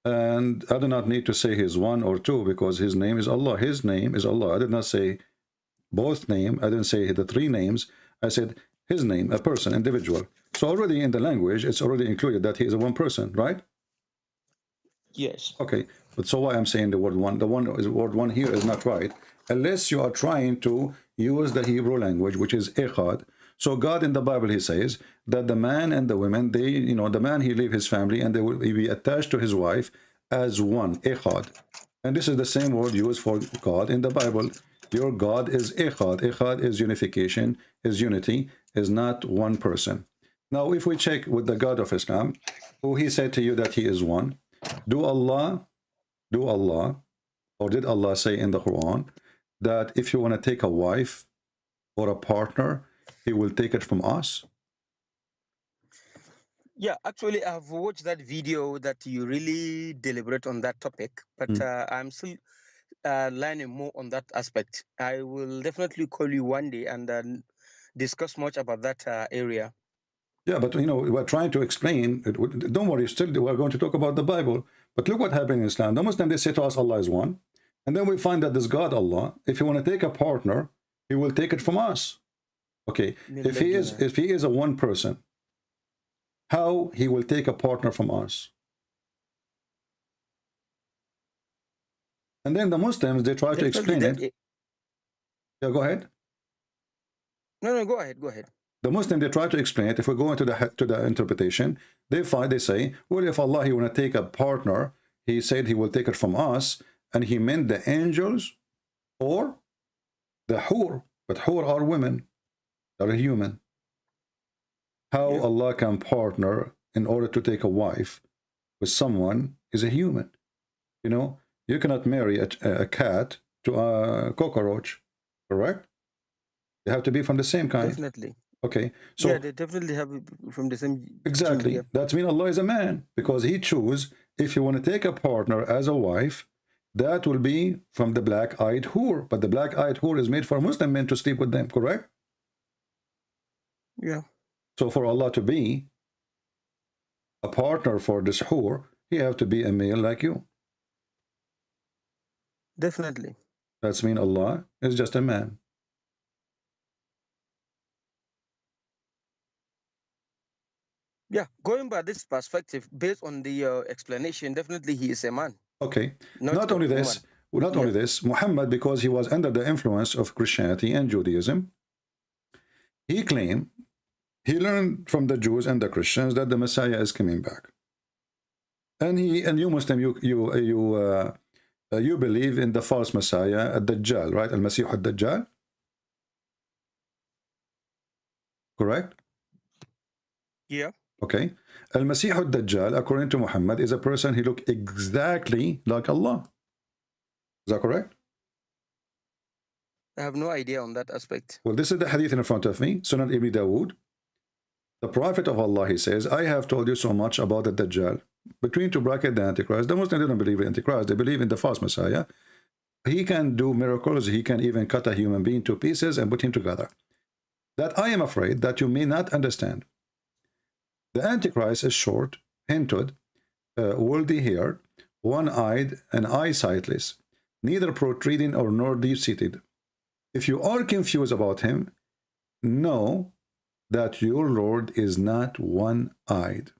and I do not need to say he's one or two, because his name is Allah. His name is Allah. I did not say both name. I didn't say the three names. I said his name, a person, individual. So already in the language, it's already included that he is a one person, right? Yes. Okay, but so why I'm saying the word one? The word one here is not right, unless you are trying to use the Hebrew language, which is echad. So God in the Bible, he says that the man and the women, they, you know, the man, he leave his family and they will be attached to his wife as one, echad. And this is the same word used for God in the Bible. Your God is echad. Echad is unification, is unity, is not one person. Now, if we check with the God of Islam, who he said to you that he is one, do Allah, or did Allah say in the Quran that if you want to take a wife or a partner, he will take it from us? Yeah, actually, I've watched that video that you really deliberate on that topic, but I'm still learning more on that aspect. I will definitely call you one day and discuss much about that area. Yeah, but you know, we're trying to explain. Don't worry, still we're going to talk about the Bible. But look what happened in Islam. The Muslims, they say to us, Allah is one. And then we find that this God, Allah, if you want to take a partner, he will take it from us. Okay, if he is a one person, how he will take a partner from us? And then the Muslims, they try to explain it. Yeah, go ahead. No, go ahead. The Muslim, they try to explain it. If we go into the interpretation, they say, well, if Allah, he want to take a partner, he said he will take it from us, and he meant the angels or the hur. But hur are women, are human. How Allah can partner in order to take a wife with someone is a human. You know, you cannot marry a cat to a cockroach, correct? They have to be from the same kind. Definitely. Okay, so yeah, they definitely have from the same. Exactly. Yeah. That means Allah is a man, because he choose, if you want to take a partner as a wife, that will be from the black-eyed hur. But the black-eyed hur is made for Muslim men to sleep with them, correct? Yeah. So for Allah to be a partner for this hur, he have to be a male like you. Definitely. That's mean Allah is just a man. Yeah, going by this perspective, based on the explanation, definitely he is a man. Okay. Not Not a only woman. this, not only this, Muhammad, because he was under the influence of Christianity and Judaism, he claimed he learned from the Jews and the Christians that the Messiah is coming back. And you Muslim, you believe in the false Messiah, Ad-Dajjal, right? Al-Masih Ad-Dajjal. Correct? Yeah. Okay. Al-Masih Ad-Dajjal, according to Muhammad, is a person who looked exactly like Allah. Is that correct? I have no idea on that aspect. Well, this is the hadith in front of me, Sunan Ibn Dawood. The Prophet of Allah, he says, I have told you so much about the Dajjal. Between two brackets, the Antichrist. The Muslims don't believe in Antichrist. They believe in the false Messiah. He can do miracles. He can even cut a human being to pieces and put him together. That I am afraid that you may not understand. The Antichrist is short, hinted, woolly-haired, one-eyed, and eyesightless, neither protruding nor deep-seated. If you are confused about him, know that your Lord is not one-eyed.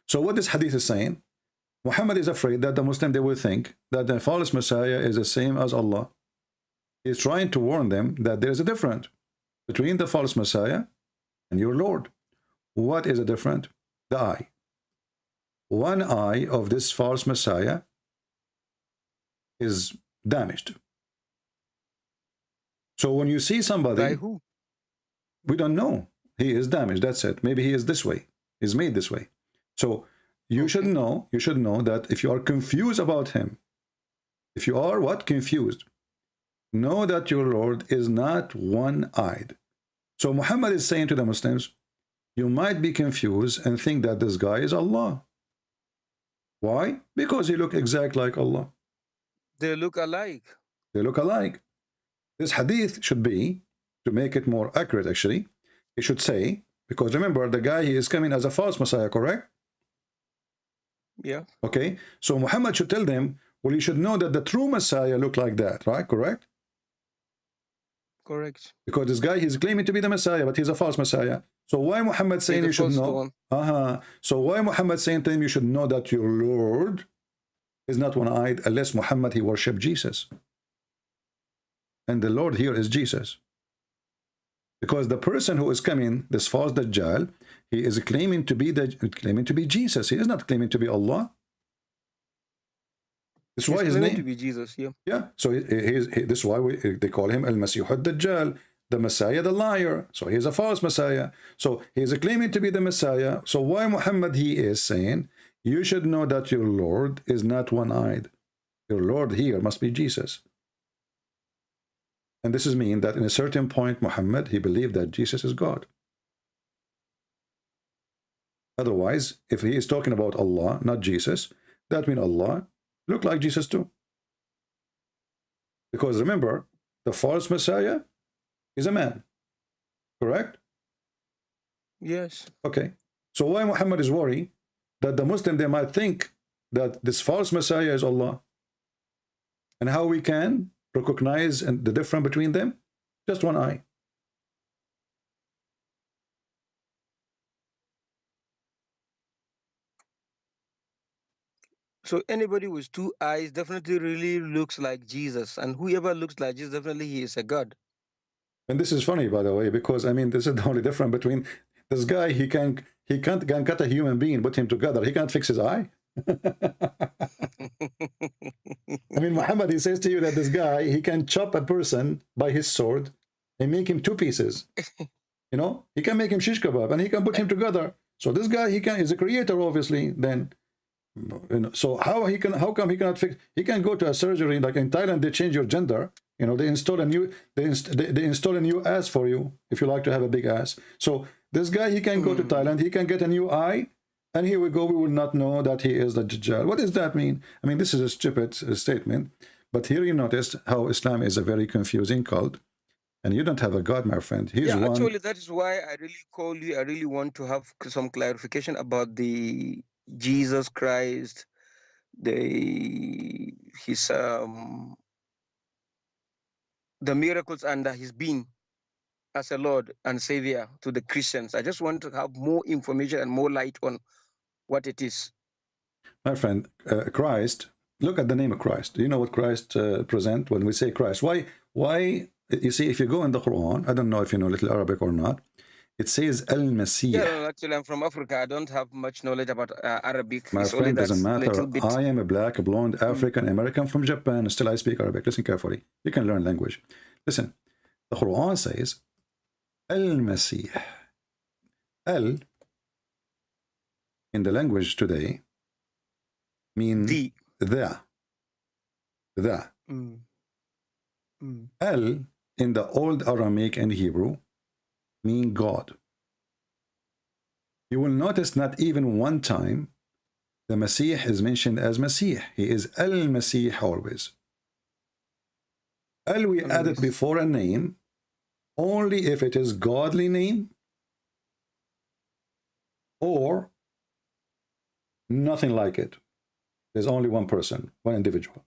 So what this hadith is saying, Muhammad is afraid that the Muslim, they will think that the false Messiah is the same as Allah. He's trying to warn them that there is a difference between the false Messiah and your Lord. What is the difference? The eye. One eye of this false Messiah is damaged. So when you see somebody, By who? we don't know. He is damaged. That's it. Maybe he is this way. He's made this way. So you should know. You should know that if you are confused about him, if you are what? Confused, know that your Lord is not one-eyed. So Muhammad is saying to the Muslims, you might be confused and think that this guy is Allah. Why? Because he looks exactly like Allah. They look alike. They look alike. This hadith should be, to make it more accurate actually, he should say, because remember, the guy, he is coming as a false Messiah, correct? Yeah. Okay, so Muhammad should tell them, well, you should know that the true Messiah looked like that, right? Correct? Correct. Because this guy, he's claiming to be the Messiah, but he's a false Messiah. So why Muhammad saying you should know? So why Muhammad saying to him, you should know that your Lord is not one-eyed, unless Muhammad, he worshipped Jesus. And the Lord here is Jesus. Because the person who is coming, this false Dajjal, he is claiming to be Jesus. He is not claiming to be Allah. That's why his name to be Jesus. Yeah. Yeah. So this is why they call him Al-Masih Ad-Dajjal, the Messiah, the liar. So he is a false Messiah. So he is claiming to be the Messiah. So why Muhammad, he is saying, you should know that your Lord is not one-eyed. Your Lord here must be Jesus. And this is mean that in a certain point, Muhammad, he believed that Jesus is God. Otherwise, if he is talking about Allah, not Jesus, that means Allah look like Jesus too. Because remember, the false Messiah is a man. Correct? Yes. Okay. So why Muhammad is worried that the Muslim, they might think that this false Messiah is Allah? And how we can recognize the difference between them? Just one eye. So anybody with two eyes definitely really looks like Jesus. And whoever looks like Jesus, definitely he is a God. And this is funny, by the way, because I mean, this is the only difference between this guy. He can't cut a human being, put him together. He can't fix his eye. I mean, Muhammad, he says to you that this guy, he can chop a person by his sword and make him two pieces. You know, he can make him shish kebab and he can put him together. So this guy, he's a creator, obviously. Then, you know, so how come he cannot fix? He can go to a surgery, like in Thailand, they change your gender. You know, they install a new ass for you if you like to have a big ass. So this guy, he can go to Thailand, he can get a new eye, and here we go, we will not know that he is the Dajjal. What does that mean? I mean, this is a stupid statement, but here you notice how Islam is a very confusing cult, and you don't have a God, my friend. He's one. Actually, that is why I really call you. I really want to have some clarification about the Jesus Christ, the miracles and his being. as a Lord and Savior to the Christians. I just want to have more information and more light on what it is. My friend, Christ, look at the name of Christ. Do you know what Christ present when we say Christ? Why? You see, if you go in the Quran, I don't know if you know little Arabic or not, it says Al-Masih. Yeah, actually, I'm from Africa. I don't have much knowledge about Arabic. My it's friend, only doesn't matter. little bit. I am a black, blonde, African, American from Japan. Still, I speak Arabic. Listen carefully. You can learn language. Listen, the Quran says Al-Masih. Al, in the language today, mean the. Al, in the old Aramaic and Hebrew, mean God. You will notice not even one time the Masih is mentioned as Masih. He is Al-Masih always. Al we add it before a name only if it is godly name or nothing like it. There's only one person, one individual.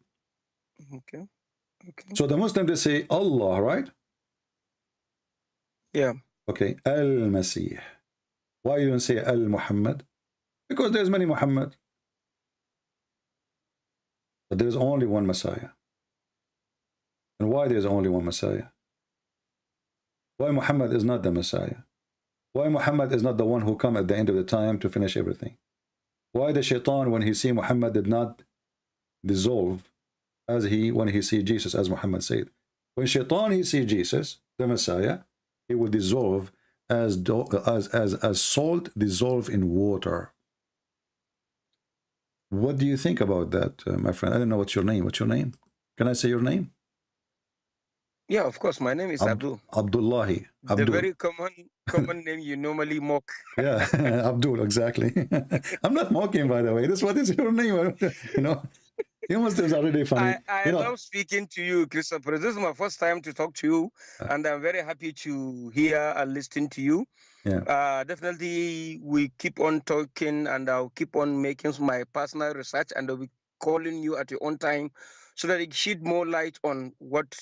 Okay. So the Muslim, they say Allah, right? Yeah. Okay, Al-Masih. Why you don't say Al-Muhammad? Because there's many Muhammad. But there's only one Messiah. And why there's only one Messiah? Why Muhammad is not the Messiah? Why Muhammad is not the one who come at the end of the time to finish everything? Why the shaitan, when he see Muhammad, did not dissolve as when he see Jesus, as Muhammad said? When shaitan he see Jesus, the Messiah, he will dissolve as salt dissolve in water. What do you think about that, my friend? I don't know what's your name. What's your name? Can I say your name? Yeah, of course. My name is Abdul. Abdullahi. The very common name you normally mock. Yeah, Abdul, exactly. I'm not mocking, by the way. This, what is your name? You know, you must have already funny. I love speaking to you, Christopher. This is my first time to talk to you, and I'm very happy to hear and listen to you. Yeah. Definitely, we keep on talking, and I'll keep on making my personal research, and I'll be calling you at your own time, so that it shed more light on what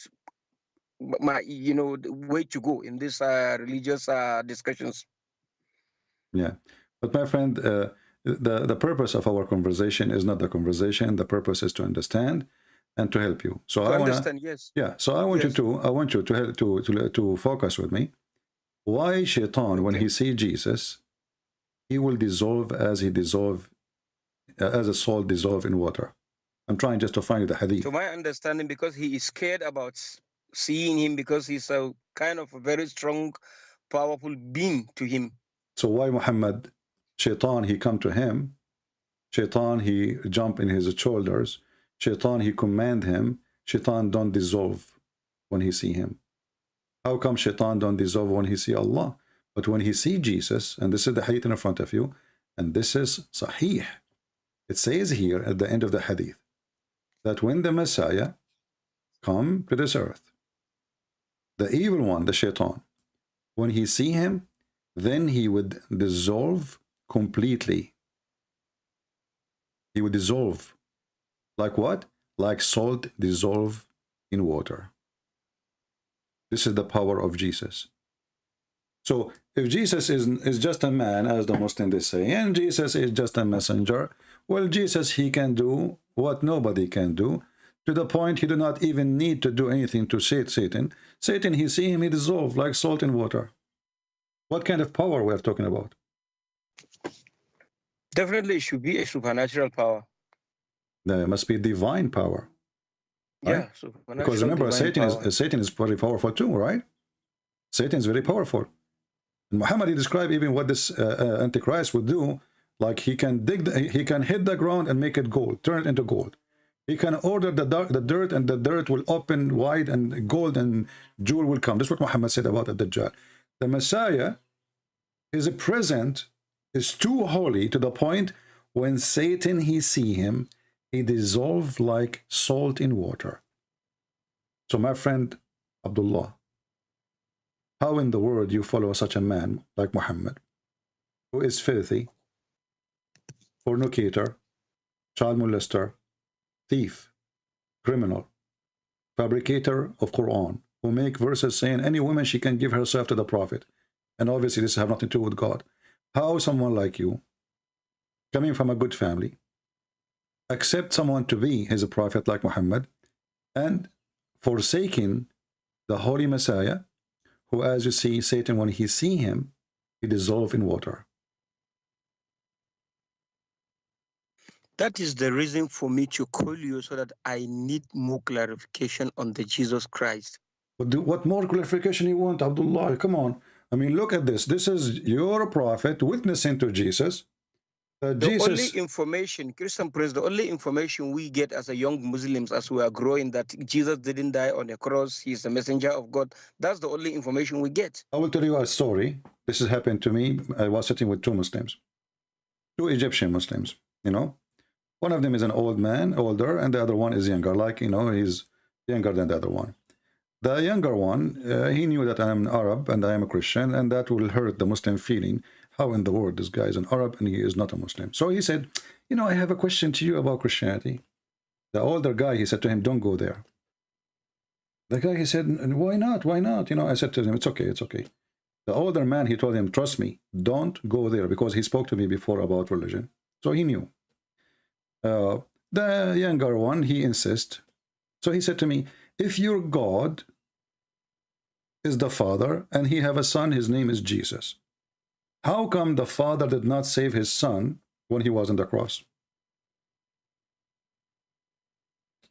my the way to go in these religious discussions. Yeah, but my friend, the purpose of our conversation is not the conversation. The purpose is to understand and to help you. So I understand, yes. Yeah. So I want you to help to focus with me. Why Shaitan, when he see Jesus, he will dissolve as a salt dissolve in water? I'm trying just to find the hadith. To my understanding, because he is scared about seeing him, because he's a kind of a very strong, powerful being to him. So why Muhammad, Shaitan, he come to him, Shaitan, he jump in his shoulders, Shaitan, he command him, Shaitan don't dissolve when he see him. How come Shaitan don't dissolve when he see Allah? But when he see Jesus, and this is the hadith in front of you, and this is Sahih, it says here at the end of the hadith, that when the Messiah come to this earth, the evil one, the Shaitan, when he see him, then he would dissolve completely. He would dissolve. Like what? Like salt dissolve in water. This is the power of Jesus. So if Jesus is just a man, as the Muslims they say, and Jesus is just a messenger, well, Jesus, he can do what nobody can do, to the point he do not even need to do anything to Satan. Satan, he see him, he dissolve like salt in water. What kind of power we are talking about? Definitely, it should be a supernatural power. There must be divine power. Right? Yeah, supernatural. Because remember, Satan is very powerful too, right? Satan is very powerful. And Muhammad, he described even what this Antichrist would do. Like he can he can hit the ground and make it gold, turn it into gold. He can order the dirt, and the dirt will open wide, and gold and jewel will come. This is what Muhammad said about the Dajjal. The Messiah, his present is too holy to the point when Satan, he see him, he dissolve like salt in water. So my friend Abdullah, how in the world you follow such a man like Muhammad, who is filthy, fornicator, child molester, thief, criminal, fabricator of Quran, who make verses saying any woman, she can give herself to the prophet. And obviously this has nothing to do with God. How someone like you, coming from a good family, accept someone to be his prophet like Muhammad, and forsaking the holy Messiah, who, as you see, Satan, when he see him, he dissolve in water. That is the reason for me to call you, so that I need more clarification on the Jesus Christ. What more clarification you want, Abdullah? Come on. I mean, look at this. This is your prophet witnessing to Jesus. The only information, Christian Prince, the only information we get as a young Muslims as we are growing, that Jesus didn't die on a cross, he's a messenger of God. That's the only information we get. I will tell you a story. This has happened to me. I was sitting with two Muslims, two Egyptian Muslims, you know. One of them is an old man, older, and the other one is younger, like, you know, he's younger than the other one. The younger one, he knew that I am an Arab and I am a Christian, and that will hurt the Muslim feeling. How in the world this guy is an Arab and he is not a Muslim? So he said, you know, I have a question to you about Christianity. The older guy, he said to him, don't go there. The guy, he said, why not? Why not? You know, I said to him, it's okay, it's okay. The older man, he told him, trust me, don't go there, because he spoke to me before about religion. So he knew. The younger one, he insists. So he said to me, if your God is the Father and he have a son, his name is Jesus, how come the Father did not save his son when he was on the cross?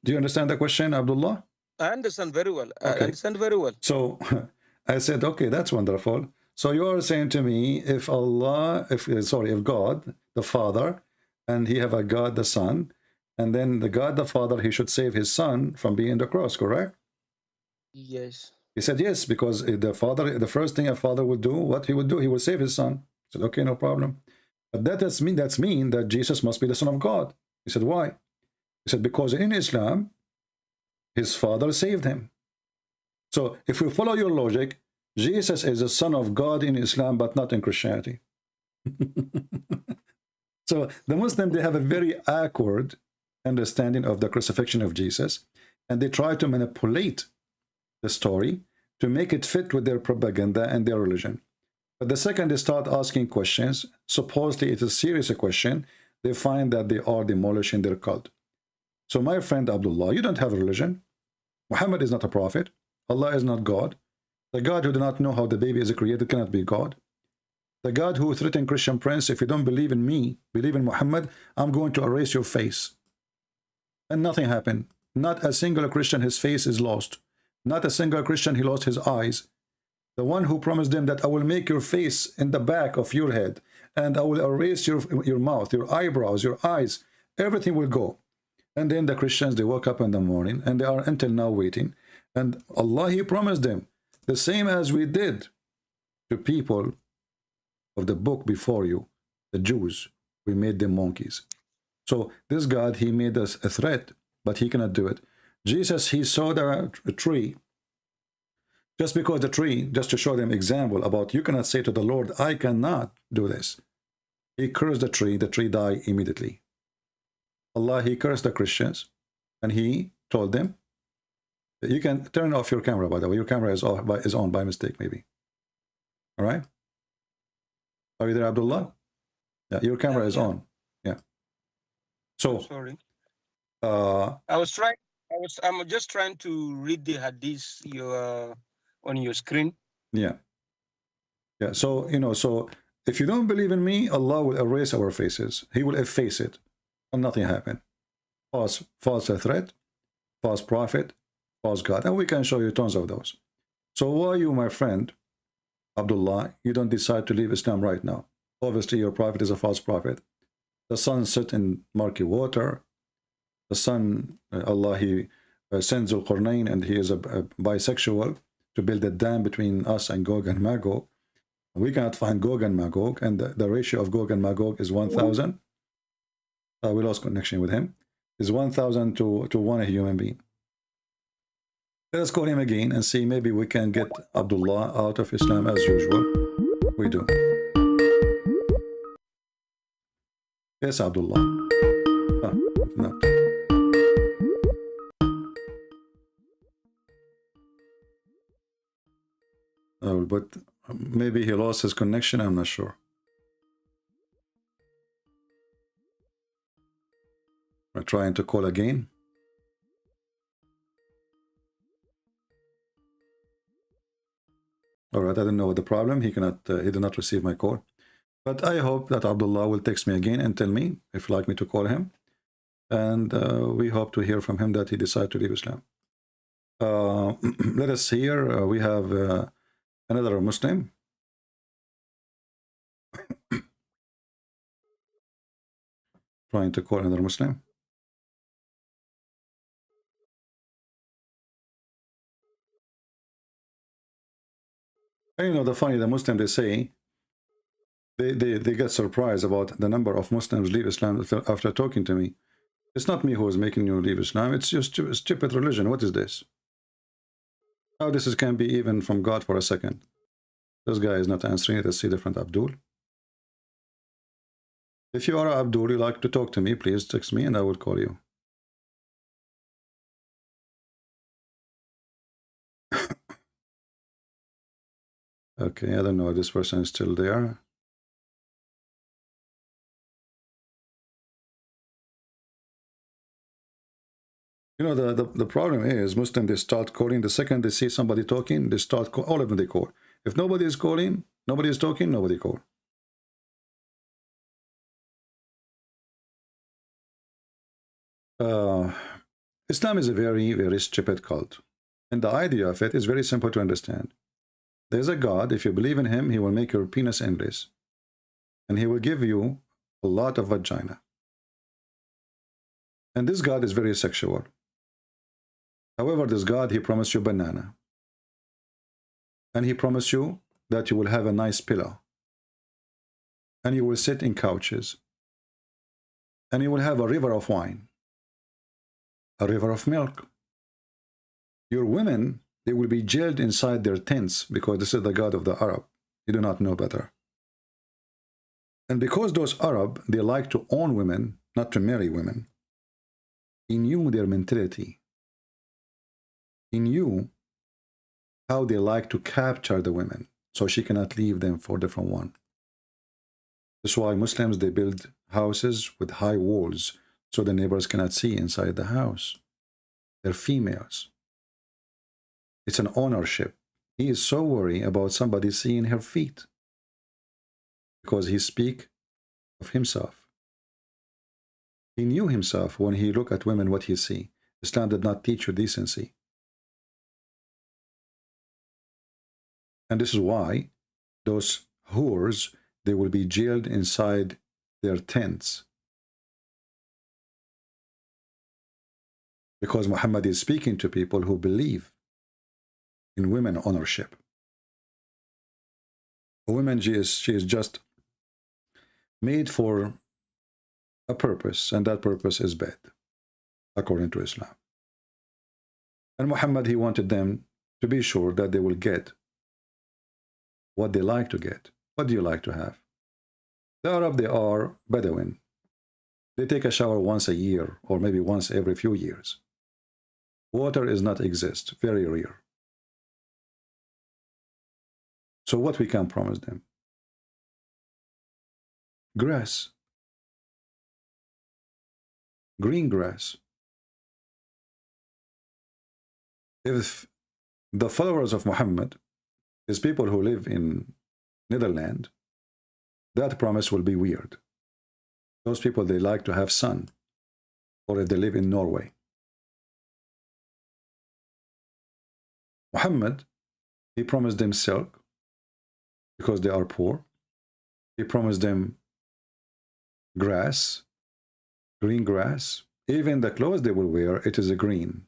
Do you understand the question, Abdullah? I understand very well. Okay. I understand very well. So I said, okay, that's wonderful. So you are saying to me, if God, the Father, and he have a God, the Son, and then the God, the Father, he should save his son from being on the cross, correct? Yes. He said, yes, because the father, the first thing a father would do, what he would do, he would save his son. I said, okay, no problem. But that's mean that Jesus must be the Son of God. He said, why? He said, because in Islam, his father saved him. So if we follow your logic, Jesus is the Son of God in Islam, but not in Christianity. So the Muslims, they have a very awkward understanding of the crucifixion of Jesus, and they try to manipulate the story to make it fit with their propaganda and their religion. But the second they start asking questions, supposedly it is serious a question, they find that they are demolishing their cult. So my friend Abdullah, you don't have a religion. Muhammad is not a prophet. Allah is not God. The God who did not know how the baby is created cannot be God. The God who threatened Christian Prince, if you don't believe in me, believe in Muhammad, I'm going to erase your face. And nothing happened. Not a single Christian, his face is lost. Not a single Christian, he lost his eyes. The one who promised them that I will make your face in the back of your head, and I will erase your mouth, your eyebrows, your eyes, everything will go. And then the Christians, they woke up in the morning, and they are until now waiting. And Allah, he promised them, the same as we did to people of the book before you, the Jews, we made them monkeys. So this God, he made us a threat, but he cannot do it. Jesus, he saw the tree. Just because the tree, just to show them example about you cannot say to the Lord, I cannot do this. He cursed the tree died immediately. Allah, he cursed the Christians, and he told them, you can turn off your camera, by the way. Your camera is on by mistake, maybe. All right? Are you there, Abdullah? Yeah, your camera is on. Yeah. So, sorry. I'm just trying to read the hadith on your screen. Yeah. Yeah. So, you know, so if you don't believe in me, Allah will erase our faces. He will efface it, and nothing happened. False threat, false prophet, false God, and we can show you tons of those. So why you, my friend Abdullah, you don't decide to leave Islam right now? Obviously, your prophet is a false prophet. The sun set in murky water. The sun, Allah, he sends Al-Qurnayn, and he is a bisexual to build a dam between us and Gog and Magog. We cannot find Gog and Magog, and the ratio of Gog and Magog is 1,000. We lost connection with him. Is 1,000 to 1 human being. Let us call him again and see, maybe we can get Abdullah out of Islam as usual. We do. Yes, Abdullah. No. But maybe he lost his connection, I'm not sure. I'm trying to call again. All right, I don't know what the problem. He did not receive my call. But I hope that Abdullah will text me again and tell me if you'd like me to call him. And we hope to hear from him that he decided to leave Islam. Let us hear. We have another Muslim. Trying to call another Muslim. And, you know, the Muslim, they say, they get surprised about the number of Muslims leave Islam after talking to me. It's not me who is making you leave Islam. It's just a stupid religion. What is this? How this can be even from God for a second? This guy is not answering it. Let's see different Abdul. If you are Abdul, you like to talk to me, please text me and I will call you. Okay, I don't know if this person is still there. You know, the problem is Muslims, they start calling. The second they see somebody talking, they start call. All of them, they call. If nobody is calling, nobody is talking, nobody call. Islam is a very, very stupid cult. And the idea of it is very simple to understand. There's a God. If you believe in him, he will make your penis endless. And he will give you a lot of vagina. And this God is very sexual. However, this God, he promised you banana. And he promised you that you will have a nice pillow. And you will sit in couches. And you will have a river of wine. A river of milk. Your women, they will be jailed inside their tents because this is the God of the Arab. You do not know better. And because those Arab, they like to own women, not to marry women, he knew their mentality. He knew how they like to capture the women, so she cannot leave them for a different one. That's why Muslims, they build houses with high walls, so the neighbors cannot see inside the house. They're females. It's an ownership. He is so worried about somebody seeing her feet because he speaks of himself. He knew himself when he looked at women what he see. Islam did not teach you decency. And this is why those whores, they will be jailed inside their tents. Because Muhammad is speaking to people who believe in women ownership. A woman, she is just made for a purpose, and that purpose is bed, according to Islam. And Muhammad, he wanted them to be sure that they will get what they like to get. What do you like to have? The Arab, they are Bedouin. They take a shower once a year, or maybe once every few years. Water is not exist, very rare. So what we can promise them? Grass. Green grass. If the followers of Muhammad is people who live in Netherlands, that promise will be weird. Those people, they like to have sun, or if they live in Norway. Muhammad, he promised them silk because they are poor. He promised them grass, green grass. Even the clothes they will wear, it is a green.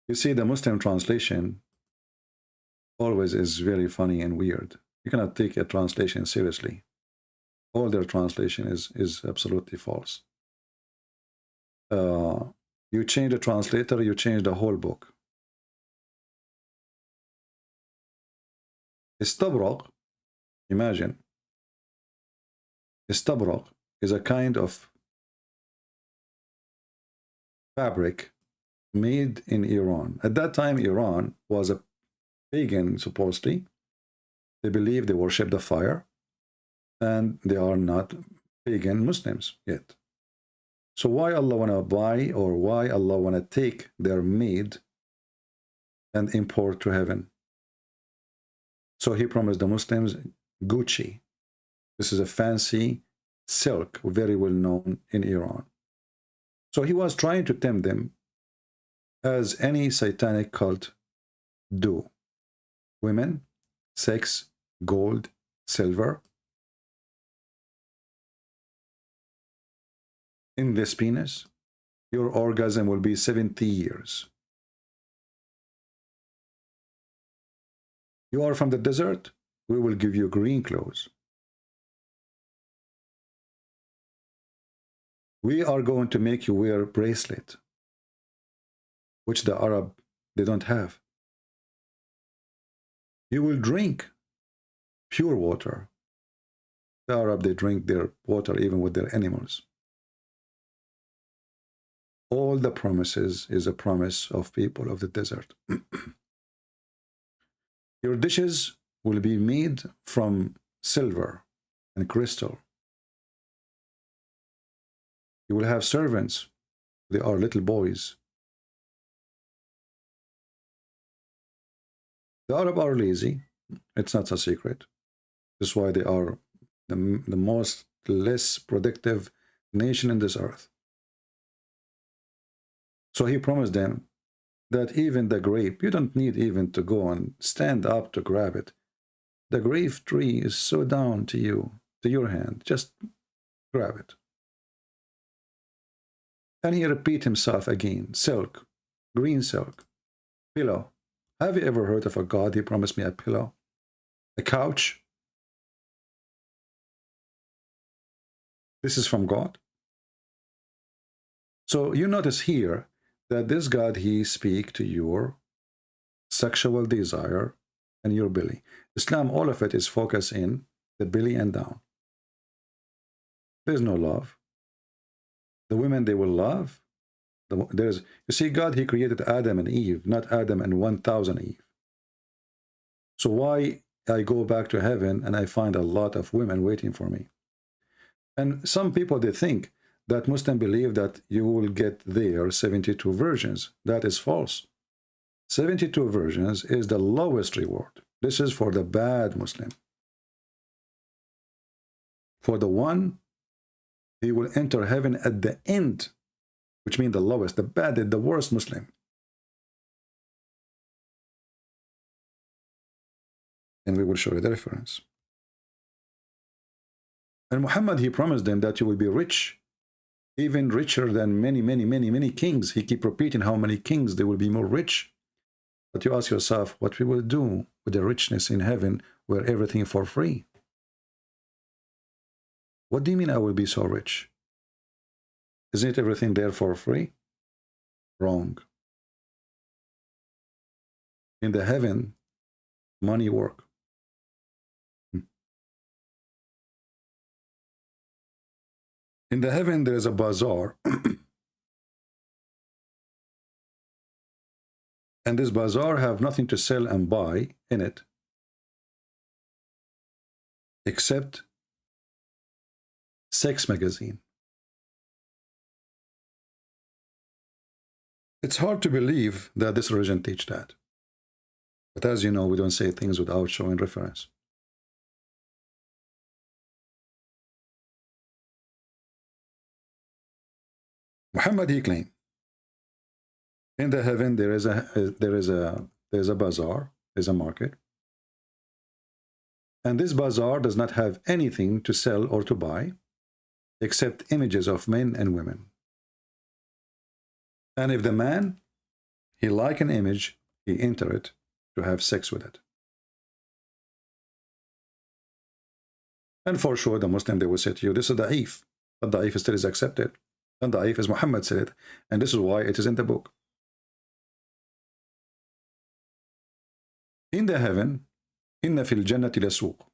You see, the Muslim translation always is very funny and weird. You cannot take a translation seriously. All their translation is absolutely false. You change the translator, you change the whole book. Istabraq, imagine, Istabraq is a kind of fabric made in Iran. At that time, Iran was a pagan, supposedly. They believe they worship the fire, and they are not pagan Muslims yet. So why Allah want to buy, or why Allah want to take their maid and import to heaven? So he promised the Muslims Gucci. This is a fancy silk, very well known in Iran. So he was trying to tempt them as any satanic cult do. Women, sex, gold, silver. In this penis, your orgasm will be 70 years. You are from the desert, we will give you green clothes. We are going to make you wear a bracelet, which the Arab, they don't have. You will drink pure water. The Arab, they drink their water even with their animals. All the promises is a promise of people of the desert. Your dishes will be made from silver and crystal. You will have servants. They are little boys. The Arab are lazy. It's not a secret. That's why they are the most less productive nation in this earth. So he promised them that even the grape, you don't need even to go and stand up to grab it. The grape tree is so down to you, to your hand. Just grab it. And he repeat himself again. Silk, green silk, pillow. Have you ever heard of a God? He promised me a pillow, a couch. This is from God. So you notice here that this God, he speak to your sexual desire and your belly. Islam, all of it is focused in the belly and down. There's no love. The women, they will love. You see, God, he created Adam and Eve, not Adam and 1,000 Eve. So why I go back to heaven and I find a lot of women waiting for me? And some people, they think that Muslims believe that you will get there 72 virgins. That is false. 72 virgins is the lowest reward. This is for the bad Muslim. For the one, he will enter heaven at the end, which means the lowest, the bad, the worst Muslim. And we will show you the reference. And Muhammad, he promised them that you will be rich, even richer than many kings. He keep repeating how many kings, they will be more rich. But you ask yourself, what we will do with the richness in heaven where everything for free? What do you mean I will be so rich? Isn't everything there for free? Wrong. In the heaven, money work. In the heaven, there is a bazaar. And this bazaar have nothing to sell and buy in it, except sex magazine. It's hard to believe that this religion teach that. But as you know, we don't say things without showing reference. Muhammad, he claimed, in the heaven there is a bazaar, there's a market, and this bazaar does not have anything to sell or to buy except images of men and women. And if the man, he like an image, he enter it to have sex with it. And for sure, the Muslim, they will say to you, this is da'if, but da'if still is accepted. And da'if, as Muhammad said, and this is why it is in the book. In the heaven, إن في الجنة لسوق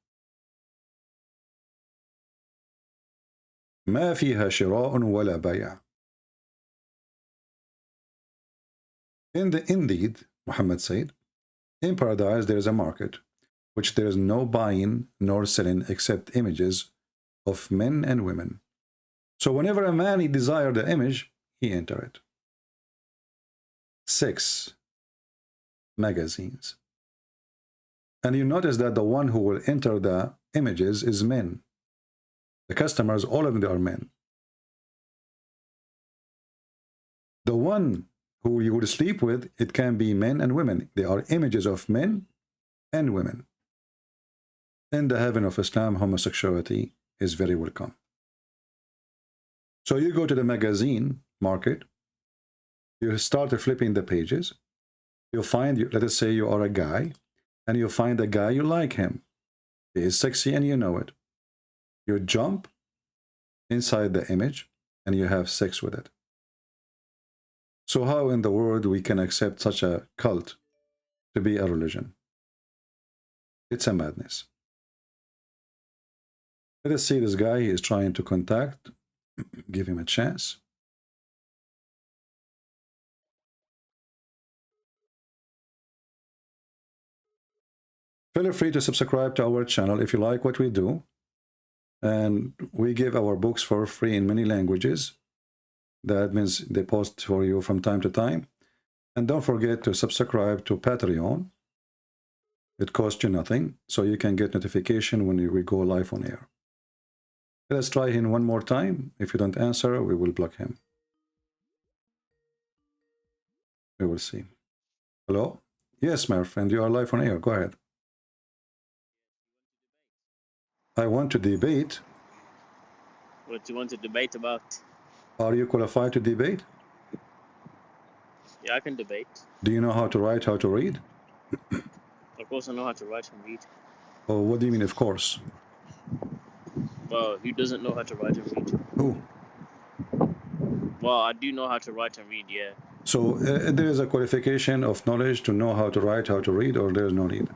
ما فيها شراء ولا بيع. Indeed, Muhammad said, in paradise there is a market, which there is no buying nor selling except images of men and women. So whenever a man he desire the image, he enter it. 6 magazines. And you notice that the one who will enter the images is men. The customers, all of them are men. The one who you would sleep with, it can be men and women. They are images of men and women. In the heaven of Islam, homosexuality is very welcome. So you go to the magazine market, you start flipping the pages, you find, let us say you are a guy, and you find a guy, you like him. He is sexy and you know it. You jump inside the image and you have sex with it. So how in the world we can accept such a cult to be a religion? It's a madness. Let us see this guy he is trying to contact. Give him a chance. Feel free to subscribe to our channel if you like what we do. And we give our books for free in many languages. That means they post for you from time to time. And don't forget to subscribe to Patreon. It costs you nothing, so you can get notification when we go live on air. Let's try him one more time. If you don't answer, we will block him. We will see. Hello? Yes, my friend, you are live on air. Go ahead. I want to debate. What do you want to debate about? Are you qualified to debate? Yeah, I can debate. Do you know how to write, how to read? Of course I know how to write and read. Oh, what do you mean, of course? Well, who doesn't know how to write and read? Who? Well, I do know how to write and read, yeah. So there is a qualification of knowledge to know how to write, how to read, or there's no need?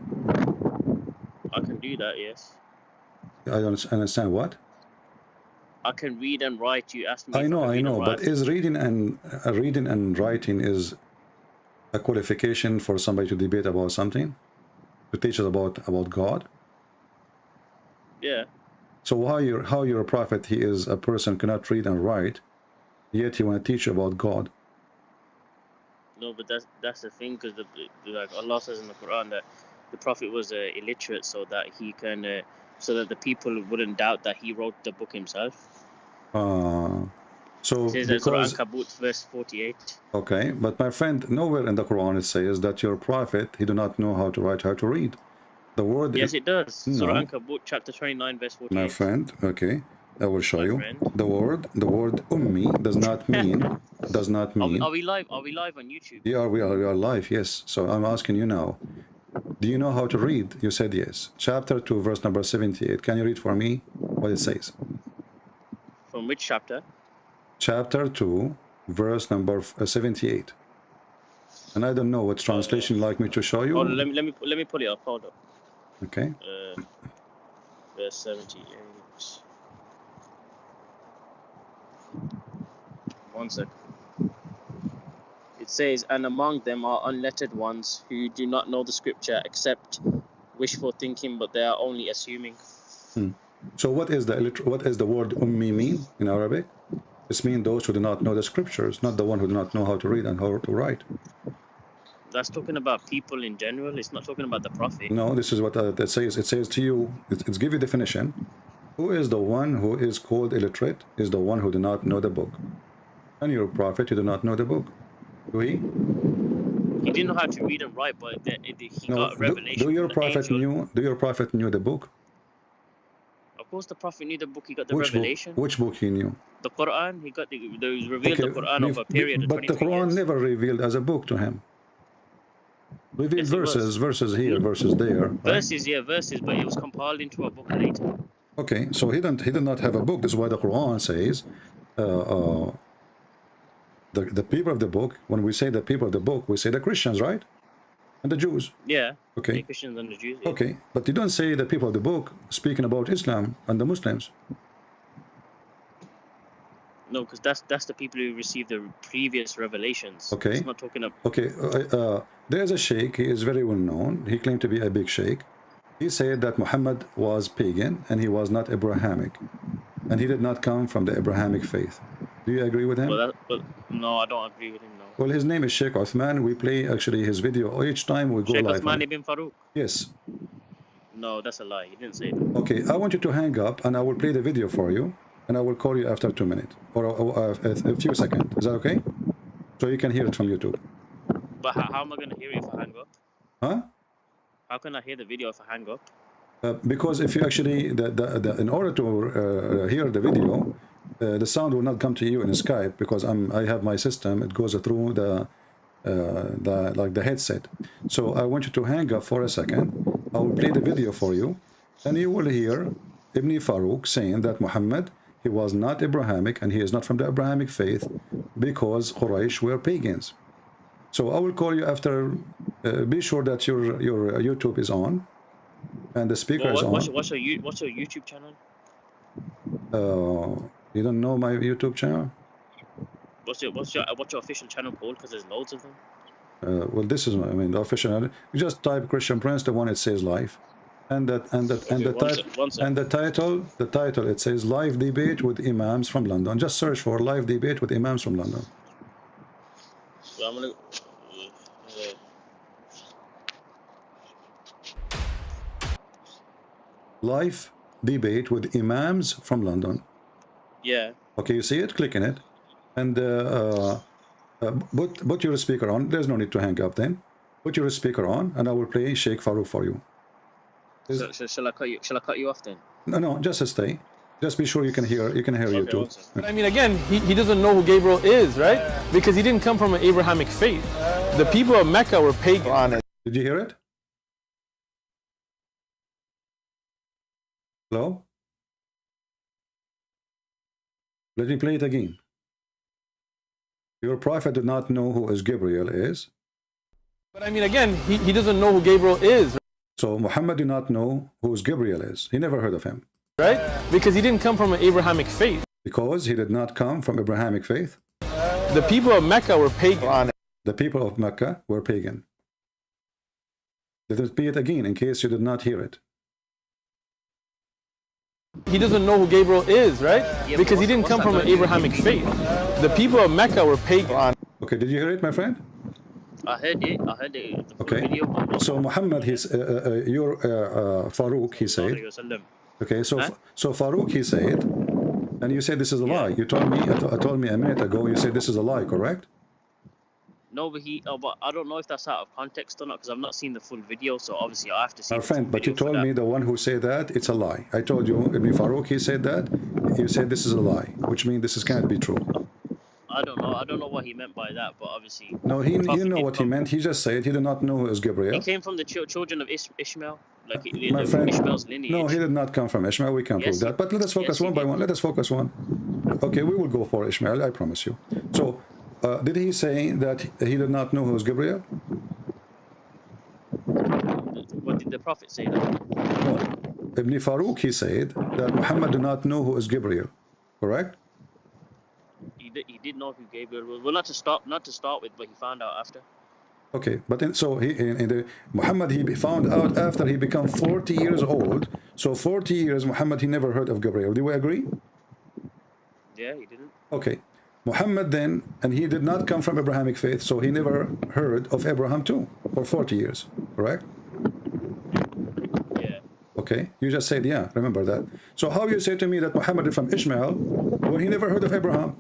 I can do that, yes. I don't understand what? I can read and write. You asked me. I know, but is reading and writing is a qualification for somebody to debate about something? To teach us about God? Yeah. So how you're a prophet, he is a person cannot read and write, yet you want to teach about God? No, but that's the thing, because like Allah says in the Quran that the prophet was illiterate, so that he can, so that the people wouldn't doubt that he wrote the book himself. So it says in Surah Al-Kabut, verse 48. Okay, but my friend, nowhere in the Quran it says that your prophet, he do not know how to write, how to read. The word yes, it does. No. Surah Al-Kabut, chapter 29, verse 48. My friend, okay, I will show you. Friend. The word ummi does not mean Are we live? Are we live on YouTube? Yeah, we are live, yes. So I'm asking you now, do you know how to read? You said yes. Chapter 2, verse number 78. Can you read for me what it says? From which chapter? Chapter 2, verse number 78. And I don't know what translation like me to show you. Oh, let me pull it up. Hold up. Okay. Verse 78. 1 second. It says, and among them are unlettered ones who do not know the scripture except wishful thinking, but they are only assuming. So what is the word ummi mean in Arabic? It means those who do not know the scriptures, not the one who do not know how to read and how to write. That's talking about people in general. It's not talking about the prophet. No, this is what that says. It says to you, it's give you definition. Who is the one who is called illiterate? Is the one who do not know the book. And your prophet, you do not know the book. Do he? He didn't know how to read and write, but he got revelation. Do your prophet knew the book? Of course, the prophet knew the book. He got the revelation. Which book he knew? The Quran. He got the revealed the Quran over a period of 23 years. But the Quran never revealed as a book to him. Revealed verses here, verses there. Verses, yeah, verses, but it was compiled into a book later. Okay, so he did not have a book. This is why the Quran says the people of the book. When we say the people of the book, we say the Christians, right? And the Jews. Yeah. Okay. The Christians and the Jews. Yeah. Okay, but you don't say the people of the book speaking about Islam and the Muslims. No, because that's the people who received the previous revelations. Okay. It's not talking about. Okay. There's a sheikh. He is very well known. He claimed to be a big sheikh. He said that Muhammad was pagan and he was not Abrahamic, and he did not come from the Abrahamic faith. Do you agree with him? Well, no, I don't agree with him. No. Well, his name is Sheikh Uthman. We play actually his video each time we go Sheikh live. Uthman ibn Farouk. Yes. No, that's a lie. He didn't say that. Okay, I want you to hang up and I will play the video for you, and I will call you after 2 minutes or a few seconds. Is that okay? So you can hear it from YouTube. But how am I going to hear it if I hang up? Huh? How can I hear the video if I hang up? Because if you actually, in order to hear the video, the sound will not come to you in Skype, because I have my system. It goes through the headset. So I want you to hang up for a second. I will play the video for you, and you will hear Ibn Farouk saying that Muhammad, he was not Abrahamic and he is not from the Abrahamic faith because Quraysh were pagans. So I will call you after. Be sure that your YouTube is on and the speaker is on. What's your YouTube channel? You don't know my YouTube channel? What's your official channel called? Because there's loads of them. Well, this is the official. You just type Christian Prince, the one it says live, and the title it says live debate with imams from London. Just search for live debate with imams from London. So I'm gonna. Live debate with imams from London. Yeah. Okay, you see it? Click in it, and put your speaker on. There's no need to hang up then. Put your speaker on, and I will play Sheikh Farouk for you. So shall I cut you off then? No, just stay. Just be sure you can hear YouTube. But I mean, again, he doesn't know who Gabriel is, right? Because he didn't come from an Abrahamic faith. The people of Mecca were pagan. Did you hear it? Hello? Let me play it again. Your prophet did not know who is Gabriel is. But I mean, again, he doesn't know who Gabriel is. So Muhammad did not know who Gabriel is. He never heard of him. Right? Because he didn't come from an Abrahamic faith. Because he did not come from Abrahamic faith. The people of Mecca were pagan. The people of Mecca were pagan. Let us repeat it again in case you did not hear it. He doesn't know who Gabriel is, right? Yeah, because he didn't come from an Abrahamic faith. The people of Mecca were pagan. Okay, did you hear it, my friend? I heard it. The okay. video. So Muhammad, your Farouk, he said. Okay, so Farouk, he said, and you said this is a lie. You told me, I told me a minute ago, you said this is a lie, correct? No, but but I don't know if that's out of context or not, because I've not seen the full video, so obviously I have to see. Our friend, but you told me the one who said that it's a lie. I told you Ibn Farouk, he said that. You said this is a lie, which means this can't be true. I don't know what he meant by that, but obviously. No, you know what he meant. He just said he did not know who is Gabriel. He came from the children of Ishmael, like my friend, Ishmael's lineage. No, he did not come from Ishmael. We can't prove that. But let us focus one by one. Let us focus one. Okay, we will go for Ishmael. I promise you. So. Did he say that he did not know who was Gabriel? What did the Prophet say that? No. Ibn Farouk, he said that Muhammad did not know who was Gabriel. Correct? He did know who Gabriel was. Well, not to start with, but he found out after. Okay, but Muhammad, he found out after he became 40 years old. So 40 years, Muhammad, he never heard of Gabriel. Do we agree? Yeah, he didn't. Okay. Muhammad then, and he did not come from Abrahamic faith, so he never heard of Abraham too for 40 years, correct? Yeah. Okay, you just said yeah, remember that. So how you say to me that Muhammad is from Ishmael when he never heard of Abraham?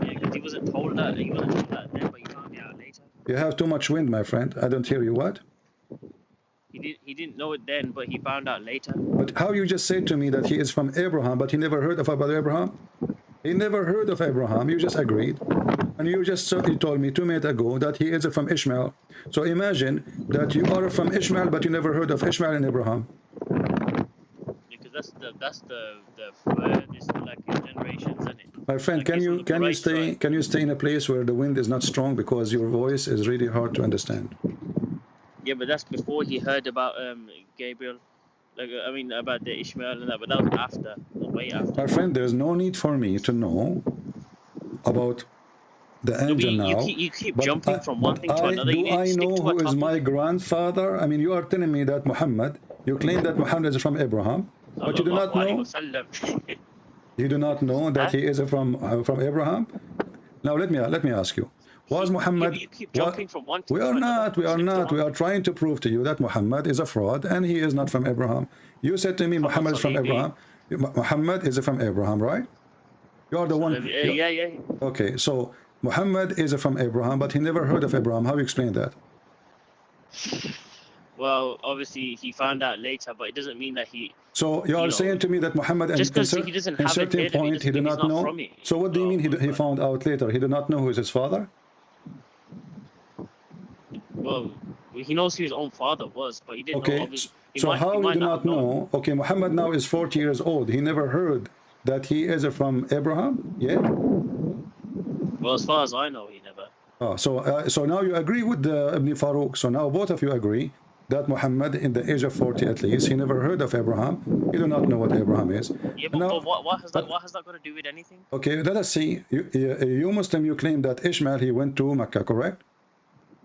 Yeah, because he wasn't told that then, but he found it out later. You have too much wind, my friend. I don't hear you. What? He didn't know it then, but he found out later. But how you just say to me that he is from Abraham, but he never heard of Abraham? He never heard of Abraham. You just agreed. And you told me 2 minutes ago that he is from Ishmael. So imagine that you are from Ishmael, but you never heard of Ishmael and Abraham. Because that's the furthest generations, isn't it? My friend, can you stay in a place where the wind is not strong, because your voice is really hard to understand. Yeah, but that's before he heard about Gabriel. About the Ishmael and that, but that was after. away after. My friend, there's no need for me to know about the angel now. You keep jumping from one thing to another. Do I know who is my grandfather? I mean, you are telling me that Muhammad, you claim that Muhammad is from Abraham, but you do not know. You do not know that he is from Abraham. Now let me ask you. Was Muhammad? You keep jumping from one to We are not. We are not. We are trying to prove to you that Muhammad is a fraud and he is not from Abraham. You said to me Muhammad is from Abraham. Muhammad is from Abraham, right? You are the one. Yeah. Okay, so Muhammad is from Abraham, but he never heard of Abraham. How do you explain that? Well, obviously he found out later, but it doesn't mean that he. So you are saying to me that Muhammad, just because he doesn't have certain point, he did not know. So what do you mean he found out later? He did not know who is his father? Well, he knows who his own father was, but he didn't know. So how he did not know? Okay, Muhammad now is 40 years old. He never heard that he is from Abraham yet? Well, as far as I know, he never. Oh, so now you agree with Ibn Farouk. So now both of you agree that Muhammad, in the age of 40 at least, he never heard of Abraham. He do not know what Abraham is. Yeah, but, now, what has that got to do with anything? Okay, let us see. You Muslim, you claim that Ishmael, he went to Mecca, correct?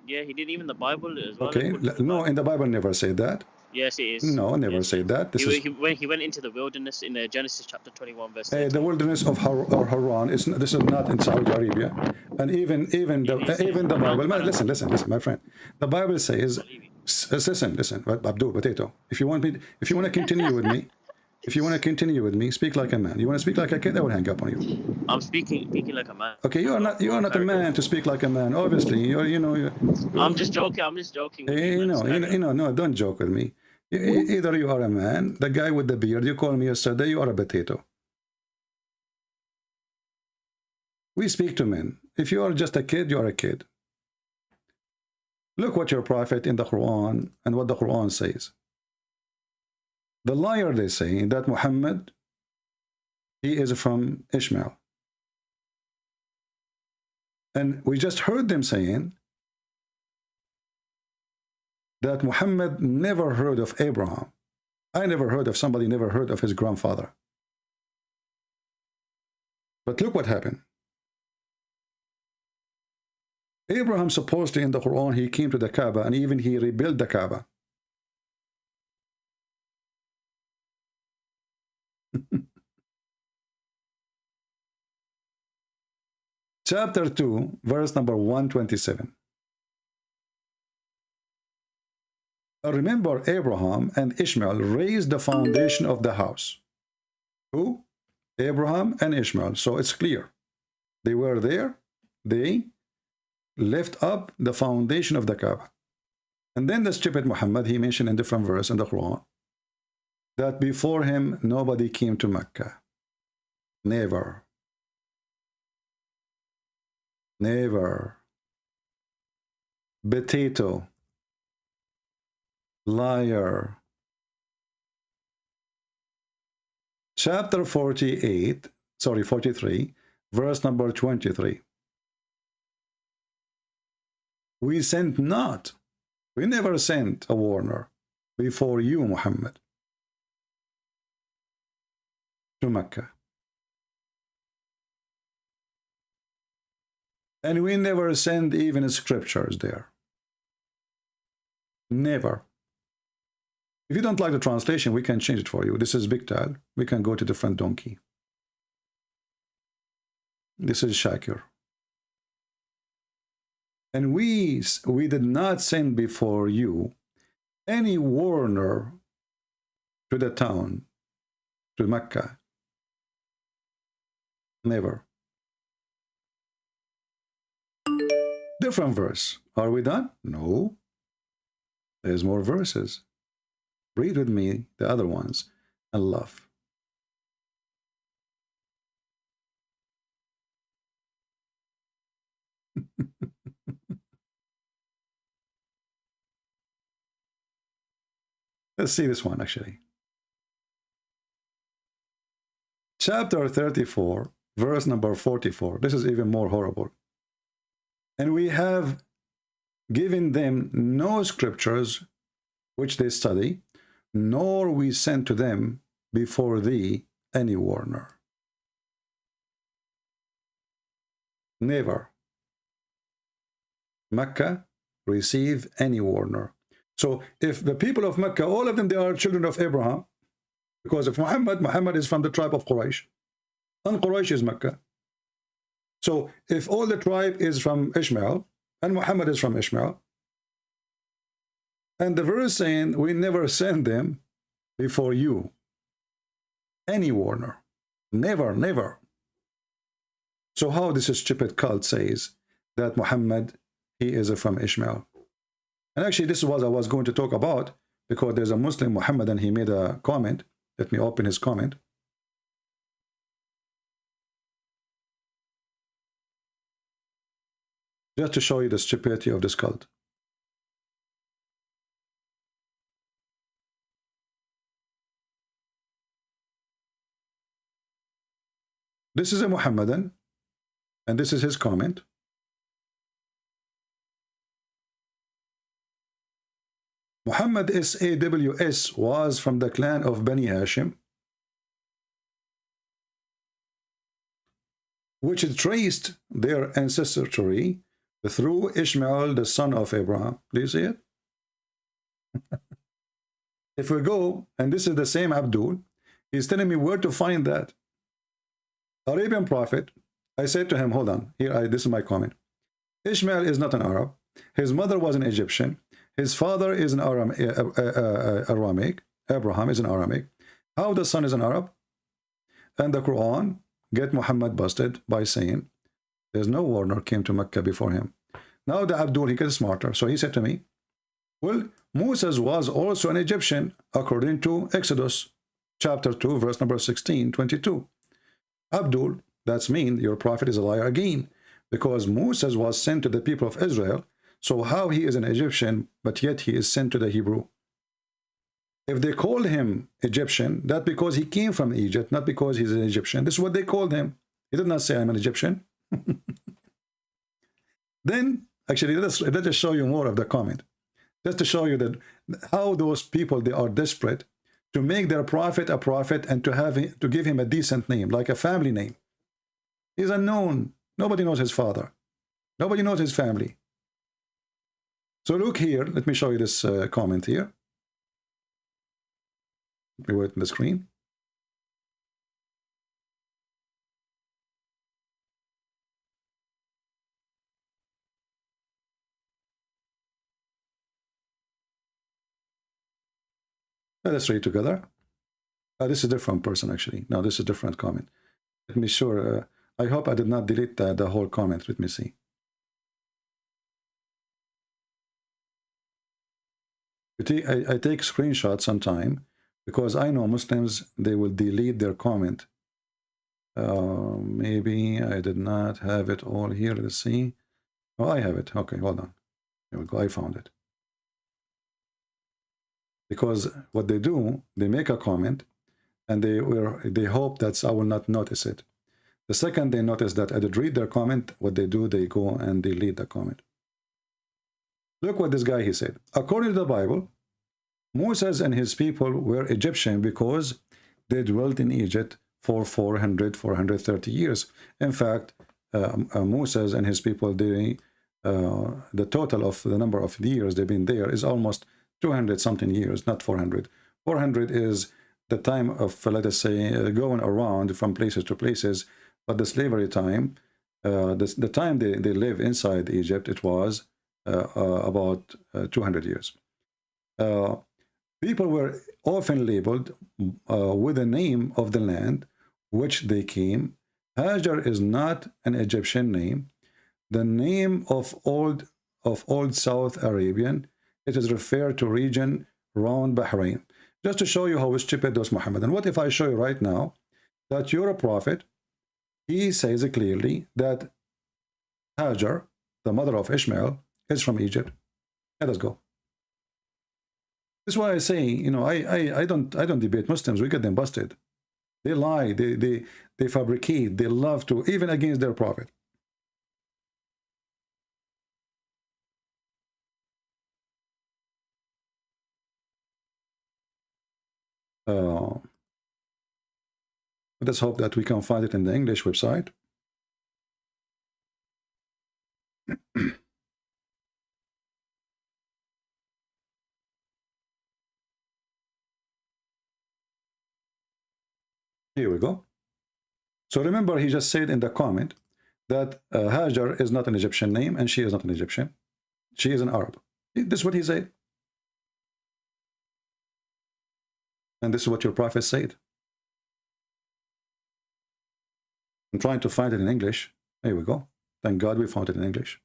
Yeah, he did. Even the Bible as well. Okay, no, in the Bible never said that. Yes, it is. No, never said that. He went into the wilderness in Genesis chapter 21, verse 13. The wilderness of Haran. This is not in Saudi Arabia, and even the Bible. Listen, my friend. The Bible says, listen, Abdul Potato. If you want to continue with me, speak like a man. You want to speak like a kid? I will hang up on you. I'm speaking like a man. Okay, you are not a man to speak like a man. Obviously, I'm just joking. No, don't joke with me. Either you are a man, the guy with the beard, you call me yesterday, you are a potato. We speak to men. If you are just a kid, you are a kid. Look what your prophet in the Quran and what the Quran says. The liar, they say that Muhammad, he is from Ishmael. And we just heard them saying that Muhammad never heard of Abraham. I never heard of somebody never heard of his grandfather. But look what happened. Abraham supposedly in the Quran, he came to the Kaaba and even he rebuilt the Kaaba. Chapter 2, verse number 127. Remember, Abraham and Ishmael raised the foundation of the house. Who? Abraham and Ishmael. So it's clear. They were there. They left up the foundation of the Kaaba. And then the stupid Muhammad, he mentioned in different verse in the Quran that before him nobody came to Mecca. Never. Never. Potato. Liar. Chapter 43, verse number 23. We sent not, we never sent a warner before you, Muhammad, to Mecca. And we never send even scriptures there. Never. If you don't like the translation, we can change it for you. This is Biktal. We can go to different donkey. This is Shakir. And we did not send before you any warner to the town, to Mecca. Never. Different verse. Are we done? No. There's more verses. Read with me the other ones and laugh. Let's see this one actually. Chapter 34, verse number 44. This is even more horrible. And we have given them no scriptures which they study, nor we sent to them before thee any warner. Never. Mecca receive any warner. So if the people of Mecca, all of them, they are children of Abraham, because if Muhammad is from the tribe of Quraysh, and Quraysh is Mecca. So if all the tribe is from Ishmael, and Muhammad is from Ishmael, and the verse saying, we never send them before you, any warner. Never, never. So how this stupid cult says that Muhammad, he is from Ishmael? And actually this is what I was going to talk about, because there's a Muslim, Muhammad, and he made a comment. Let me open his comment. Just to show you the stupidity of this cult. This is a Muhammadan, and this is his comment. Muhammad SAWS was from the clan of Bani Hashim, which traced their ancestry through Ishmael, the son of Abraham. Do you see it? If we go, and this is the same Abdul, he's telling me where to find that. Arabian prophet, I said to him, hold on, here, this is my comment. Ishmael is not an Arab. His mother was an Egyptian. His father is an Aramic. Abraham is an Aramic. How the son is an Arab? And the Quran get Muhammad busted by saying, there's no warner came to Mecca before him. Now the Abdul, he gets smarter. So he said to me, well, Moses was also an Egyptian, according to Exodus chapter 2, verse number 16, 22. Abdul, that's mean your prophet is a liar again, because Moses was sent to the people of Israel. So how he is an Egyptian, but yet he is sent to the Hebrew? If they called him Egyptian, that's because he came from Egypt, not because he's an Egyptian. This is what they called him. He did not say, I'm an Egyptian. Then, actually, let us show you more of the comment. Just to show you that how those people, they are desperate to make their prophet a prophet and to give him a decent name, like a family name. He's unknown. Nobody knows his father. Nobody knows his family. So look here. Let me show you this comment here. Let me wait on the screen. Let's read together. This is a different person, actually. No, this is a different comment. Let me sure. I hope I did not delete the whole comment. Let me see. I take screenshots sometime because I know Muslims, they will delete their comment. Maybe I did not have it all here. Let's see. Oh, I have it. Okay, hold on. Here we go. I found it. Because what they do, they make a comment and they hope that I will not notice it. The second they notice that I did read their comment, what they do, they go and delete the comment. Look what this guy, he said. According to the Bible, Moses and his people were Egyptian because they dwelt in Egypt for 430 years. In fact, Moses and his people, the total of the number of years they've been there is almost 200 something years, not 400. 400 is the time of, let us say, going around from places to places. But the slavery time, the time they live inside Egypt, it was about 200 years. People were often labeled with the name of the land which they came. Hajar is not an Egyptian name. The name of old South Arabian, it is referred to region around Bahrain. Just to show you how stupid those Muhammad. And what if I show you right now that you're a prophet? He says clearly that Hajar, the mother of Ishmael, is from Egypt. Let us go. This is why I say, you know, I don't debate Muslims. We get them busted. They lie. They fabricate. They love to, even against their prophet. Let us hope that we can find it in the English website. Here we go. So remember, he just said in the comment that Hajar is not an Egyptian name, and she is not an Egyptian. She is an Arab. This is what he said. And this is what your prophet said. I'm trying to find it in English. Here we go. Thank God we found it in English.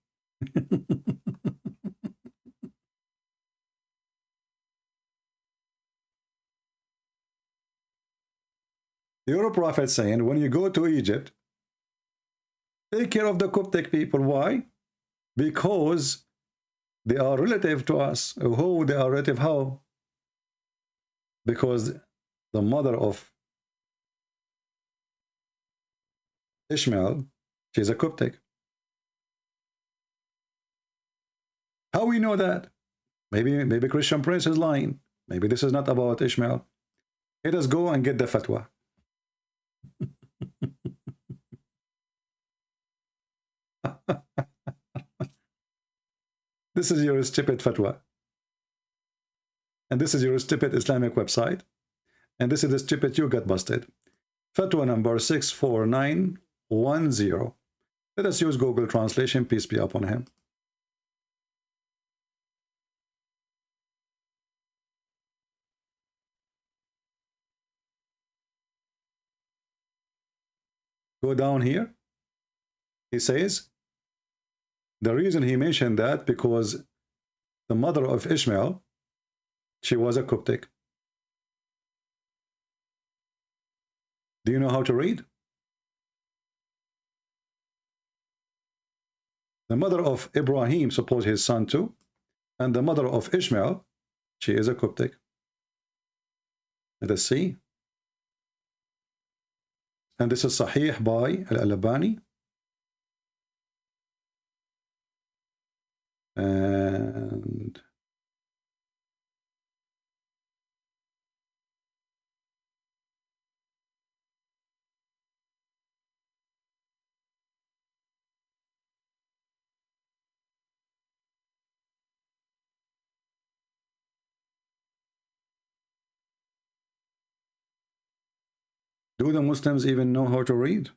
Your prophet saying, when you go to Egypt, take care of the Coptic people. Why? Because they are relative to us. Who they are relative? How? Because the mother of Ishmael, she's a Coptic. How we know that? Maybe Christian Prince is lying. Maybe this is not about Ishmael. Let us go and get the fatwa. This is your stupid fatwa. And this is your stupid Islamic website. And this is the stupid you got busted. Fatwa number 64910. Let us use Google Translation, peace be upon him. Go down here. He says, the reason he mentioned that because the mother of Ishmael, she was a Coptic. Do you know how to read? The mother of Ibrahim, suppose his son too, and the mother of Ishmael, she is a Coptic. Let us see. And this is Sahih by Al-Albani. And do the Muslims even know how to read?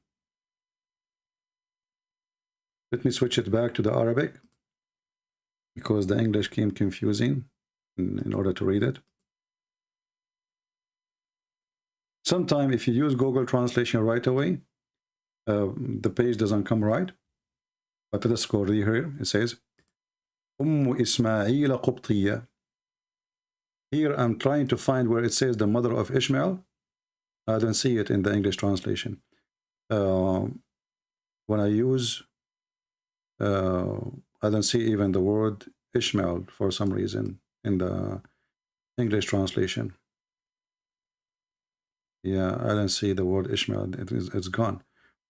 Let me switch it back to the Arabic, because the English came confusing in order to read it. Sometime if you use Google Translation right away, the page doesn't come right. But let us go here. It says, Ismail Qubtiya. Here I'm trying to find where it says the mother of Ishmael. I don't see it in the English translation. When I use I don't see even the word Ishmael for some reason in the English translation. Yeah, I don't see the word Ishmael. It's gone.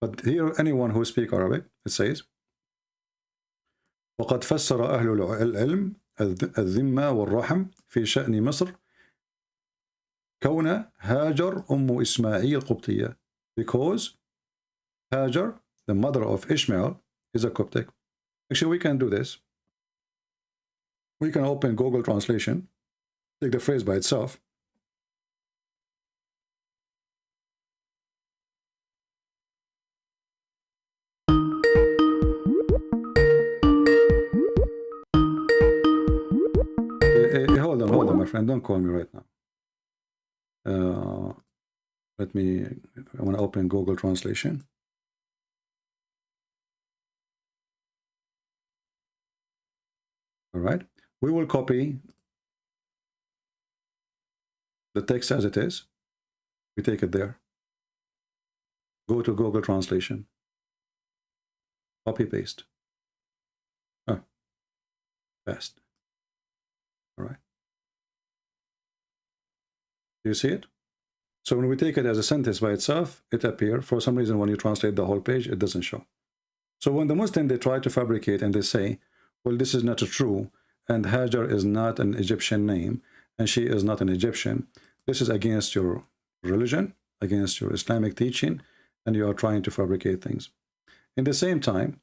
But here, anyone who speaks Arabic, it says, وقد فسر أهل العلم الذمة والرحم في شأن مصر كون هاجر إسماعيل قبطية, because Hajar, the mother of Ishmael, is a Coptic. Actually, we can do this. We can open Google Translation, take the phrase by itself. Hold on, my friend. Don't call me right now. I want to open Google Translation. All right. We will copy the text as it is. We take it there. Go to Google Translation. Copy paste. Paste. All right. Do you see it? So when we take it as a sentence by itself, it appears. For some reason, when you translate the whole page, it doesn't show. So when the Muslim, they try to fabricate and they say, well, this is not true, and Hajar is not an Egyptian name, and she is not an Egyptian, this is against your religion, against your Islamic teaching, and you are trying to fabricate things. In the same time,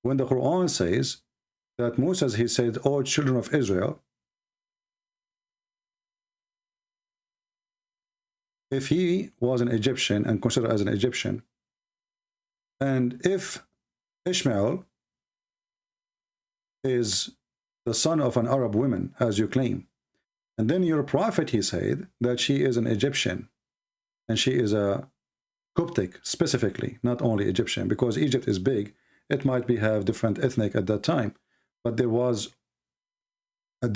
when the Quran says that Moses, he said, "O children of Israel, if he was an Egyptian and considered as an Egyptian, and if Ishmael is the son of an Arab woman, as you claim, and then your prophet, he said that she is an Egyptian, and she is a Coptic specifically, not only Egyptian, because Egypt is big, it might be have different ethnic at that time, but there was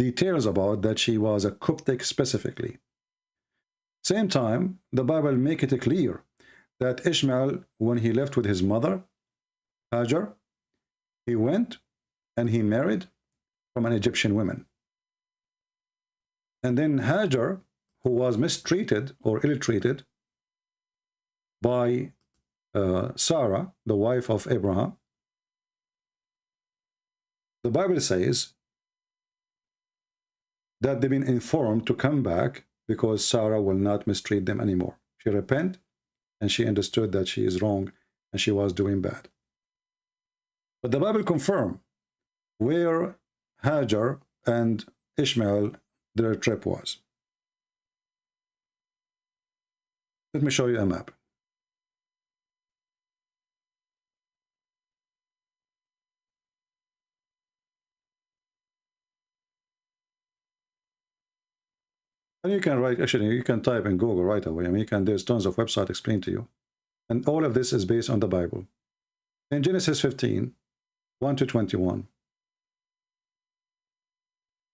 details about that she was a Coptic specifically. Same time, the Bible make it clear that Ishmael, when he left with his mother, Hajar, he went and he married from an Egyptian woman. And then Hajar, who was mistreated or ill-treated by Sarah, the wife of Abraham, the Bible says that they've been informed to come back because Sarah will not mistreat them anymore. She repented and she understood that she is wrong and she was doing bad. But the Bible confirms where Hajar and Ishmael, their trip was. Let me show you a map. And you can write, actually, you can type in Google right away. I mean, you can, there's tons of websites explain to you. And all of this is based on the Bible. In Genesis 15, 1 to 21,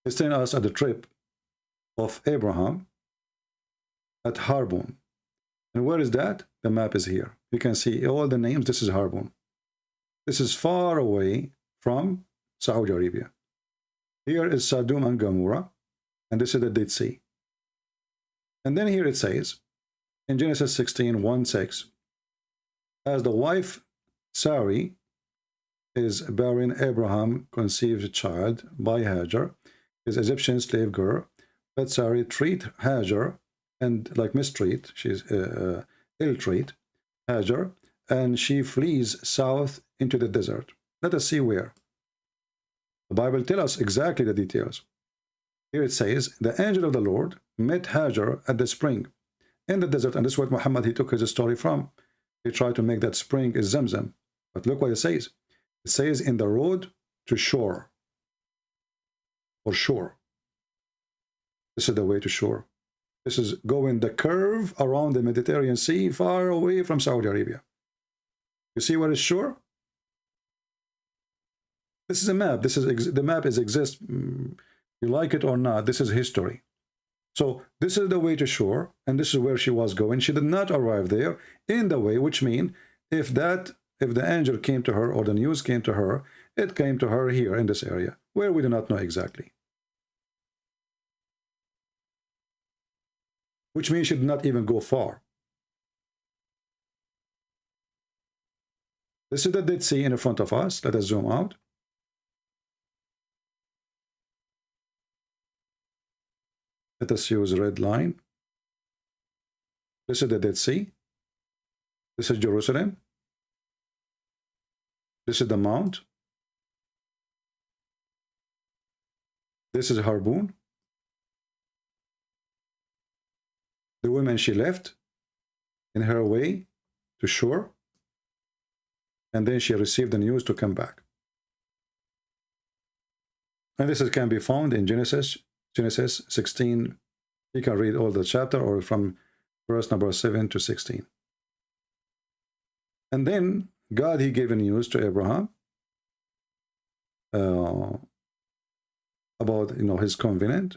it's telling us at the trip of Abraham at Harbon. And where is that? The map is here. You can see all the names. This is Harbon. This is far away from Saudi Arabia. Here is Sodom and Gomorrah, and this is the Dead Sea. And then here it says, in Genesis 16, 1, 6, as the wife Sarai is bearing, Abraham conceived a child by Hajar, his Egyptian slave girl, but Sarai treat Hajar and like mistreat, she's ill-treat Hajar, and she flees south into the desert. Let us see where. The Bible tells us exactly the details. Here it says, the angel of the Lord met Hajar at the spring in the desert, and this is what Muhammad, he took his story from. He tried to make that spring is Zamzam. But look what it says. It says in the road to shore, or shore. This is the way to shore. This is going the curve around the Mediterranean Sea, far away from Saudi Arabia. You see what is shore? This is a map. This is the map is exists. You like it or not, this is history. So this is the way to shore, and this is where she was going. She did not arrive there in the way, which means if the angel came to her or the news came to her, it came to her here in this area, where we do not know exactly. Which means she did not even go far. This is the Dead Sea in front of us. Let us zoom out. Let us use red line. This is the Dead Sea. This is Jerusalem. This is the mount. This is Harbon. The woman she left in her way to shore, and then she received the news to come back. And this can be found in Genesis 16. You can read all the chapter or from verse number 7 to 16. And then God, he gave a news to Abraham about, his covenant,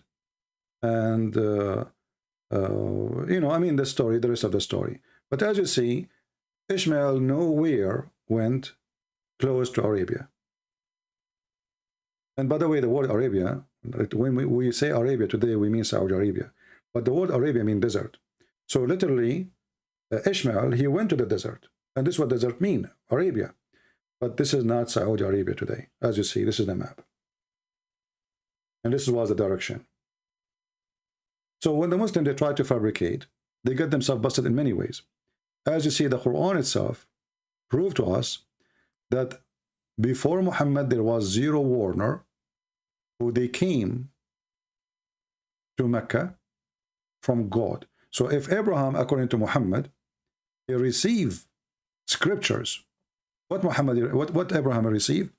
and I mean, the rest of the story. But as you see, Ishmael nowhere went close to Arabia. And by the way, the word Arabia, when we say Arabia today, we mean Saudi Arabia. But the word Arabia means desert. So literally, Ishmael, he went to the desert. And this is what desert mean, Arabia. But this is not Saudi Arabia today. As you see, this is the map. And this was the direction. So when the Muslims, they try to fabricate they get themselves busted in many ways. As you see, the Quran itself proved to us that before Muhammad there was zero warner who they came to Mecca from God. So if Abraham, according to Muhammad, he received scriptures, what Abraham received,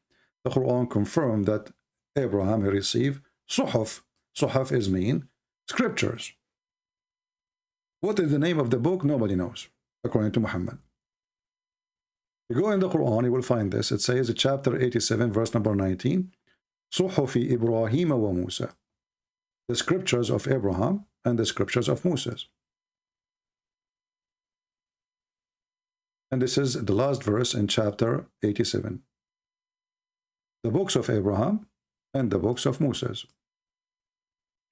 the Quran confirmed that Abraham received suhuf. Suhuf is mean scriptures. What is the name of the book? Nobody knows, according to Muhammad. You go in the Quran, you will find this. It says, chapter 87, verse number 19, Suhufi Ibrahim wa Musa. The scriptures of Abraham and the scriptures of Moses. And this is the last verse in chapter 87. The books of Abraham and the books of Moses.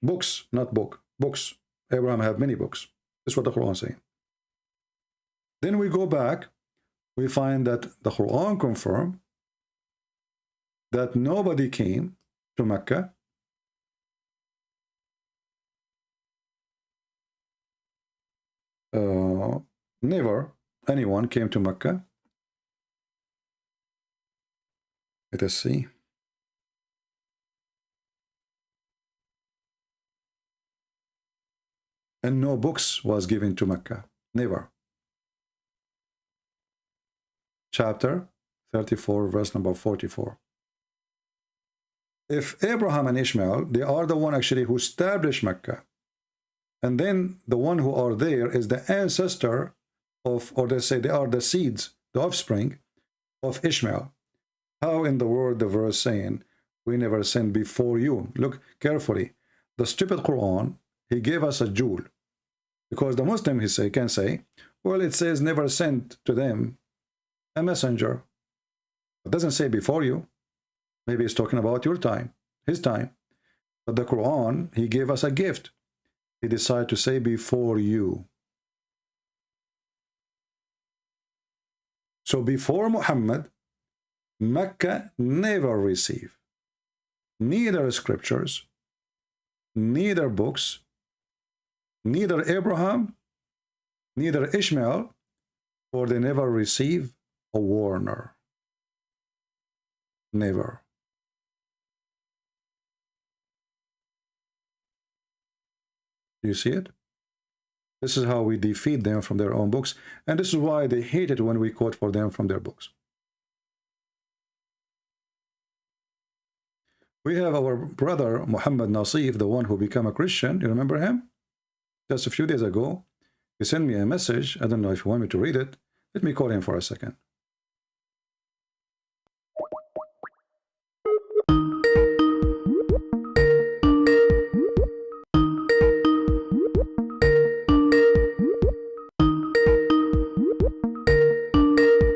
Books, not book. Books. Abraham had many books. This is what the Quran is saying. Then we go back, we find that the Quran confirmed that nobody came to Mecca never anyone came to Mecca. Let us see. And no books was given to Mecca. Never. Chapter 34, verse number 44. If Abraham and Ishmael, they are the one actually who established Mecca, and then the one who are there is the ancestor of, or they say they are the seeds, the offspring of Ishmael. How in the world the verse saying, we never sinned before you? Look carefully. The stupid Quran, he gave us a jewel. Because the Muslim, can say, well, it says never sent to them a messenger. It doesn't say before you. Maybe it's talking about your time, his time. But the Quran, he gave us a gift. He decided to say before you. So before Muhammad, Mecca never received neither scriptures, neither books, neither Abraham, neither Ishmael, for they never received a warner. Never. Do you see it? This is how we defeat them from their own books, and this is why they hate it when we quote for them from their books. We have our brother Muhammad Nasif, the one who became a Christian. You remember him? Just a few days ago, he sent me a message. I don't know if you want me to read it. Let me call him for a second.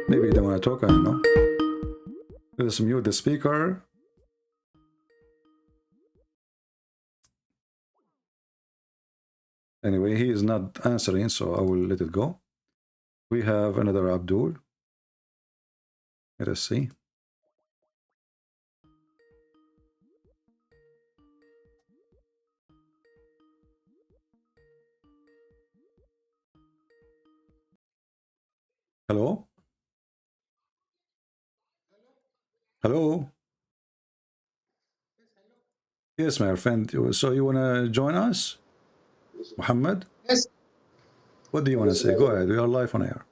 Maybe you don't want to talk, I don't know. Let's mute the speaker. Anyway, he is not answering, so I will let it go. We have another Abdul. Let us see. Hello? Hello? Yes, my friend. So you want to join us? Muhammad? Yes. What do you want to say? Go ahead. We are live on air.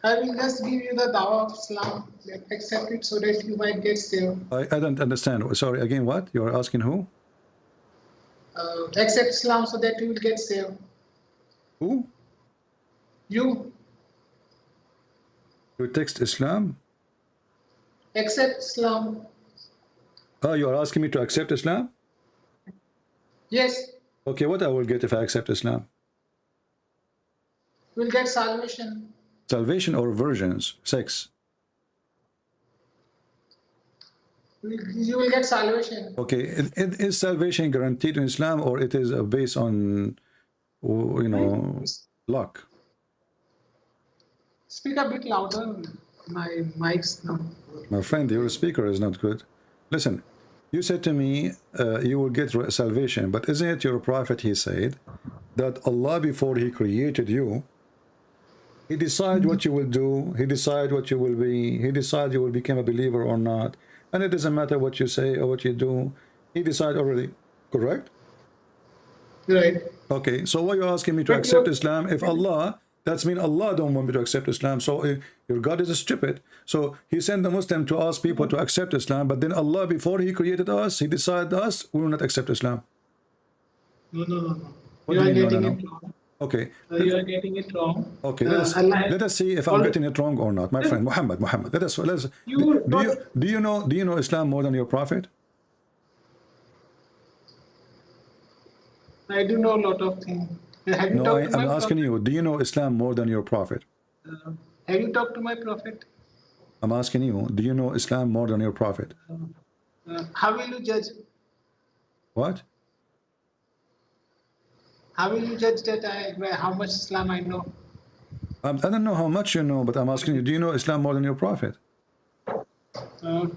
I will just give you the Dawah of Islam. Accept it so that you might get saved. I don't understand. Sorry, again, what? You are asking who? Accept Islam so that you will get saved. Who? You. You text Islam? Accept Islam. Oh, you are asking me to accept Islam? Yes. Okay, what I will get if I accept Islam? You will get salvation. Salvation or virgins? Sex? You will get salvation. Okay, is salvation guaranteed in Islam, or it is based on, you know, luck? Speak a bit louder. My mic's not. My friend, your speaker is not good. Listen, You said to me, you will get salvation, but isn't it your prophet, he said, that Allah, before he created you, he decided what you will do, he decided what you will be, he decided you will become a believer or not, and it doesn't matter what you say or what you do, he decided already, correct? Right. Okay, so why are you asking me to accept Islam if Allah, that's mean Allah don't want me to accept Islam, so your God is stupid. So he sent the Muslim to ask people to accept Islam, but then Allah, before he created us, he decided us, we will not accept Islam. No. What You do are you mean, getting no? it wrong. Okay. You are getting it wrong. Okay, let us see if I'm getting it wrong or not. My friend, Muhammad, let's do you know Islam more than your prophet? I do know a lot of things. Have you No, talked to I'm my asking prophet? you, do you know Islam more than your prophet? Have you talked to my prophet? I'm asking you, do you know Islam more than your prophet? How will you judge? What? How will you judge that how much Islam I know? I don't know how much you know, but I'm asking you, do you know Islam more than your prophet? Do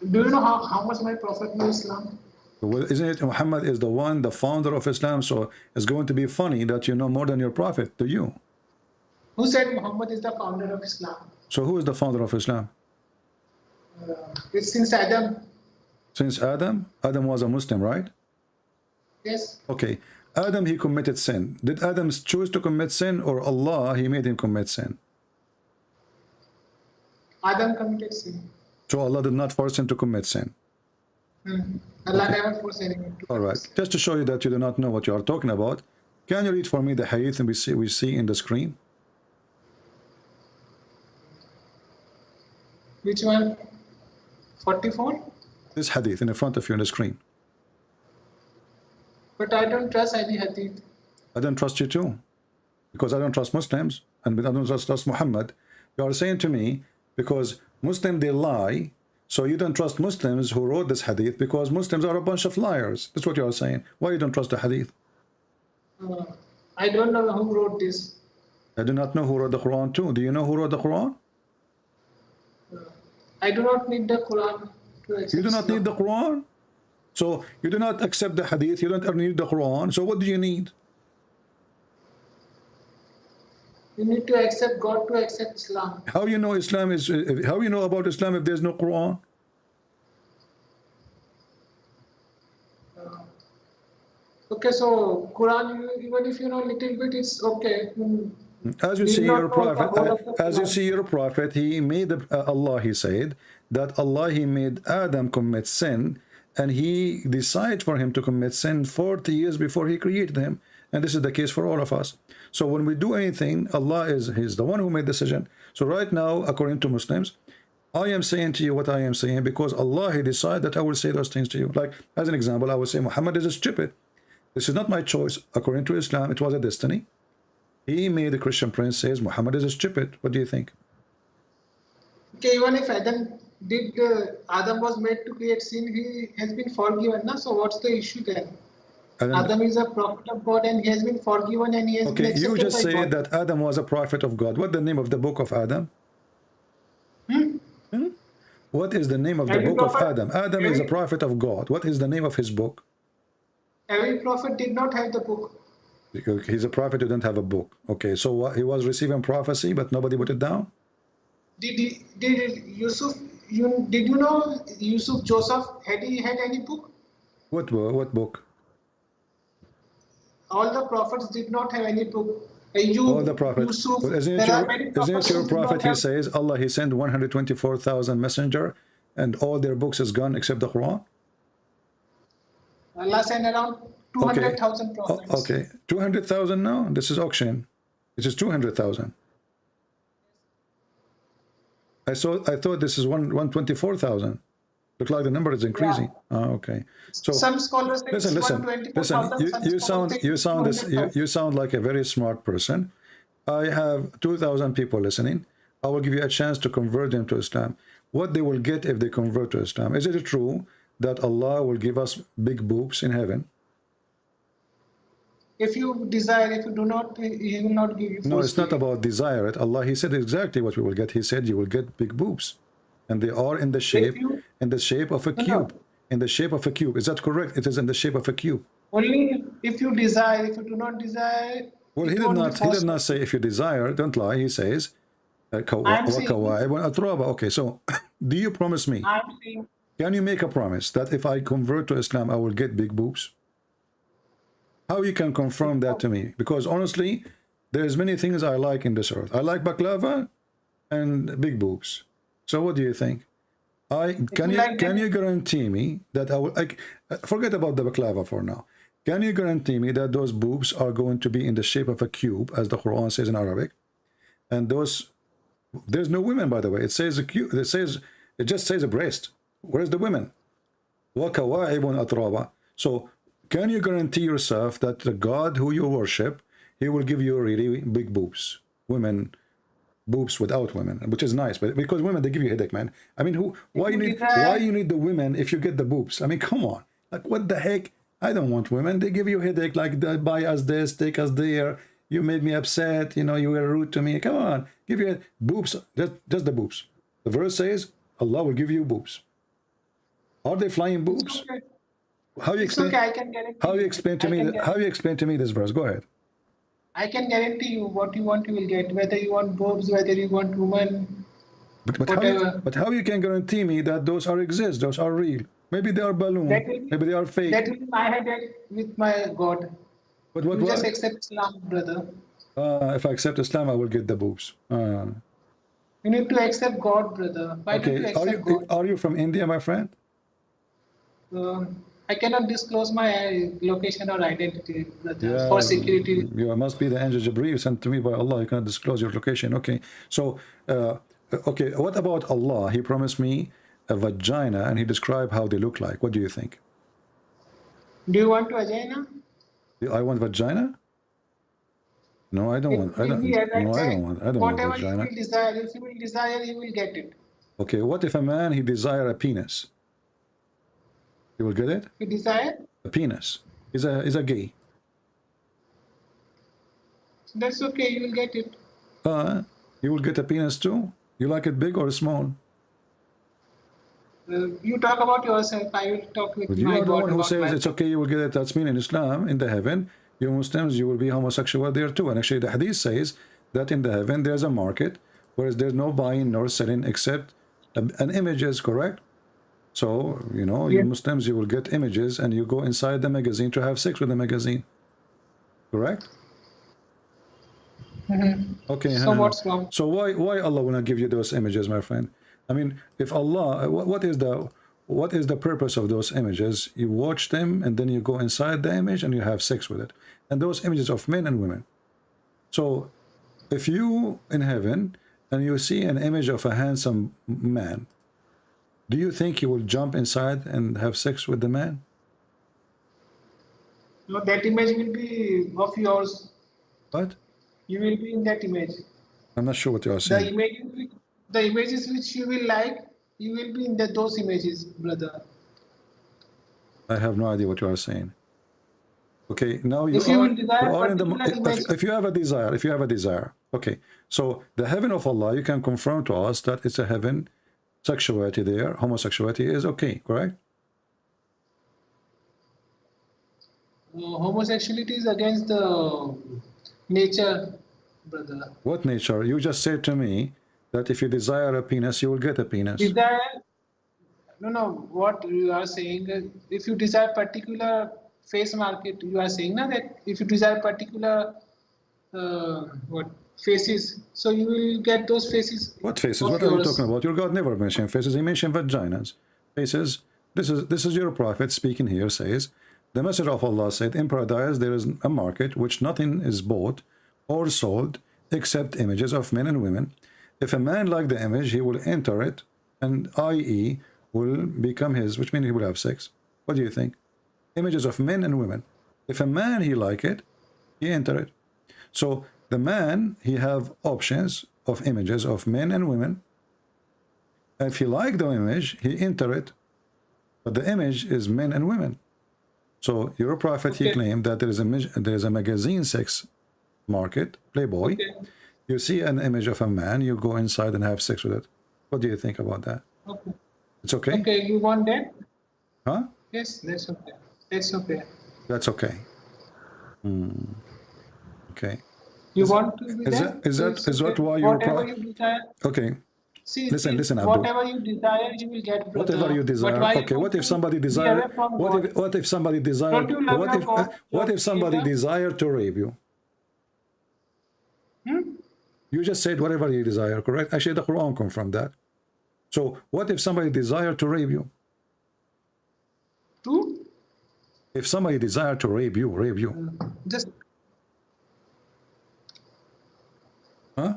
you know how much my prophet knows Islam? Well, isn't it Muhammad is the one, the founder of Islam, so it's going to be funny that you know more than your prophet, do you? Who said Muhammad is the founder of Islam? So who is the founder of Islam? It's since Adam. Since Adam? Adam was a Muslim, right? Yes. Okay. Adam, he committed sin. Did Adam choose to commit sin, or Allah, he made him commit sin? Adam committed sin. So Allah did not force him to commit sin. Allah never forced anyone to. All right. Just to show you that you do not know what you are talking about, can you read for me the hadith and we see in the screen? Which one? 44? This hadith in the front of you on the screen. But I don't trust any hadith. I don't trust you too, because I don't trust Muslims, and I don't trust Muhammad. You are saying to me, because Muslims, they lie, so you don't trust Muslims who wrote this hadith, because Muslims are a bunch of liars. That's what you are saying. Why you don't trust the hadith? I don't know who wrote this. I do not know who wrote the Quran too. Do you know who wrote the Quran? I do not need the Quran to accept. You do not need the Quran? So you do not accept the hadith, you don't need the Quran, so what do you need? You need to accept God to accept Islam. How you know Islam is, how you know about Islam if there's no Quran? Okay, so Quran, even if you know a little bit, it's okay. As you see your prophet, as you see your prophet, he made Allah, he said that Allah, he made Adam commit sin, and he decided for him to commit sin 40 years before he created him. And this is the case for all of us. So when we do anything, Allah he's the one who made the decision. So right now, according to Muslims, I am saying to you what I am saying because Allah, he decided that I will say those things to you. Like, as an example, I will say Muhammad is stupid. This is not my choice. According to Islam, it was a destiny. He made a Christian prince says Muhammad is stupid. What do you think? Okay, even if Adam was made to create sin, he has been forgiven. Na? So what's the issue then? Adam is a prophet of God and he has been forgiven and he has been accepted. Okay, you just by said God. that Adam was a prophet of God. What's the name of the book of Adam? What is the name of the book of Adam? Adam is a prophet of God. What is the name of his book? Every prophet did not have the book. He's a prophet who didn't have a book. Okay, so what, he was receiving prophecy, but nobody put it down? Did Yusuf, did you know Yusuf, Joseph, had he had any book? What book? All the prophets did not have any book. All the prophets. Yusuf, But isn't it your prophet, he says, Allah, he sent 124,000 messenger and all their books is gone except the Quran? Allah sent around 200,000 prophets. Okay, 200,000 now? This is auction. This is 200,000. I thought this is 124,000. Look like the number is increasing. Yeah. Okay. So some scholars say listen. You sound like a very smart person. I have 2,000 people listening. I will give you a chance to convert them to Islam. What they will get if they convert to Islam? Is it true that Allah will give us big books in heaven? If you desire, if you do not, He will not give you. No, it's not about desire it. Allah, he said exactly what we will get. He said you will get big boobs, and they are in the shape of a cube. in the shape of a cube. Is that correct? It is in the shape of a cube. Only if you desire. If you do not desire. Well, he did not say if you desire. Don't lie. He says, okay, so do you promise me? I'm saying. Can you make a promise that if I convert to Islam, I will get big boobs? How you can confirm that to me? Because honestly, there's many things I like in this earth. I like baklava and big boobs. So what do you think? Can you guarantee me that I will forget about the baklava for now? Can you guarantee me that those boobs are going to be in the shape of a cube, as the Quran says in Arabic? And there's no women, by the way. It says a cube. It just says a breast. Where's the women? So can you guarantee yourself that the God who you worship, he will give you really big boobs, women, boobs without women, which is nice, but because women, they give you a headache, man. I mean, why you need the women if you get the boobs? I mean, come on, like what the heck? I don't want women. They give you a headache, like buy us this, take us there. You made me upset. You know, you were rude to me. Come on, give you boobs, just the boobs. The verse says Allah will give you boobs. Are they flying boobs? Okay. How you explain? Okay, I can guarantee. How you explain to me? How you explain to me this verse? Go ahead. I can guarantee you what you want, you will get. Whether you want boobs, whether you want women, whatever. But how you can guarantee me that those exist? Those are real. Maybe they are balloon. Maybe they are fake. That will be my headache with my God. But you just accept Islam, brother. If I accept Islam, I will get the boobs. You need to accept God, brother. Why don't you accept God? Are you from India, my friend? I cannot disclose my location or identity, brother, for security. You must be the angel Jibreel sent to me by Allah. You cannot disclose your location. Okay. So, okay, what about Allah? He promised me a vagina and he described how they look like. What do you think? Do you want vagina? I want vagina? No, I don't want. I don't want vagina. Whatever you will desire, if you will desire, you will get it. Okay, what if a man, he desire a penis? You will get it? You desire? A penis. Is a gay. That's okay, you will get it. You will get a penis too? You like it big or small? You talk about yourself, I will talk with but my you are the God one who says myself. it's okay, you will get it. That's mean in Islam, in the heaven, you Muslims, you will be homosexual there too. And actually the hadith says that in the heaven there's a market, whereas there's no buying nor selling except an image, is correct? So, you know, you Muslims, you will get images and you go inside the magazine to have sex with the magazine. Correct? Okay. So what's wrong? So why Allah will not give you those images, my friend? I mean, if Allah, what is the purpose of those images? You watch them and then you go inside the image and you have sex with it. And those images of men and women. So if you in heaven and you see an image of a handsome man, do you think you will jump inside and have sex with the man? No, that image will be of yours. What? You will be in that image. I'm not sure what you are saying. The images which you will like, you will be in those images, brother. I have no idea what you are saying. Okay, now you if you are, will desire you are in the image, if you have a desire, okay. So the heaven of Allah, you can confirm to us that it's a heaven. Sexuality there, homosexuality is okay, correct? Homosexuality is against the nature, brother. What nature? You just said to me that if you desire a penis, you will get a penis. Desire? No. What you are saying, if you desire particular face market, you are saying now that if you desire particular faces, so you will get those faces. What faces? What are you talking about? Your God never mentioned faces. He mentioned vaginas. Faces. This is your prophet speaking here. Says the Messenger of Allah said, in paradise there is a market which nothing is bought or sold except images of men and women. If a man like the image, he will enter it, and i.e. will become his, which means he will have sex. What do you think? Images of men and women. If a man he like it, he enter it. So the man, he have options of images of men and women. If he like the image, he enter it. But the image is men and women. So your prophet, he claimed that there is a magazine sex market, Playboy. You see an image of a man, you go inside and have sex with it. What do you think about that? Okay. It's okay? Okay, you want that? Huh? Yes, that's okay. That's okay. That's okay. Okay. You want to be there? Is that why you whatever you desire? Okay. See, Listen, Abdul. whatever you desire, you will get, brother. Whatever you desire. Okay, what if somebody desire? What if somebody desire? What if somebody desire to rape you? You just said whatever you desire, correct? Actually, the Quran confirmed that. So, what if somebody desire to rape you? True. If somebody desire to rape you. Just. Huh?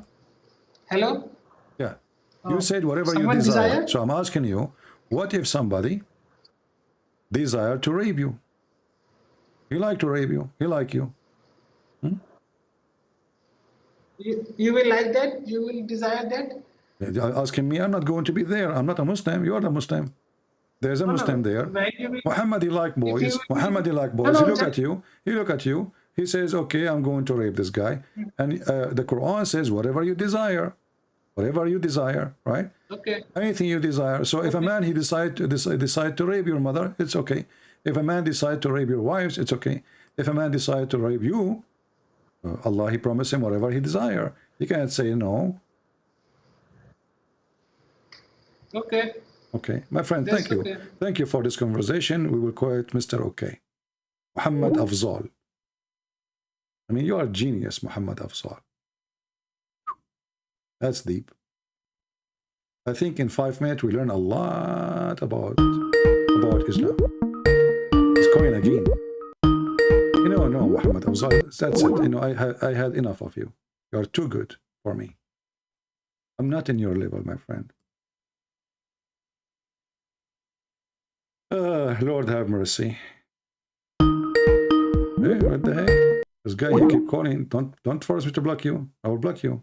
Hello. Yeah. You said whatever you desire. So I'm asking you, what if somebody desire to rape you? He like to rape you. He like you. You will like that? You will desire that? You're asking me, I'm not going to be there. I'm not a Muslim. You are the Muslim. There's a Muslim there. Muhammad, he like boys. Muhammad, he like boys. He look at you. He look at you. He says, okay, I'm going to rape this guy. And the Quran says, whatever you desire. Whatever you desire, right? Okay. Anything you desire. So if a man, he decide to rape your mother, it's okay. If a man decide to rape your wives, it's okay. If a man decide to rape you, Allah, he promised him whatever he desire. He can't say no. Okay. Okay. My friend, That's thank you. okay. Thank you for this conversation. We will call it Mr. Okay. Muhammad Afzal. I mean, you are a genius, Muhammad Afzal. That's deep. I think in 5 minutes we learn a lot about Islam. It's going again. You know, no, Muhammad Afzal, that's it. You know, I had enough of you. You are too good for me. I'm not in your level, my friend. Lord have mercy. Hey, what the heck? This guy, he keep calling. Don't force me to block you. I will block you.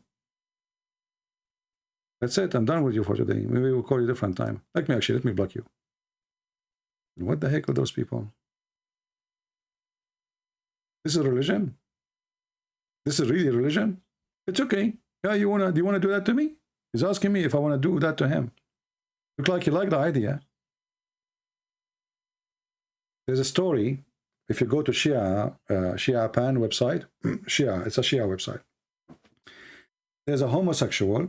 That's it. I'm done with you for today. Maybe we'll call you a different time. Let me block you. What the heck are those people? This is religion? This is really religion? It's okay. Yeah, do you wanna do that to me? He's asking me if I want to do that to him. Look like you like the idea. There's a story. If you go to Shia Pan website, it's a Shia website. There's a homosexual.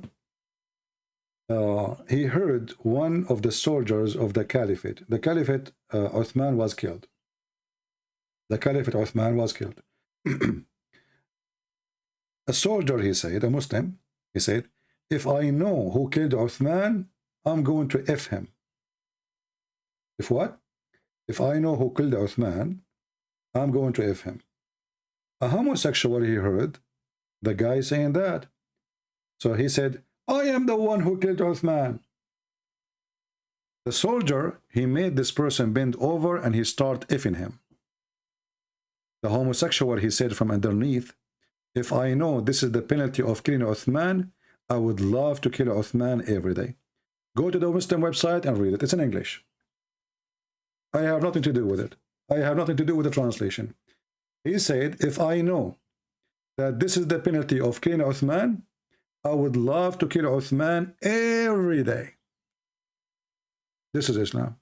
He heard one of the soldiers of the caliphate. The caliphate, Uthman was killed. The caliphate, Uthman was killed. A soldier, he said, a Muslim, he said, if I know who killed Uthman, I'm going to F him. If what? If I know who killed Uthman, I'm going to F him. A homosexual, he heard the guy saying that. So he said, I am the one who killed Uthman. The soldier, he made this person bend over and he started effing him. The homosexual, he said from underneath, if I know this is the penalty of killing Uthman, I would love to kill Uthman every day. Go to the Muslim website and read it. It's in English. I have nothing to do with it. I have nothing to do with the translation. He said, if I know that this is the penalty of killing Uthman, I would love to kill Uthman every day. This is Islam.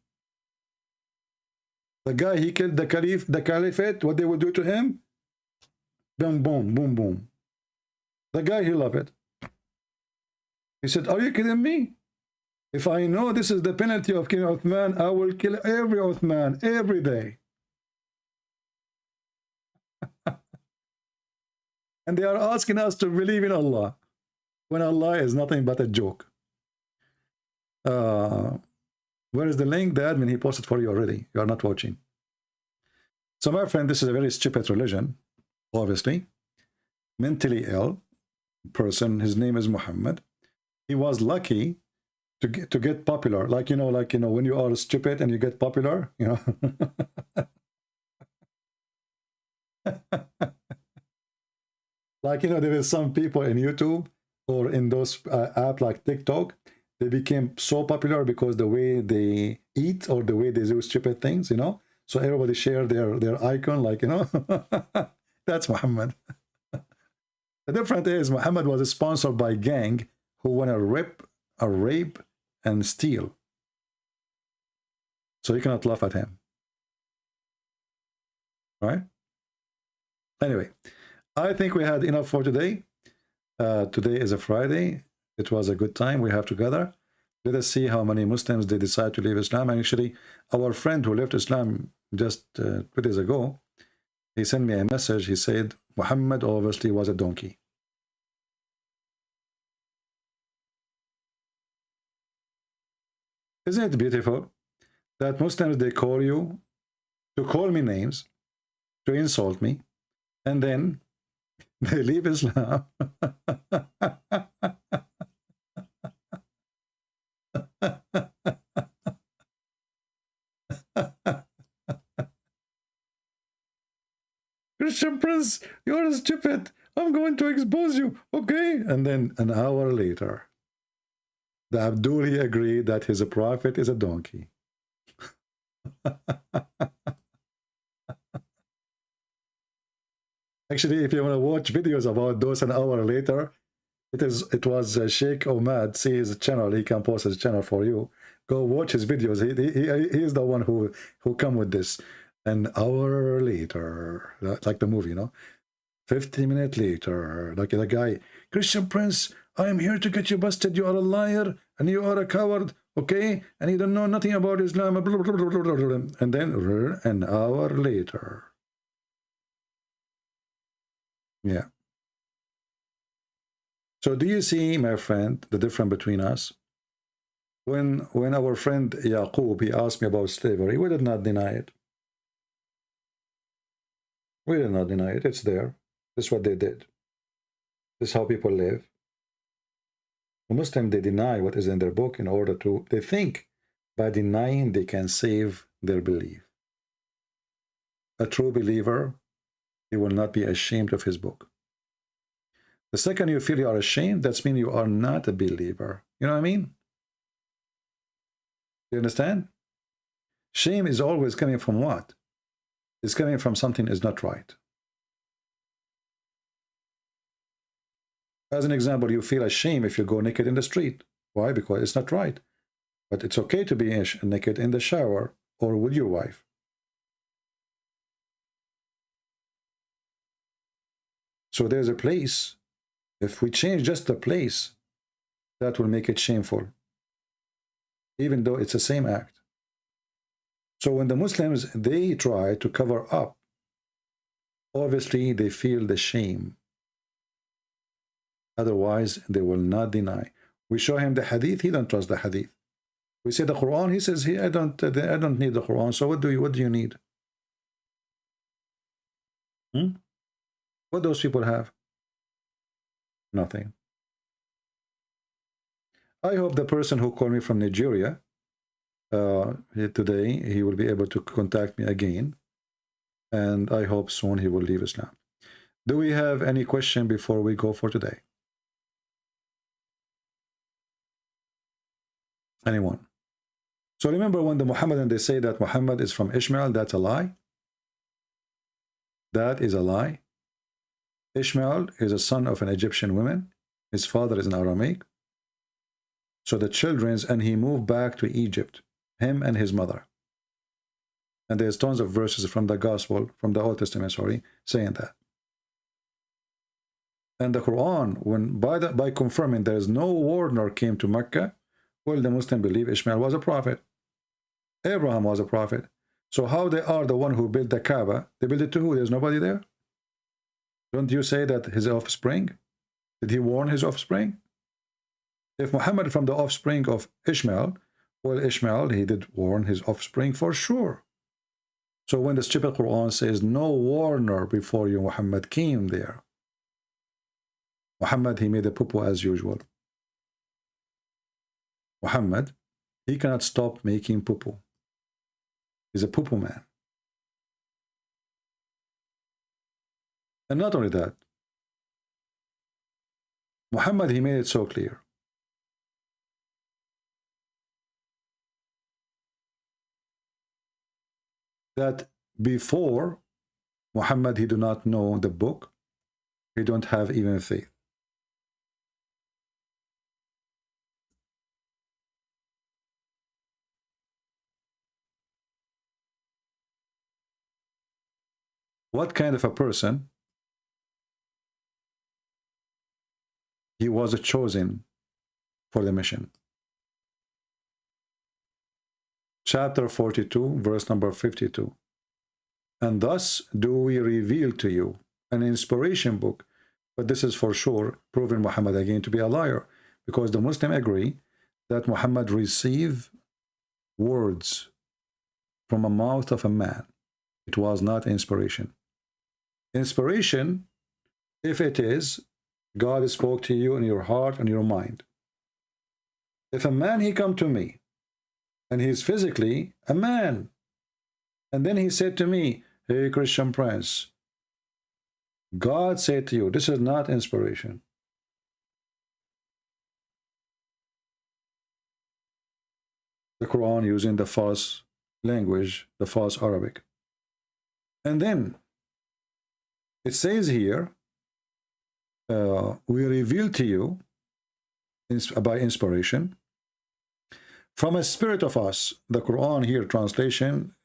The guy, he killed the caliphate, what they would do to him? Boom, boom, boom, boom. The guy, he loved it. He said, are you kidding me? If I know this is the penalty of killing Uthman, I will kill every Uthman every day. And they are asking us to believe in Allah, when Allah is nothing but a joke. Where is the link? The admin, he posted for you already. You are not watching. So my friend, this is a very stupid religion, obviously. Mentally ill person, his name is Muhammad. He was lucky to get popular. Like, you know, when you are stupid and you get popular, you know. Like, you know, there is some people in YouTube or in those apps like TikTok, they became so popular because the way they eat or the way they do stupid things, you know. So everybody share their icon, like, you know. That's Muhammad. The difference is Muhammad was sponsored by gang who want to rape and steal. So you cannot laugh at him. Right? Anyway, I think we had enough for today. Today is a Friday. It was a good time we have together. Let us see how many Muslims they decide to leave Islam. And actually, our friend who left Islam just 2 days ago, he sent me a message. He said, Muhammad obviously was a donkey. Isn't it beautiful that Muslims, they call you to call me names, to insult me, and then they leave Islam. Christian Prince, you're stupid. I'm going to expose you, okay? And then an hour later, the Abduli agreed that his prophet is a donkey. Actually, if you want to watch videos about those an hour later, it was Sheikh Omad. See his channel. He can post his channel for you. Go watch his videos. He is the one who come with this. An hour later, like the movie, you know, 50 minutes later, like the guy, Christian Prince, I am here to get you busted. You are a liar and you are a coward, okay? And you don't know nothing about Islam. And then an hour later. Yeah. So do you see, my friend, the difference between us? When our friend Yaqub, he asked me about slavery, we did not deny it. We did not deny it. It's there. This is what they did. This is how people live. The Muslims, they deny what is in their book in order to, they think by denying they can save their belief. A true believer, he will not be ashamed of his book. The second you feel you are ashamed, that means you are not a believer. You know what I mean? You understand? Shame is always coming from what? It's coming from something is not right. As an example, you feel ashamed if you go naked in the street. Why? Because it's not right. But it's okay to be naked in the shower or with your wife. So there's a place. If we change just the place, that will make it shameful, even though it's the same act. So when the Muslims, they try to cover up, obviously they feel the shame. Otherwise, they will not deny. We show him the hadith, he don't trust the hadith. We say the Quran, he says, I don't need the Quran. So what do you need? What those people have? Nothing. I hope the person who called me from Nigeria, today, he will be able to contact me again. And I hope soon he will leave Islam. Do we have any question before we go for today? Anyone? So remember when the Muhammadan, they say that Muhammad is from Ishmael, that's a lie. That is a lie. Ishmael is a son of an Egyptian woman. His father is an Aramaic. So the children's, and he moved back to Egypt, him and his mother. And there's tons of verses from the Gospel, from the Old Testament, sorry, saying that. And the Quran, when by confirming there is no warner came to Mecca, well, the Muslim believe Ishmael was a prophet. Abraham was a prophet. So how they are the one who built the Kaaba, they built it to who? There's nobody there? Don't you say that his offspring? Did he warn his offspring? If Muhammad from the offspring of Ishmael, well, Ishmael, he did warn his offspring for sure. So when the stupid Quran says no warner before you, Muhammad came there. Muhammad, he made a poo-poo as usual. Muhammad, he cannot stop making poo-poo. He's a poo-poo man. And not only that, Muhammad, he made it so clear. That before Muhammad, he do not know the book. He don't have even faith. what kind of a person he was chosen for the mission. Chapter 42, verse number 52. And thus do we reveal to you an inspiration book, but this is for sure proving Muhammad again to be a liar, because the Muslims agree that Muhammad received words from the mouth of a man. It was not inspiration. Inspiration, if it is, God spoke to you in your heart and your mind. If a man, he come to me, and he is physically a man, and then he said to me, hey, Christian Prince, God said to you, this is not inspiration. The Quran using the false language, the false Arabic. And then it says here, we reveal to you by inspiration from a spirit of us. The Quran here translation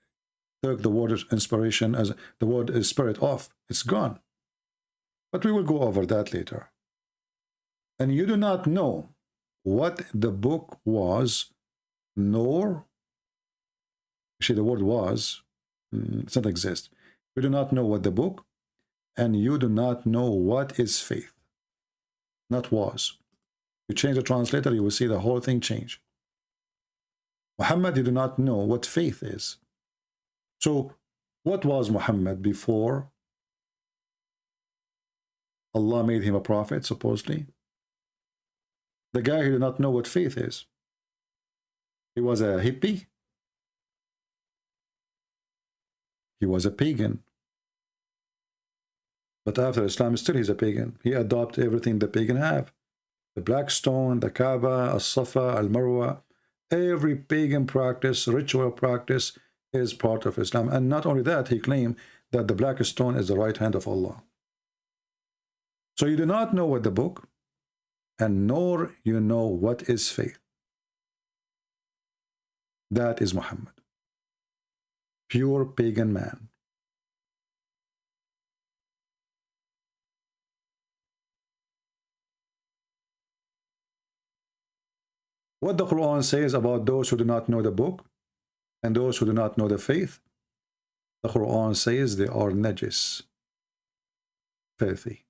took the word inspiration as the word is spirit off. It's gone. But we will go over that later. And you do not know what the book was, nor, actually the word was, it doesn't exist. You do not know what the book, and you do not know what is faith. Not was. You change the translator, you will see the whole thing change. Muhammad, you do not know what faith is. So, what was Muhammad before Allah made him a prophet, supposedly? The guy who did not know what faith is. He was a hippie. He was a pagan. But after Islam, still he's a pagan. He adopted everything the pagan have. The black stone, the Kaaba, As-Safa, Al-Marwa, every pagan practice, ritual practice is part of Islam. And not only that, he claimed that the black stone is the right hand of Allah. So you do not know what the book, and nor you know what is faith. That is Muhammad. Pure pagan man. What the Quran says about those who do not know the book and those who do not know the faith, the Quran says they are najis, filthy.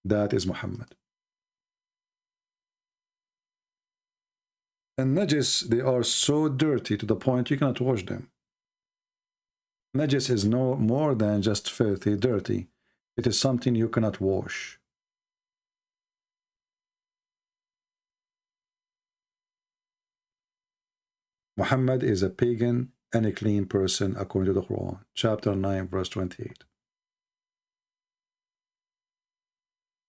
That is Muhammad. And najis, they are so dirty to the point you cannot wash them. Najis is no more than just filthy, dirty. It is something you cannot wash. Muhammad is a pagan and a clean person according to the Quran. Chapter 9, verse 28.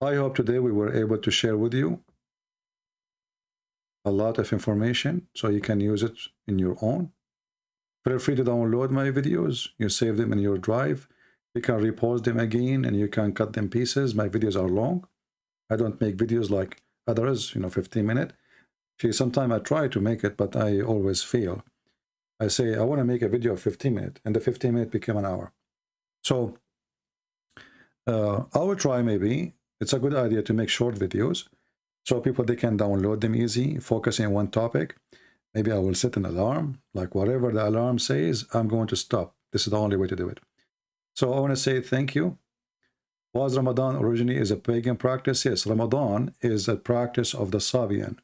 I hope today we were able to share with you a lot of information so you can use it in your own. Feel free to download my videos. You save them in your drive. You can repost them again and you can cut them pieces. My videos are long. I don't make videos like others, 15 minutes. Sometimes I try to make it, but I always fail. I say, I want to make a video of 15 minutes, and the 15 minutes became an hour. So I will try maybe. It's a good idea to make short videos so people, they can download them easy, focusing on one topic. Maybe I will set an alarm, like whatever the alarm says, I'm going to stop. This is the only way to do it. So I want to say thank you. Was Ramadan originally is a pagan practice? Yes, Ramadan is a practice of the Sabian.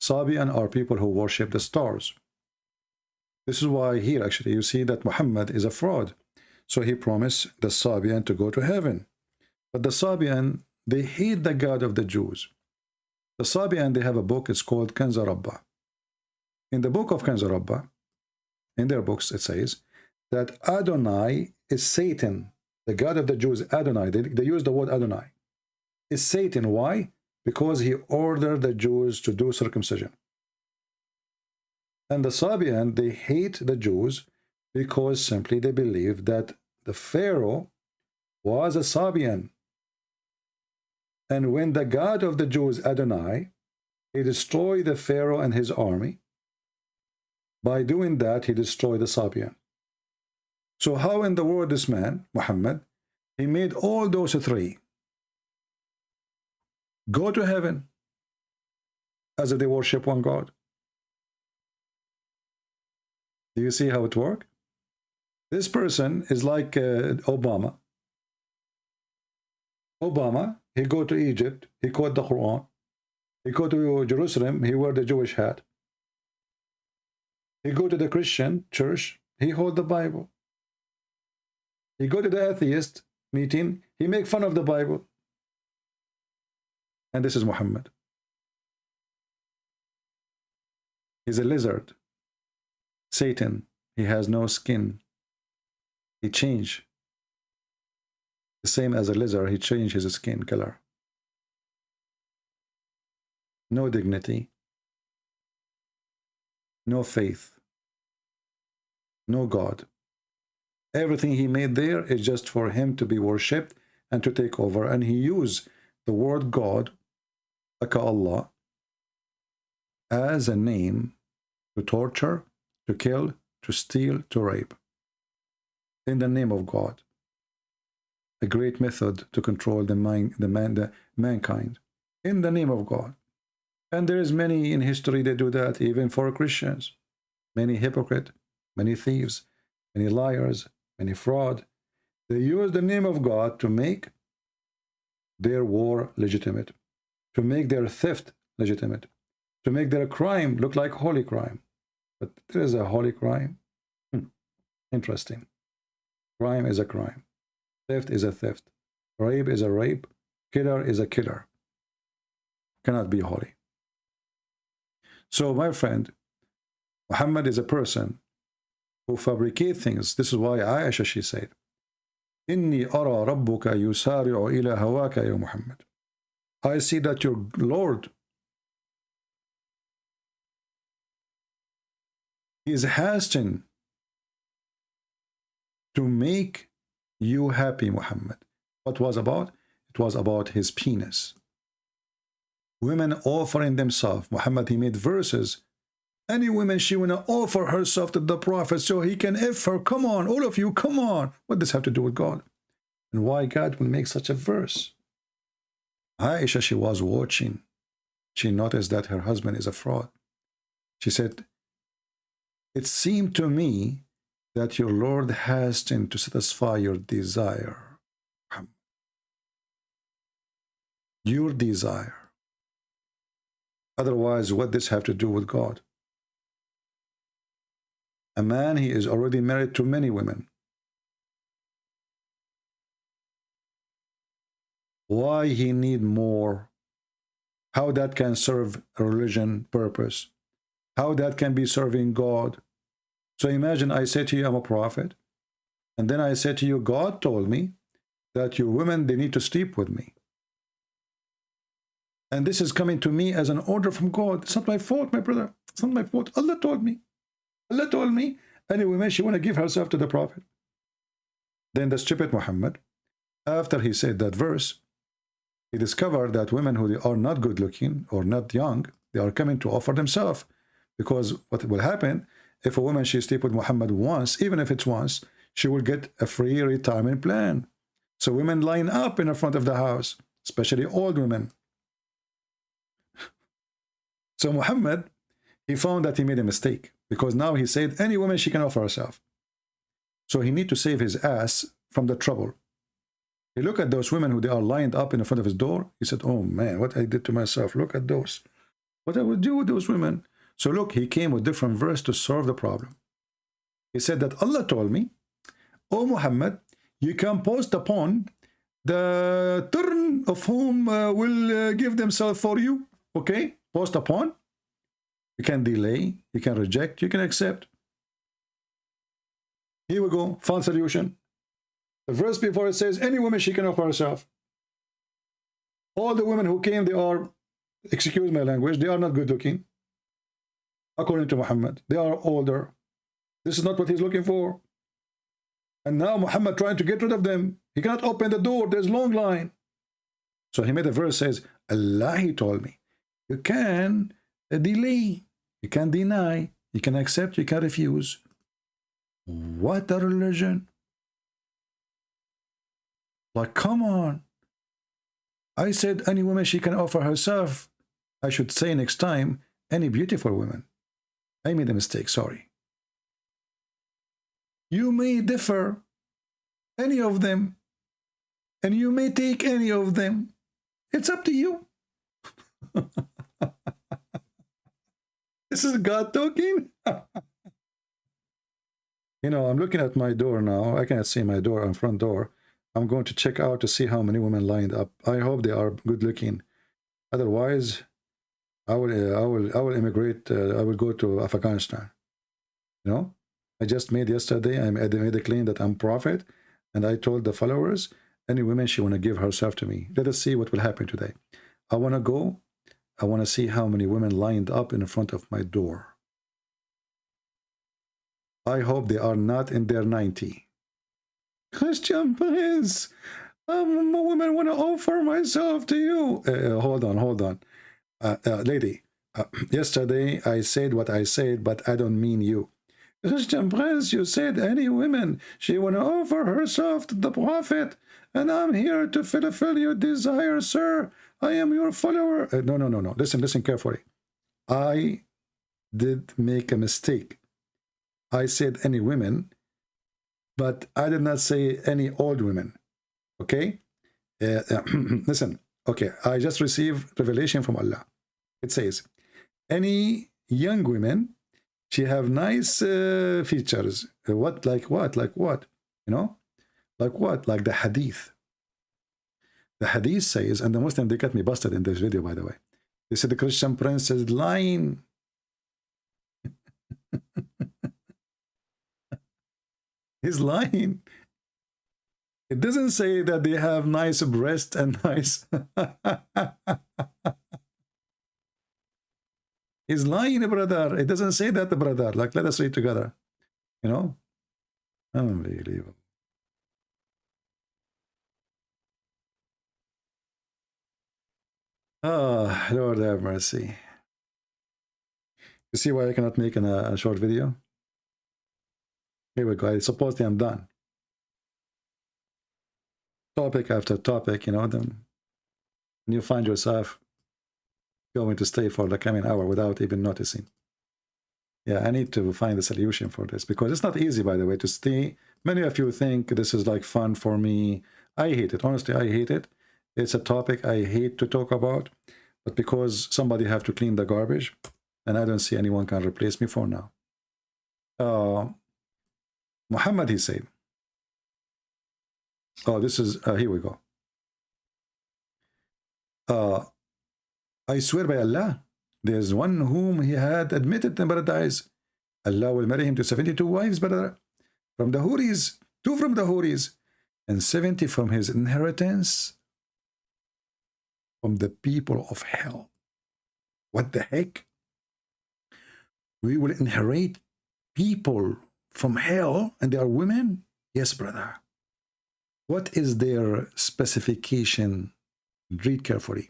Sabian are people who worship the stars. This is why here actually you see that Muhammad is a fraud. So he promised the Sabian to go to heaven. But the Sabian, they hate the God of the Jews. The Sabian, they have a book, it's called Kanza Rabba. In the book of Kanza Rabba, in their books, it says that Adonai is Satan. The God of the Jews, Adonai, they use the word Adonai, is Satan. Why? Because he ordered the Jews to do circumcision. And the Sabian, they hate the Jews because simply they believe that the Pharaoh was a Sabian. And when the God of the Jews, Adonai, he destroyed the Pharaoh and his army, by doing that, he destroyed the Sabian. So how in the world this man, Muhammad, He made all those three go to heaven as if they worship one God. Do you see how it works? This person is like Obama. Obama, he go to Egypt, he quote the Quran. He go to Jerusalem, he wear the Jewish hat. He go to the Christian church, he hold the Bible. He go to the atheist meeting, he make fun of the Bible. And this is Muhammad. He's a lizard. Satan, he has no skin. He changed. The same as a lizard, he changed his skin color. No dignity. No faith. No God. Everything he made there is just for him to be worshipped and to take over. And he used the word God, aka Allah, as a name to torture, to kill, to steal, to rape. In the name of God. A great method to control the mankind. In the name of God. And there is many in history that do that, even for Christians. Many hypocrites, many thieves, many liars, many fraud. They use the name of God to make their war legitimate, to make their theft legitimate, to make their crime look like holy crime. But there is a holy crime. Interesting. Crime is a crime. Theft is a theft. Rape is a rape. Killer is a killer. Cannot be holy. So, my friend, Muhammad is a person who fabricates things. This is why Aisha, she said, Inni ara rabbuka yusari'u ila hawaka ya Muhammad. I see that your Lord is hastening to make you happy, Muhammad. What was about? It was about his penis. Women offering themselves. Muhammad, he made verses. Any woman, she want to offer herself to the Prophet so he can F her. Come on, all of you, come on. What does this have to do with God? And why God will make such a verse? Aisha, she was watching. She noticed that her husband is a fraud. She said, it seemed to me that your Lord hastened to satisfy your desire. Your desire. Otherwise, what does this have to do with God? A man, he is already married to many women. Why he need more? How that can serve a religion purpose? How that can be serving God? So imagine I say to you, I'm a prophet. And then I say to you, God told me that your women, they need to sleep with me. And this is coming to me as an order from God. It's not my fault, my brother. It's not my fault. Allah told me. Allah told me. Any woman, she want to give herself to the Prophet. Then the stupid Muhammad, after he said that verse, he discovered that women who are not good looking or not young, they are coming to offer themselves. Because what will happen, if a woman, she sleep with Muhammad once, even if it's once, she will get a free retirement plan. So women line up in the front of the house, especially old women. So Muhammad, he found that he made a mistake, because now he said any woman, she can offer herself. So he need to save his ass from the trouble. He looked at those women who they are lined up in the front of his door. He said, oh man, what I did to myself. Look at those. What I would do with those women. So look, he came with different verse to solve the problem. He said that Allah told me, oh Muhammad, you can post upon the turn of whom will give themselves for you. Okay? Post upon. You can delay, you can reject, you can accept. Here we go, found solution. The verse before it says, any woman, she can offer herself. All the women who came, they are, excuse my language, they are not good looking. According to Muhammad, they are older. This is not what he's looking for. And now Muhammad trying to get rid of them. He cannot open the door, there's long line. So he made a verse says, Allah, he told me, you can delay, you can deny, you can accept, you can refuse. What a religion. Like, come on. I said any woman she can offer herself. I should say next time, any beautiful woman. I made a mistake, sorry. You may differ, any of them, and you may take any of them. It's up to you. This is God talking. You know, I'm looking at my door now. I cannot see my door and front door. I'm going to check out to see how many women lined up. I hope they are good looking. Otherwise, I will immigrate. I will go to Afghanistan. You know, I just made yesterday. I made a claim that I'm prophet, and I told the followers, any woman she want to give herself to me. Let us see what will happen today. I want to go. I want to see how many women lined up in front of my door. I hope they are not in their 90. Christian, please. A woman want to offer myself to you. Hold on. Lady, yesterday I said what I said, but I don't mean you. Christian Prince, you said any woman, she want to offer herself to the prophet, and I'm here to fulfill your desire, sir. I am your follower. No. Listen carefully. I did make a mistake. I said any women, but I did not say any old women. Okay? Listen. Okay, I just received revelation from Allah. It says, any young women, she have nice features. What? Like what? You know? Like what? Like the hadith. The hadith says, and the Muslim, they got me busted in this video, by the way. They said the Christian Prince is lying. He's lying. It doesn't say that they have nice breasts and nice... He's lying, brother. It doesn't say that, brother. Like, let us read together. You know? Unbelievable. Oh, Lord have mercy. You see why I cannot make a short video? Here we go. Supposedly I'm done. Topic after topic, you know, then you find yourself going to stay for the coming hour without even noticing. Yeah, I need to find a solution for this, because it's not easy, by the way, to stay. Many of you think this is like fun for me. I hate it. Honestly, I hate it. It's a topic I hate to talk about, but because somebody have to clean the garbage, and I don't see anyone can replace me for now. Muhammad, he said, oh, this is, here we go. I swear by Allah, there's one whom he had admitted in paradise. Allah will marry him to 72 wives, brother, from the Houris, 2 from the Houris, and 70 from his inheritance from the people of hell. What the heck? We will inherit people from hell, and they are women? Yes, brother. What is their specification? Read carefully.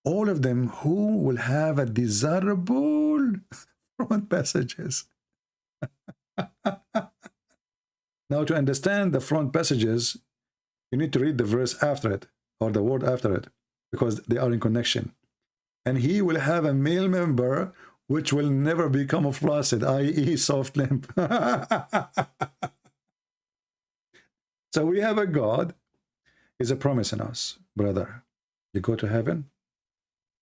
All of them who will have a desirable front passages. Now, to understand the front passages, you need to read the verse after it, or the word after it, because they are in connection. And he will have a male member which will never become flaccid, i.e. soft limb. So we have a God, is a promise in us, brother. You go to heaven,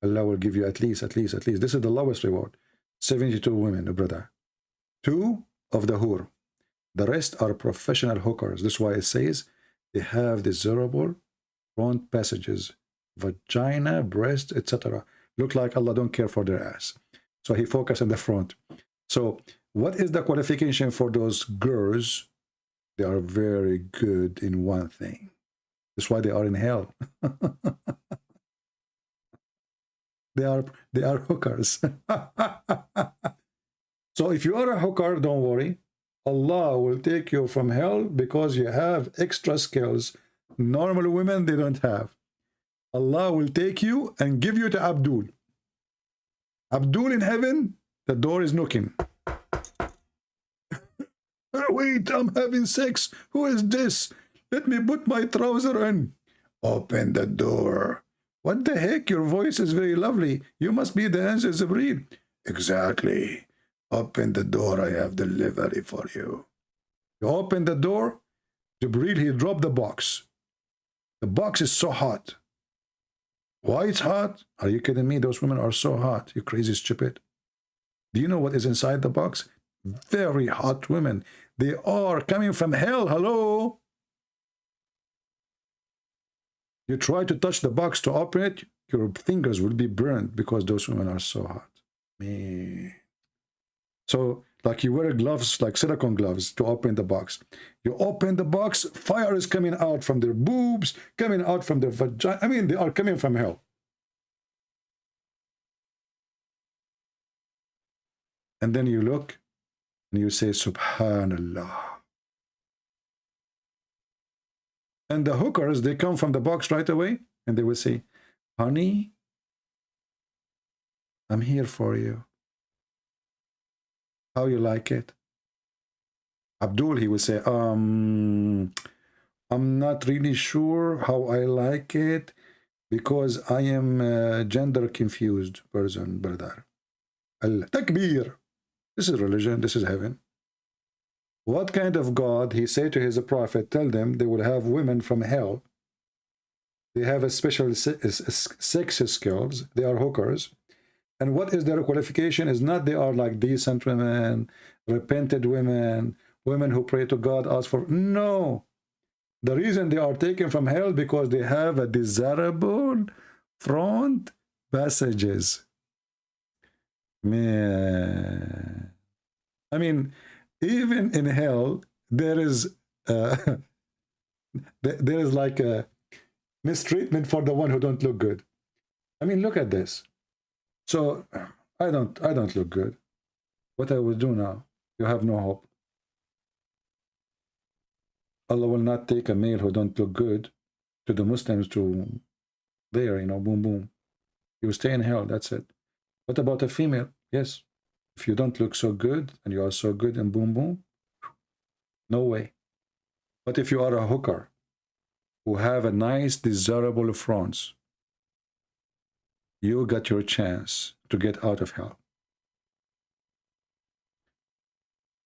Allah will give you at least. This is the lowest reward. 72 women, brother. 2 of the hur. The rest are professional hookers. This is why it says they have desirable front passages, vagina, breast, etc. Look like Allah don't care for their ass. So he focused on the front. So what is the qualification for those girls? They are very good in one thing. That's why they are in hell. They are hookers. So if you are a hooker, don't worry. Allah will take you from hell because you have extra skills. Normal women, they don't have. Allah will take you and give you to Abdul. Abdul in heaven, the door is knocking. Wait, I'm having sex. Who is this? Let me put my trouser on. Open the door. What the heck? Your voice is very lovely. You must be the answer, Jibreel. Exactly. Open the door. I have delivery for you. You open the door. Jibreel, he dropped the box. The box is so hot. Why it's hot? Are you kidding me? Those women are so hot. You crazy stupid. Do you know what is inside the box? Very hot women. They are coming from hell. Hello? You try to touch the box to open it, your fingers will be burned because those women are so hot. Man. So, like you wear gloves, like silicone gloves, to open the box. You open the box, fire is coming out from their boobs, coming out from their vagina. I mean, they are coming from hell. And then you look and you say, Subhanallah. And the hookers, they come from the box right away and they will say, honey, I'm here for you. How you like it? Abdul, he will say, I'm not really sure how I like it because I am a gender confused person, brother. Al-Takbir. This is religion, this is heaven. What kind of God? He said to his prophet, tell them they will have women from hell. They have a special sex skills. They are hookers. And what is their qualification? Is not they are like decent women, repented women, women who pray to God, ask for... No. The reason they are taken from hell because they have a desirable front passages. Man. I mean... Even in hell, there is like a mistreatment for the one who don't look good. I mean, look at this. So I don't look good. What I will do now? You have no hope. Allah will not take a male who don't look good to the Muslims to there, you know, boom, boom. You stay in hell. That's it. What about a female? Yes. If you don't look so good and you are so good and boom boom, no way. But if you are a hooker who have a nice desirable fronts, you got your chance to get out of hell.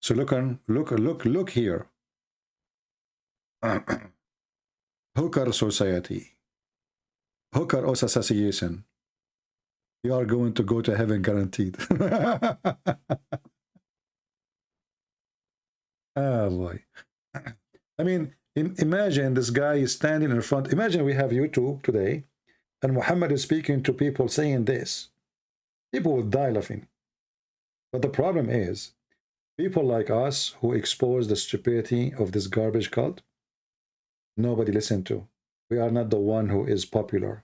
So look here. Hooker society, hooker association. You are going to go to heaven guaranteed. Oh boy. I mean, imagine this guy is standing in front. Imagine we have YouTube today and Muhammad is speaking to people saying this. People will die laughing. But the problem is, people like us who expose the stupidity of this garbage cult, nobody listen to. We are not the one who is popular.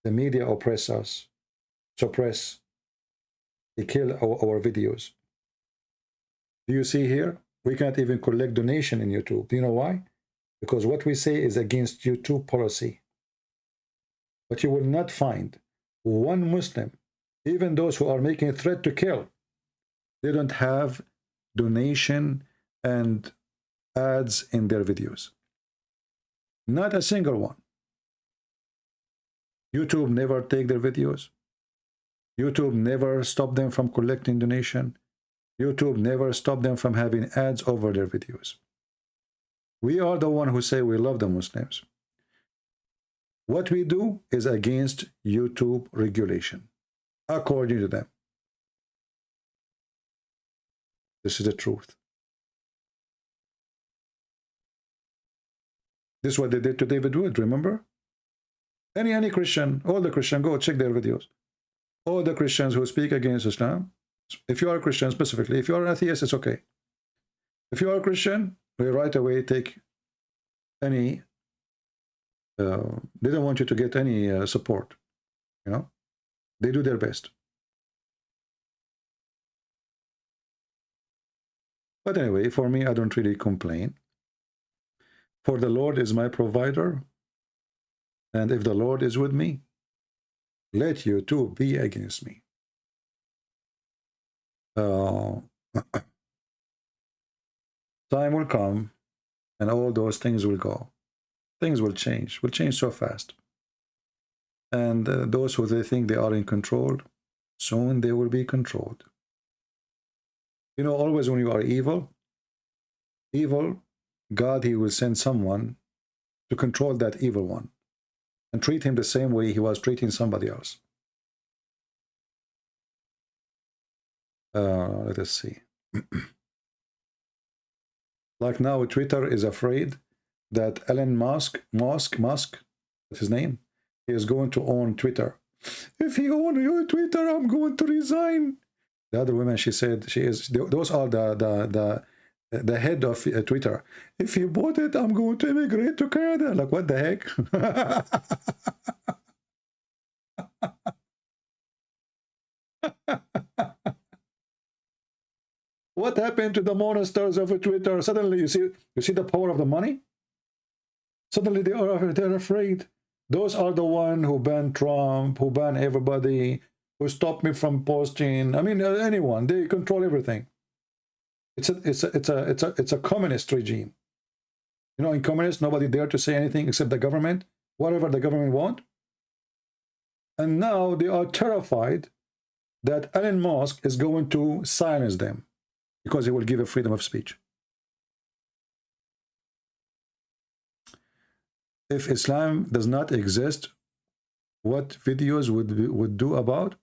The media oppress us, suppress. They kill our videos. Do you see here? We can't even collect donation in YouTube. Do you know why? Because what we say is against YouTube policy. But you will not find one Muslim, even those who are making a threat to kill, they don't have donation and ads in their videos. Not a single one. YouTube never take their videos. YouTube never stop them from collecting donation. YouTube never stop them from having ads over their videos. We are the one who say we love the Muslims. What we do is against YouTube regulation, according to them. This is the truth. This is what they did to David Wood, remember? Any Christian, all the Christians, go check their videos. All the Christians who speak against Islam, if you are a Christian specifically, if you are an atheist, it's okay. If you are a Christian, we right away take any, they don't want you to get any support, you know? They do their best. But anyway, for me, I don't really complain. For the Lord is my provider. And if the Lord is with me, let you too be against me. Time will come and all those things will go. Things will change so fast. And those who they think they are in control, soon they will be controlled. You know, always when you are evil, God, he will send someone to control that evil one and treat him the same way he was treating somebody else. Let us see. Like now, Twitter is afraid that Elon Musk, what's his name? He is going to own Twitter. If he owns Twitter, I'm going to resign. The other woman, she said, those are the head of Twitter. If he bought it, I'm going to immigrate to Canada. Like, what the heck? What happened to the monsters of Twitter? Suddenly, you see the power of the money? Suddenly, they're afraid. Those are the one who banned Trump, who banned everybody, who stopped me from posting. I mean, anyone. They control everything. It's a communist regime. You know, in communist, nobody dare to say anything except the government, whatever the government want. And now they are terrified that Elon Musk is going to silence them because he will give a freedom of speech. If Islam does not exist, what videos would do about?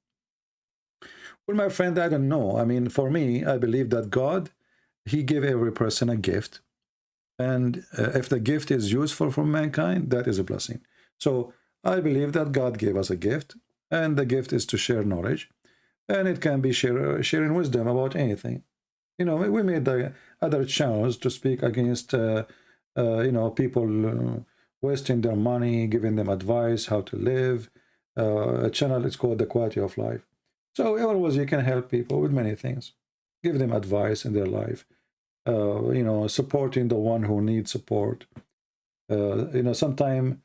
Well, my friend, I don't know. I mean, for me, I believe that God, he gave every person a gift. And if the gift is useful for mankind, that is a blessing. So I believe that God gave us a gift, and the gift is to share knowledge. And it can be sharing wisdom about anything. You know, we made the other channels to speak against, you know, people wasting their money, giving them advice, how to live. A channel is called The Quality of Life. So always you can help people with many things. Give them advice in their life. You know, supporting the one who needs support. You know, sometimes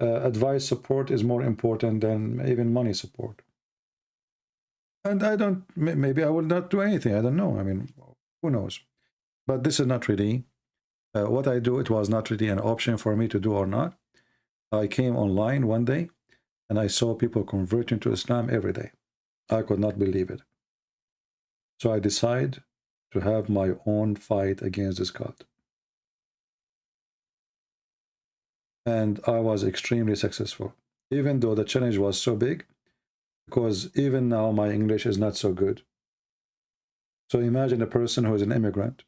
advice support is more important than even money support. And I don't, maybe I will not do anything. I don't know. I mean, who knows? But this is not really what I do. It was not really an option for me to do or not. I came online one day and I saw people converting to Islam every day. I could not believe it. So I decided to have my own fight against this God. And I was extremely successful, even though the challenge was so big, because even now my English is not so good. So imagine a person who is an immigrant.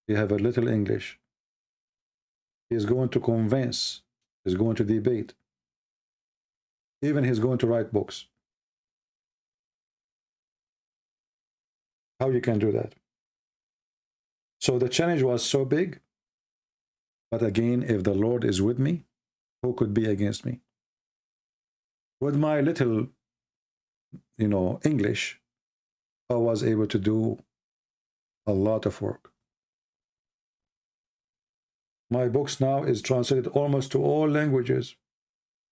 He have a little English. He is going to convince, he's going to debate. Even he's going to write books. How you can do that? So the challenge was so big, but again, if the Lord is with me, who could be against me? With my little, you know, English, I was able to do a lot of work. My books now is translated almost to all languages: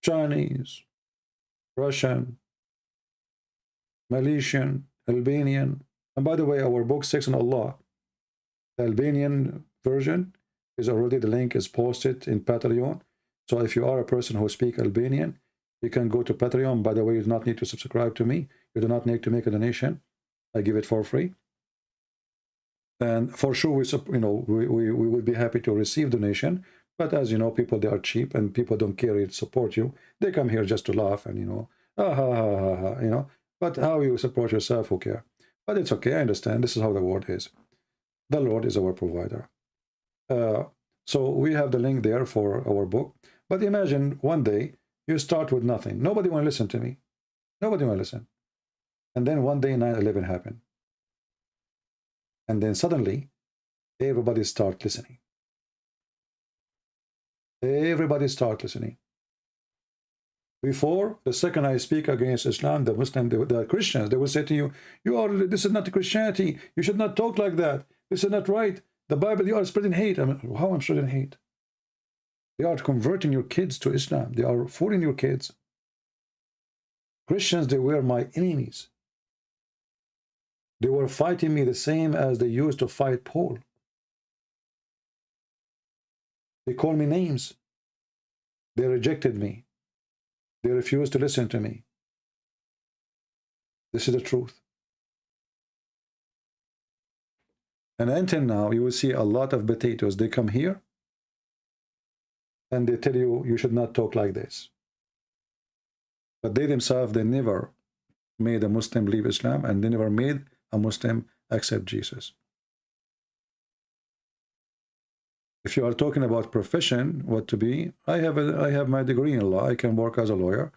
Chinese, Russian, Malaysian, Albanian. And by the way, our book 6 on Allah, the Albanian version is already, the link is posted in Patreon. So if you are a person who speaks Albanian, you can go to Patreon. By the way, you do not need to subscribe to me. You do not need to make a donation. I give it for free. And for sure, we would be happy to receive donation. But as you know, people, they are cheap and people don't care to support you. They come here just to laugh and, you know, you know. But how you support yourself, who care? But it's okay, I understand. This is how the world is. The Lord is our provider. So we have the link there for our book. But imagine one day you start with nothing. Nobody want to listen to me. Nobody want to listen. And then one day 9/11 happened. And then suddenly everybody start listening. Everybody start listening. Before, the second I speak against Islam, the Muslim, the Christians, they will say to you, this is not Christianity. You should not talk like that. This is not right. The Bible, you are spreading hate. I mean, how I'm spreading hate? They are converting your kids to Islam. They are fooling your kids. Christians, they were my enemies. They were fighting me the same as they used to fight Paul. They call me names. They rejected me. They refused to listen to me. This is the truth. And until now, you will see a lot of potatoes. They come here and they tell you, you should not talk like this. But they themselves, they never made a Muslim leave Islam, and they never made a Muslim accept Jesus. If you are talking about profession, what to be, I have my degree in law. I can work as a lawyer,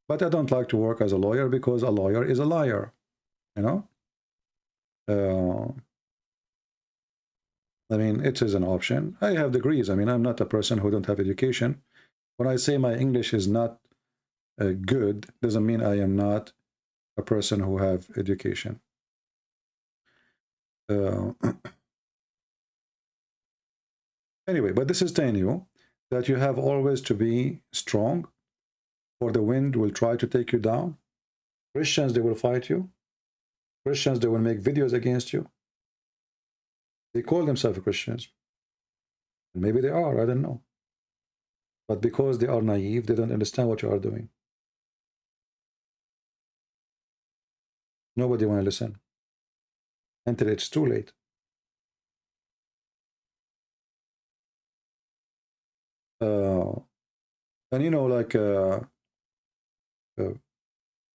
but I don't like to work as a lawyer because a lawyer is a liar, you know. I mean, it is an option. I have degrees. I mean, I'm not a person who don't have education. When I say my English is not good, doesn't mean I am not a person who have education. Anyway, but this is telling you that you have always to be strong, or the wind will try to take you down. Christians, they will fight you. Christians, they will make videos against you. They call themselves Christians. Maybe they are, I don't know. But because they are naive, they don't understand what you are doing. Nobody want to listen until it's too late. And you know, like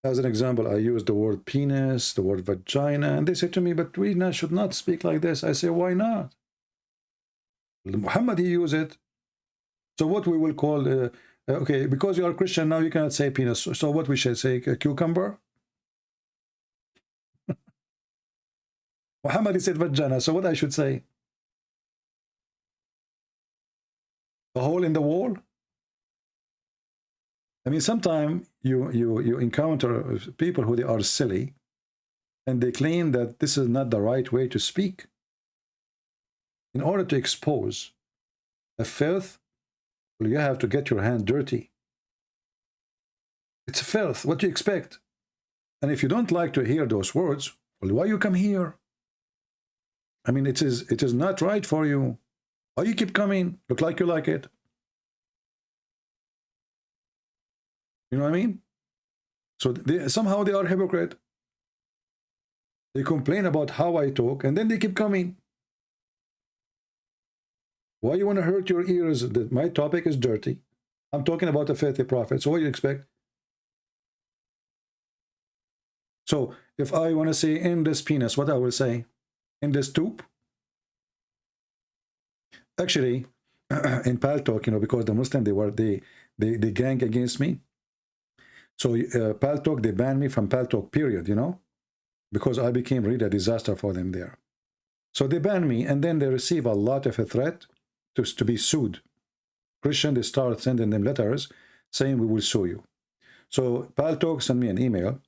as an example, I use the word penis, the word vagina, and they say to me, but we should not speak like this. I say, why not? Muhammad, he used it. So what we will call, okay, because you are Christian now, you cannot say penis. So what we should say, a cucumber? Muhammad, he said vagina. So what I should say? A hole in the wall? I mean, sometimes you encounter people who they are silly, and they claim that this is not the right way to speak. In order to expose a filth, well, you have to get your hand dirty. It's a filth. What do you expect? And if you don't like to hear those words, well, why you come here? I mean, it is not right for you. Why you keep coming? Look like you like it. You know what I mean? So somehow they are hypocrite. They complain about how I talk, and then they keep coming. Why you want to hurt your ears? That my topic is dirty. I'm talking about a filthy prophet. So what do you expect? So if I want to say in this penis, what I will say? In this tube? Actually, in Paltalk, you know, because the Muslim, they gang against me. So Paltalk, they banned me from Paltalk, period, you know, because I became really a disaster for them there. So they banned me, and then they receive a lot of a threat to be sued. Christian, they start sending them letters saying we will sue you. So Paltalk sent me an email,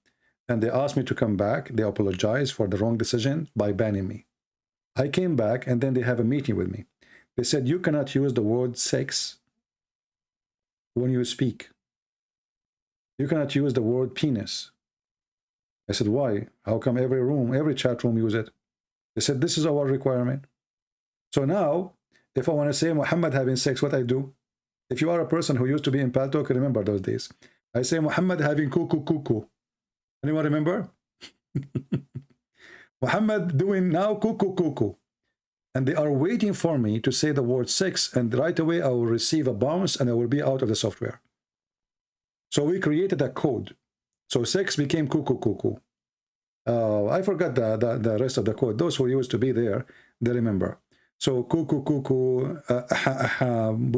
and they asked me to come back. They apologized for the wrong decision by banning me. I came back, and then they have a meeting with me. They said, you cannot use the word sex when you speak. You cannot use the word penis. I said, why? How come every room, every chat room use it? They said, this is our requirement. So now, if I want to say Muhammad having sex, what I do? If you are a person who used to be in Paltalk, remember those days. I say Muhammad having cuckoo. Anyone remember? Muhammad doing now cuckoo. And they are waiting for me to say the word sex, and right away I will receive a bounce and I will be out of the software. So we created a code. So sex became cuckoo. I forgot the rest of the code. Those who used to be there, they remember. So cuckoo,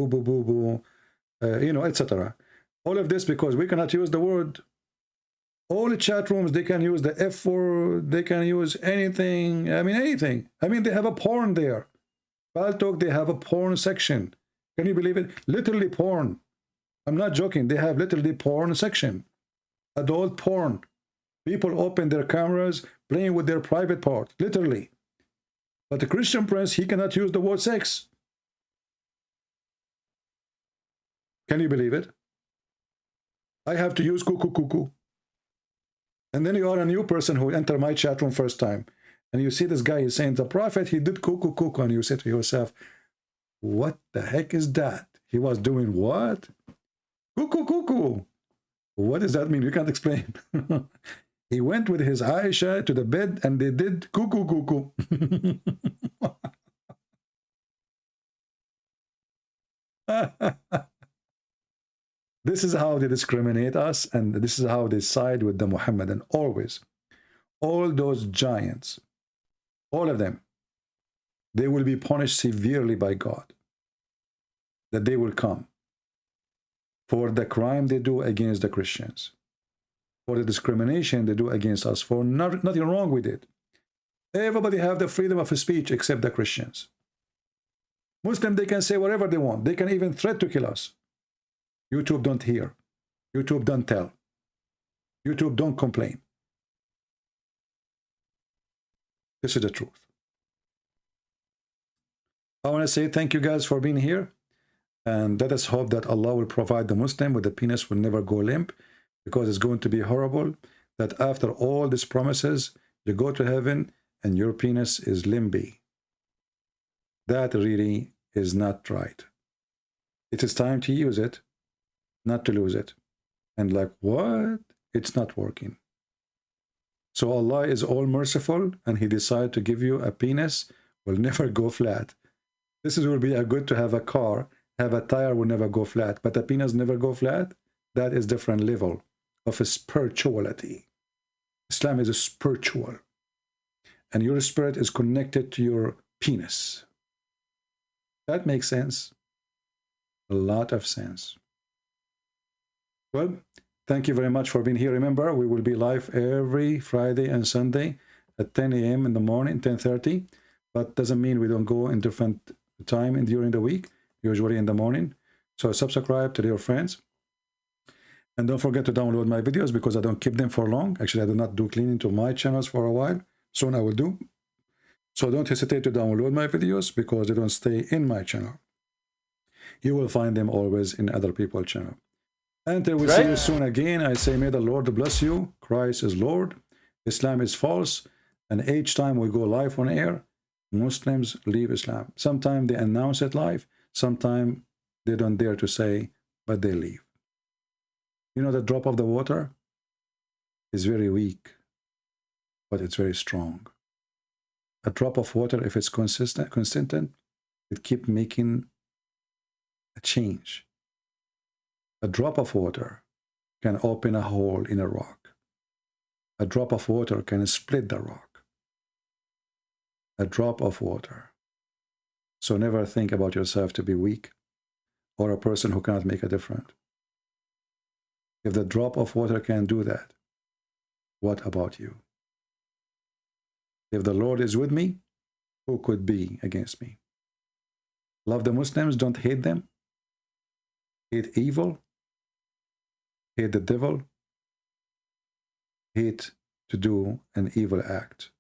boo, you know, etc. All of this because we cannot use the word. All the chat rooms, they can use the F word, they can use anything. I mean, anything. I mean, they have a porn there. Paltalk, they have a porn section. Can you believe it? Literally porn. I'm not joking. They have literally porn section. Adult porn. People open their cameras, playing with their private part. Literally. But the Christian Prince, he cannot use the word sex. Can you believe it? I have to use cuckoo. And then you are a new person who enter my chat room first time. And you see this guy is saying, the prophet, he did cuckoo. And you say to yourself, What the heck is that? He was doing what? Cuckoo, cuckoo. What does that mean? You can't explain. He went with his Aisha to the bed and they did cuckoo, cuckoo. This is how they discriminate us, and this is how they side with the Muhammadan. Always. All those giants, all of them, they will be punished severely by God. That they will come for the crime they do against the Christians, for the discrimination they do against us, for nothing wrong with it. Everybody have the freedom of speech except the Christians. Muslim, they can say whatever they want. They can even threat to kill us. YouTube don't hear. YouTube don't tell. YouTube don't complain. This is the truth. I want to say thank you guys for being here. And let us hope that Allah will provide the Muslim with the penis will never go limp, because it's going to be horrible that after all these promises, you go to heaven and your penis is limpy. That really is not right. It is time to use it, not to lose it. And like, what? It's not working. So Allah is all merciful, and He decided to give you a penis will never go flat. This will be a good to have a car, have a tire will never go flat, but a penis never go flat. That is different level of a spirituality. Islam is a spiritual, and your spirit is connected to your penis. That makes sense. A lot of sense. Well, thank you very much for being here. Remember, we will be live every Friday and Sunday at 10 a.m. in the morning, 10:30. But doesn't mean we don't go in different time during the week, usually in the morning. So subscribe to your friends. And don't forget to download my videos, because I don't keep them for long. Actually, I do not do cleaning to my channels for a while. Soon I will do. So don't hesitate to download my videos, because they don't stay in my channel. You will find them always in other people's channel. Until we see you soon again, I say, may the Lord bless you. Christ is Lord. Islam is false. And each time we go live on air, Muslims leave Islam. Sometimes they announce it live. Sometimes they don't dare to say, but they leave. You know, the drop of the water is very weak, but it's very strong. A drop of water, if it's consistent, it keeps making a change. A drop of water can open a hole in a rock. A drop of water can split the rock. A drop of water. So never think about yourself to be weak or a person who cannot make a difference. If the drop of water can do that, what about you? If the Lord is with me, who could be against me? Love the Muslims, don't hate them. Hate evil. Hate the devil. Hate to do an evil act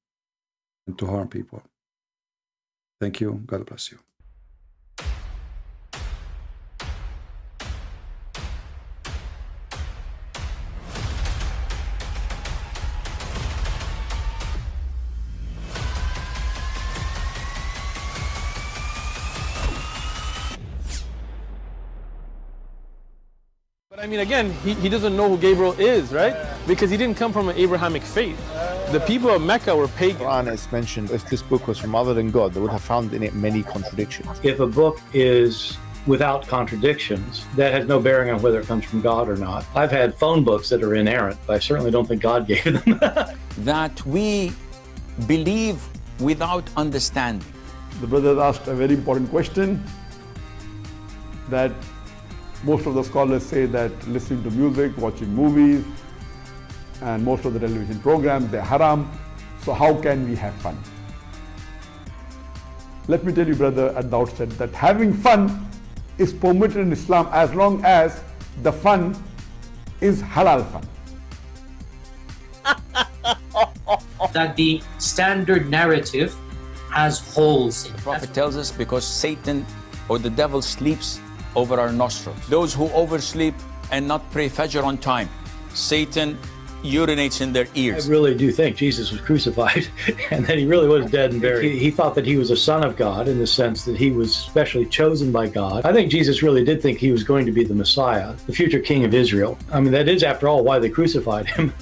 and to harm people. Thank you. God bless you. But I mean, again, he doesn't know who Gabriel is, right? Because he didn't come from an Abrahamic faith. The people of Mecca were pagan. Quran is mentioned, if this book was from other than God, they would have found in it many contradictions. If a book is without contradictions, that has no bearing on whether it comes from God or not. I've had phone books that are inerrant, but I certainly don't think God gave them. That we believe without understanding. The brother asked a very important question, that most of the scholars say that listening to music, watching movies, and most of the television programs, they're haram. So how can we have fun? Let me tell you, brother, at the outset, that having fun is permitted in Islam as long as the fun is halal fun. That the standard narrative has holes in it. The Prophet tells us because Satan or the devil sleeps over our nostrils. Those who oversleep and not pray Fajr on time, Satan urinates in their I ears. really do think Jesus was crucified and that he really was dead and buried. He thought that he was a son of God in the sense that he was specially chosen by God. I think Jesus really did think he was going to be the Messiah, the future king of Israel. I mean, that is, after all, why they crucified him,